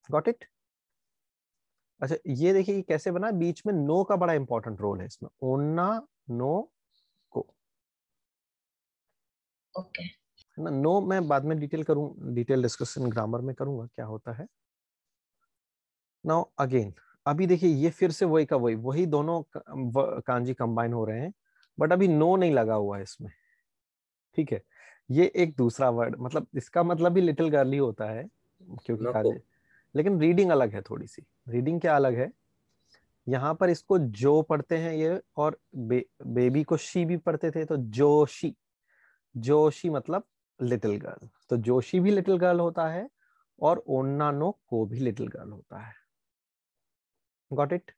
गॉट इट। अच्छा, ये देखिए ये कैसे बना, बीच में नो का बड़ा इंपॉर्टेंट रोल है इसमें, ओन्ना नो को, ओके, है ना। नो मैं बाद में डिटेल डिस्कशन ग्रामर में करूंगा क्या होता है। नाउ अगेन, अभी देखिए ये फिर से वही का वही दोनों कांजी कंबाइन हो रहे हैं, बट अभी नो नहीं लगा हुआ है इसमें, ठीक है। ये एक दूसरा वर्ड, मतलब इसका मतलब भी लिटिल गर्ल ही होता है क्योंकि कांजी, लेकिन रीडिंग अलग है थोड़ी सी। रीडिंग क्या अलग है, यहाँ पर इसको जो पढ़ते हैं ये, और बेबी को शी भी पढ़ते थे, तो जोशी, जोशी मतलब लिटिल गर्ल। तो जोशी भी लिटिल गर्ल होता है और ओन्नानो को भी लिटिल गर्ल होता है। Got it?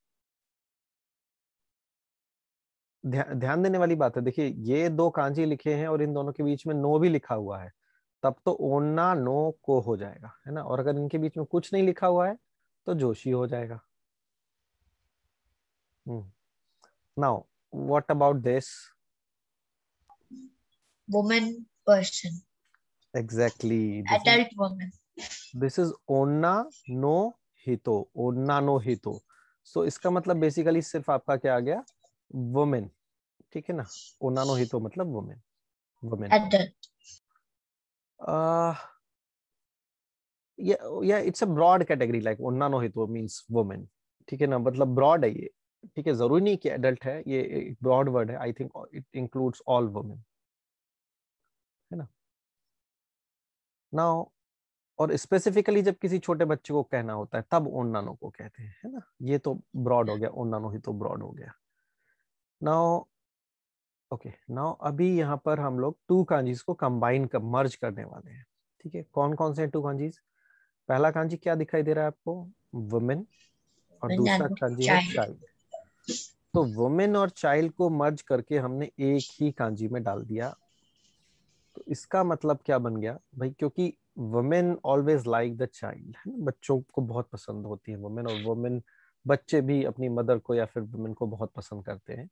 ध्यान देने वाली बात है, देखिए ये दो कांजी लिखे हैं और इन दोनों के बीच में नो भी लिखा हुआ है, तब तो ओन्ना नो को हो जाएगा, है ना। और अगर इनके बीच में कुछ नहीं लिखा हुआ है तो जोशी हो जाएगा। Now what about this? Woman, person. Exactly. Adult woman. This is onna no hito, onna no hito. So इसका मतलब बेसिकली सिर्फ आपका क्या आ गया, वुमेन, ठीक है ना। onna no hito मतलब women, women. Adult. Yeah, it's a broad category, like onna no hito means woman, ठीक है ना, मतलब broad है ये, ठीक है, जरूरी नहीं कि एडल्ट है, ये एक ब्रॉड वर्ड है। I think it includes all women, है ना। नाउ और स्पेसिफिकली जब किसी छोटे बच्चे को कहना होता है तब ओन्नानो को कहते हैं, है ना। ये तो ब्रॉड हो गया, ओन्नानो ही तो ब्रॉड हो गया। नाउ ओके, नाउ अभी यहाँ पर हम लोग टू कांजीज को कंबाइन कर मर्ज करने वाले हैं, ठीक है। कौन कौन से हैं टू कांजीज? पहला कांजी क्या दिखाई दे रहा है आपको, वुमेन, और दूसरा कांजी है चाइल्ड। तो वुमेन और चाइल्ड को मर्ज करके हमने एक ही कांजी में डाल दिया। तो इसका मतलब क्या बन गया भाई, क्योंकि women always like the child, है ना, बच्चों को बहुत पसंद होती है वुमेन, और वुमेन बच्चे भी अपनी मदर को या फिर वुमेन को बहुत पसंद करते हैं।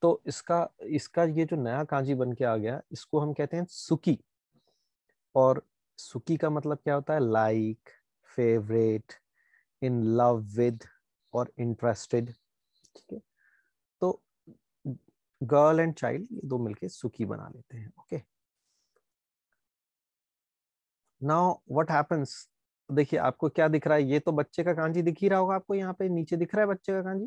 तो इसका इसका ये जो नया कांजी बन के आ गया, इसको हम कहते हैं सुकी। और सुकी का मतलब क्या होता है, like, favourite, in love with और इंटरेस्टेड, ठीक है। तो गर्ल एंड चाइल्ड ये दो मिलके सुकी बना लेते हैं। ओके, नाउ व्हाट हैपेंस, देखिए आपको क्या दिख रहा है, ये तो बच्चे का कांजी दिख ही रहा होगा आपको, यहाँ पे नीचे दिख रहा है बच्चे का कांजी,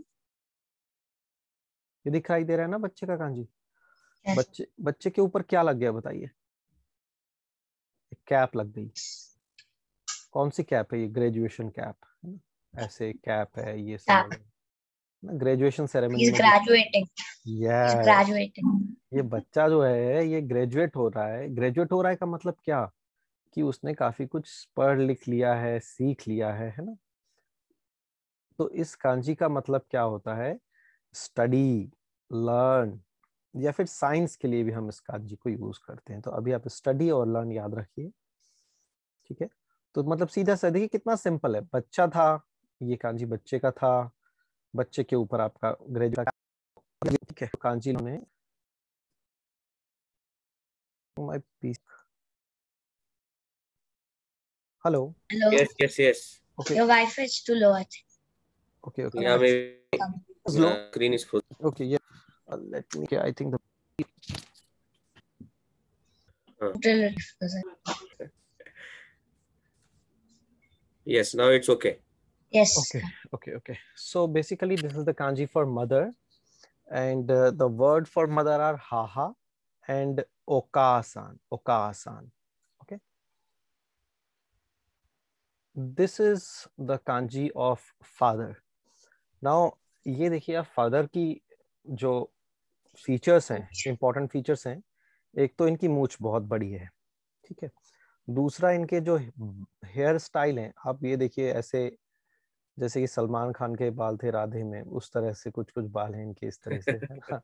ये दिखाई दे रहा है ना बच्चे का कांजी। बच्चे के ऊपर क्या लग गया बताइए, कैप लग गई। कौन सी कैप है ये, ग्रेजुएशन कैप, है ना, ऐसे कैप है ये सब ना, ग्रेजुएशन सेरेमनी में ग्रेजुएटिंग। ये बच्चा जो है ये ग्रेजुएट हो रहा है। ग्रेजुएट हो रहा है का मतलब क्या, कि उसने काफी कुछ पढ़ लिख लिया है, सीख लिया है ना। तो इस कांजी का मतलब क्या होता है, स्टडी, लर्न, या फिर साइंस के लिए भी हम इस कांजी को यूज करते हैं। तो अभी आप स्टडी और लर्न याद रखिए, ठीक है। तो मतलब सीधा सा देखिए कितना सिंपल है, बच्चा था, ये कांजी बच्चे का था, बच्चे के ऊपर आपका ग्रेजुएट, ठीक है। कांजी ने my piece, hello, yes okay, your Wi-Fi is too low, I think. okay yeah maybe slow, screen is full. okay, yeah, let me, I think the Yes, now it's okay. Yes. Okay. So basically this is the kanji for mother, and the word for mother are haha and okasan. Okay, this is the kanji of father. Now ये देखिए आप father की जो features हैं, important features हैं, एक तो इनकी मूंछ बहुत बड़ी है, ठीक है। दूसरा इनके जो हेयर स्टाइल हैं, आप ये देखिए ऐसे जैसे कि सलमान खान के बाल थे राधे में, उस तरह से कुछ कुछ बाल हैं इनके इस तरह से, है ना।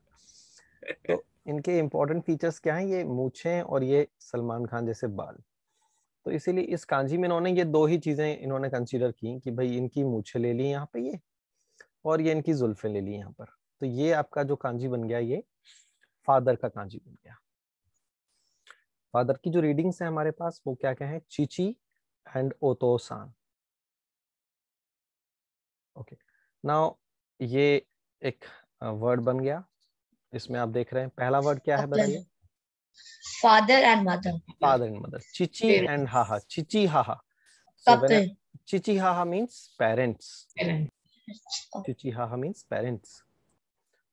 तो इनके इंपॉर्टेंट फीचर्स क्या हैं, ये मूछें और ये सलमान खान जैसे बाल। तो इसीलिए इस कांजी में इन्होंने ये दो ही चीजें इन्होंने कंसीडर की कि भाई इनकी मूछें ले ली यहाँ पे ये, और ये इनकी जुल्फें ले ली यहाँ पर। तो ये आपका जो कांजी बन गया, ये फादर का कांजी बन गया। फादर की जो रीडिंग्स है हमारे पास वो क्या क्या है, चीची एंड ओतोसान। ओके, नाउ ये एक वर्ड बन गया, इसमें आप देख रहे हैं पहला वर्ड क्या है बताइए, father and mother. Father and mother, Chichi and haha, Chichi haha. So when chichi haha means parents. Chichi haha means parents.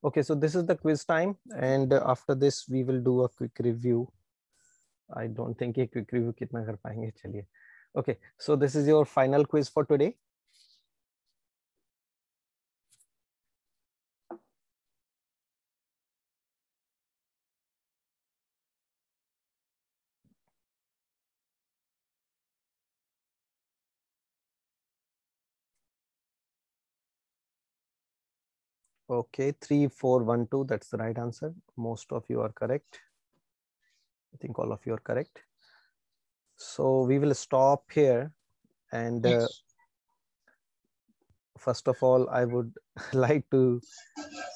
Okay, so this is the quiz time, and after this we will do a quick review. I don't think a quick review kitna kar payenge. Chaliye. Okay, so this is your final quiz for today. Okay, 3, 4, 1, 2. That's the right answer. Most of you are correct. I think all of you are correct. So we will stop here. And first of all, I would like to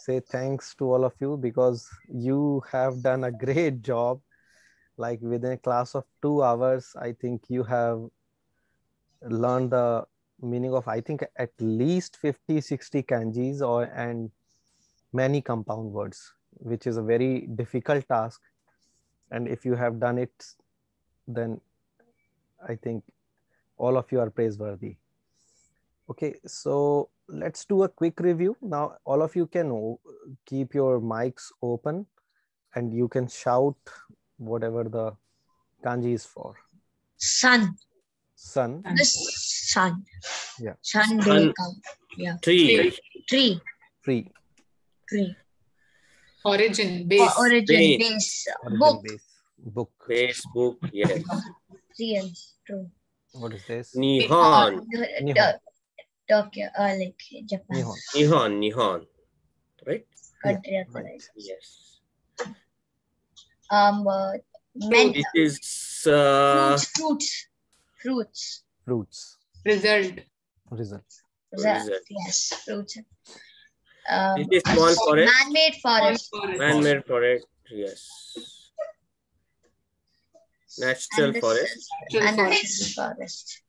say thanks to all of you because you have done a great job. Like within a class of 2 hours, I think you have learned the meaning of, I think, at least 50, 60 kanjis and many compound words, which is a very difficult task. And if you have done it, then I think all of you are praiseworthy. Okay, so let's do a quick review. Now, all of you can keep your mics open and you can shout whatever the kanji is for. Sun. Sun. The sun. Yeah. Sunday. Yeah. Tree. Tree. Tree. Tree. Origin. Base. Origin. Base. Origin, Book. base. Book. Base, book, yes. Real. True. What is this? Nihon. Nihon. Tokyo. Like Japan. Nihon. Nihon. Right? Country. Yeah, right. Yes. Mental. This is Fruits. Result. Result. Result. Yes, fruits. This is small forest. Man-made forest. Man-made forest. Yes. Natural forest. Natural forest.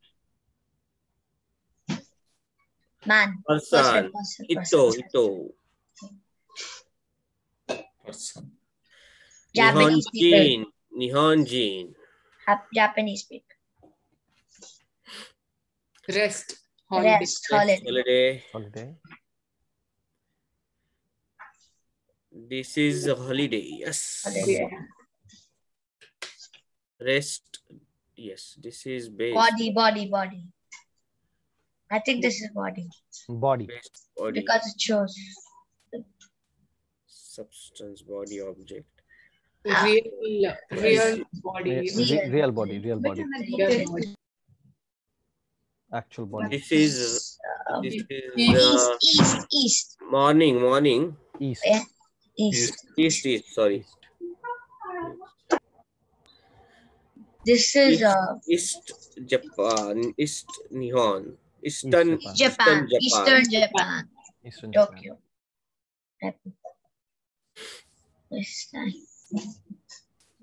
Man. Person. Ito. Person. Japanese people. Nihonjin. Japanese people. Rest. Holiday. Rest. Holiday. Holiday. This is a holiday. Yes. Holiday. Rest. Yes. This is base. Body. I think this is body. Body. Base body. Because it shows. Substance, body, object. Real body. Real body. Actual body. This is East. morning. East. Yeah. East. Sorry. This is East Japan. East Nihon. Eastern Japan. Eastern Tokyo.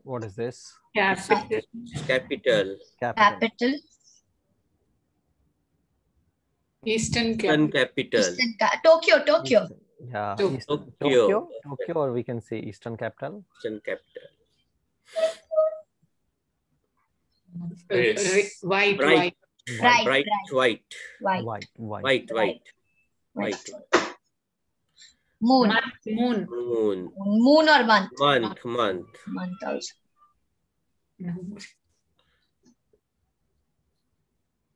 What is this? Capital. Capital. Eastern capital. Tokyo. Yeah. Tokyo. Tokyo, or we can say Eastern capital. Eastern capital. White. Bright white. Moon. Moon or month? Month also.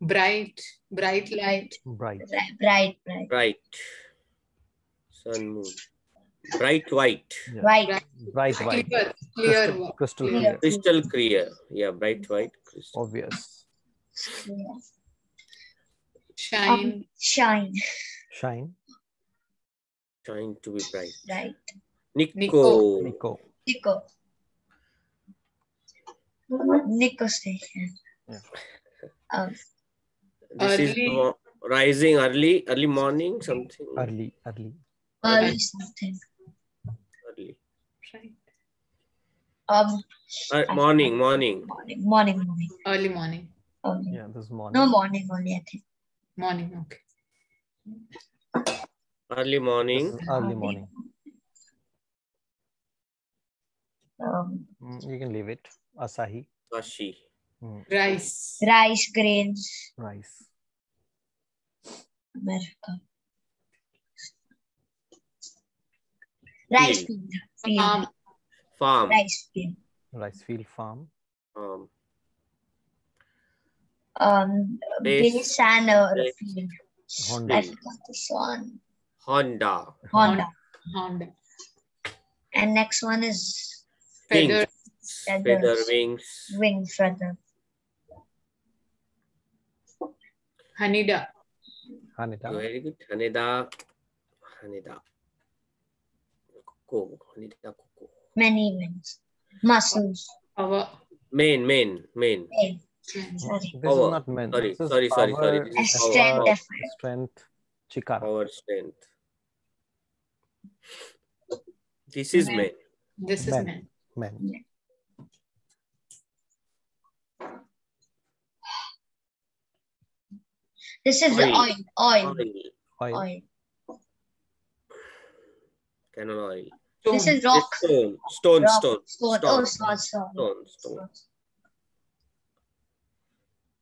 Bright light. Bright. Sun, moon. Bright white. Yeah. White. Bright white. Clear. Crystal clear. Crystal clear. Yeah, bright white. Crystal. Obvious. Shine. Shine. Shine. Trying to be bright. Right. Nico. Nico station. Yeah. This is rising early morning, something. Early. Something. Early. Morning. Early morning. Yeah, this is morning. No, morning only, I think. Morning, okay. Early morning. Early morning. Um, You can leave it. Asahi. Ashi. Rice. Rice, grains. Rice. America. Rice field. Farm. Rice field. Rice field, farm. Base and field. Honda. I forgot this one. Honda. And next one is Feather. Feather, wings. Wing feather. Haneda. Very good. Haneda. Coco. Many wings. Muscles. Power. Main. Sorry. This Power. is not men. Sorry. This is Sorry. power, This is Strength. power. strength. Chikara. Power, strength. This is men. This is men. Men. This is oil. Cannon oil. This is rock. Stone.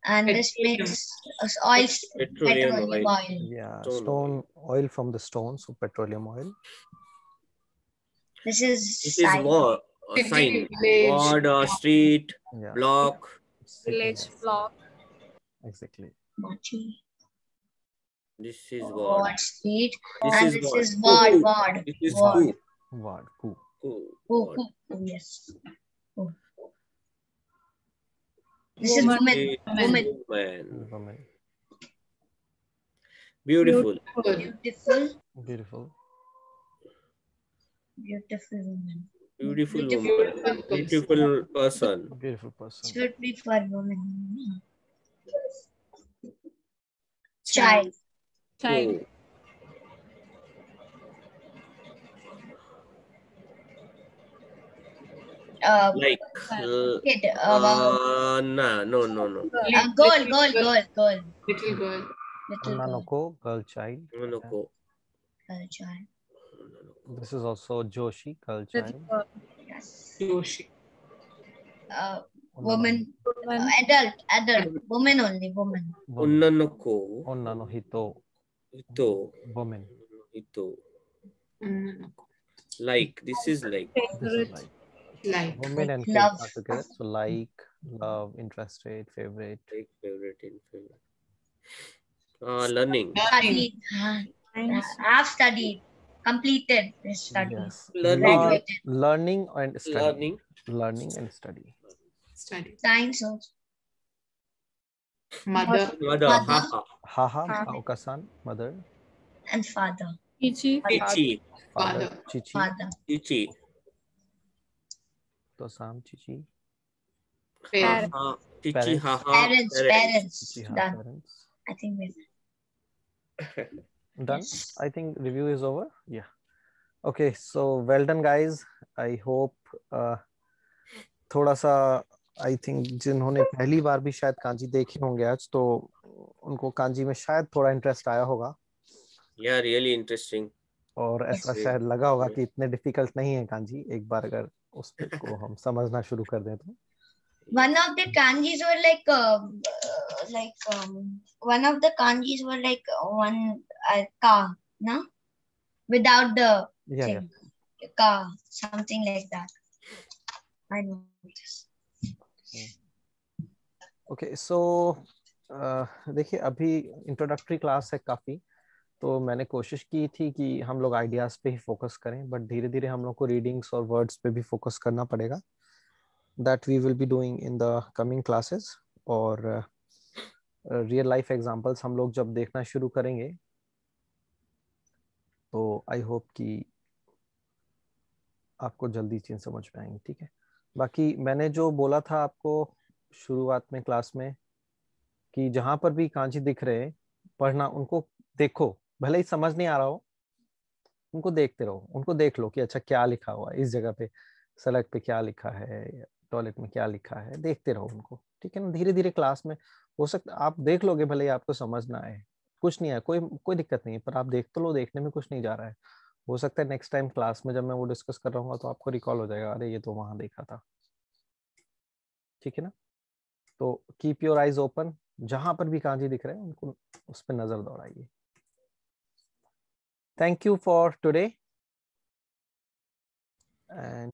And this makes oil. Petroleum oil. Yeah, stone oil from the stone, so petroleum oil. This is war. Sign. Ward, street, block. Village block. Exactly. This is ward. Street. This is ward. This is ward. Ward. Yes. This is woman. Beautiful. Beautiful. Beautiful woman. Beautiful woman. Beautiful person. Beautiful person. Should be for woman. Child. Child. Like kid. no. Girl. Little girl. Nanoko, girl child. Nanoko. Girl child. This is also Joshi, girl child. Yes. Joshi. Woman. Adult. Woman only. Woman. Unnanoko. Onnano hito. Woman. Hito. Like. This is like. Like. Women and kids love. are together. So like, love, interested, favorite. Like, favorite, and favorite. Learning. Studied. I've studied. Completed this study. Yes. Learning. Learning and study. Learning. And study. Science also. Mother. Haha, Aoka-san, mother. And father. Chichi. Father. Chichi. Father. Chichi. Tosam, Chichi. Parents. Chichi, haha. Parents. Chichi, Done. parents. I think we're done. I think review is over. Yeah. Okay. So well done, guys. I hope थोड़ा सा I think जिन्होंने पहली बार भी शायद कांजी देखे होंगे आज तो उनको कांजी में शायद थोड़ा इंटरेस्ट आया होगा. Yeah, really interesting. और ऐसा शायद लगा होगा कि इतने डिफिकल्ट नहीं है कांजी. एक बार अगर उसको हम समझना शुरू कर दें तो. One of the kanjis were like one of the kanjis were like one ka, no? Without the thing. Ka, something like that. I know this. Okay, so देखिए अभी इंट्रोडक्टरी क्लास है काफी, तो मैंने कोशिश की थी कि हम लोग आइडियाज पे ही फोकस करें, बट धीरे धीरे हम लोग को रीडिंग्स और वर्ड्स पे भी फोकस करना पड़ेगा. That we will be doing in the coming classes. और रियल लाइफ एग्जांपल्स हम लोग जब देखना शुरू करेंगे तो आई होप कि आपको जल्दी चीज समझ में आएंगी. ठीक है. बाकी मैंने जो बोला था आपको शुरुआत में क्लास में कि जहां पर भी कांजी दिख रहे हैं पढ़ना, उनको देखो, भले ही समझ नहीं आ रहा हो उनको देखते रहो, उनको देख लो कि अच्छा क्या लिखा हुआ है इस जगह पे, सड़क पे क्या लिखा है, टॉयलेट में क्या लिखा है, देखते रहो उनको. ठीक है ना. धीरे धीरे क्लास में हो सकता आप देख लोगे, भले ही आपको समझ ना आए, कुछ नहीं है, कोई दिक्कत नहीं है, पर आप देख तो लो, देखने में कुछ नहीं जा रहा है. हो सकता है नेक्स्ट टाइम क्लास में जब मैं वो डिस्कस कर रहा हूँ तो आपको रिकॉल हो जाएगा, अरे ये तो वहां देखा था. ठीक है ना. तो कीप योर आइज ओपन, जहां पर भी कांजी दिख रहे हैं उनको उस पर नजर दौड़ाइए. Thank you for today. And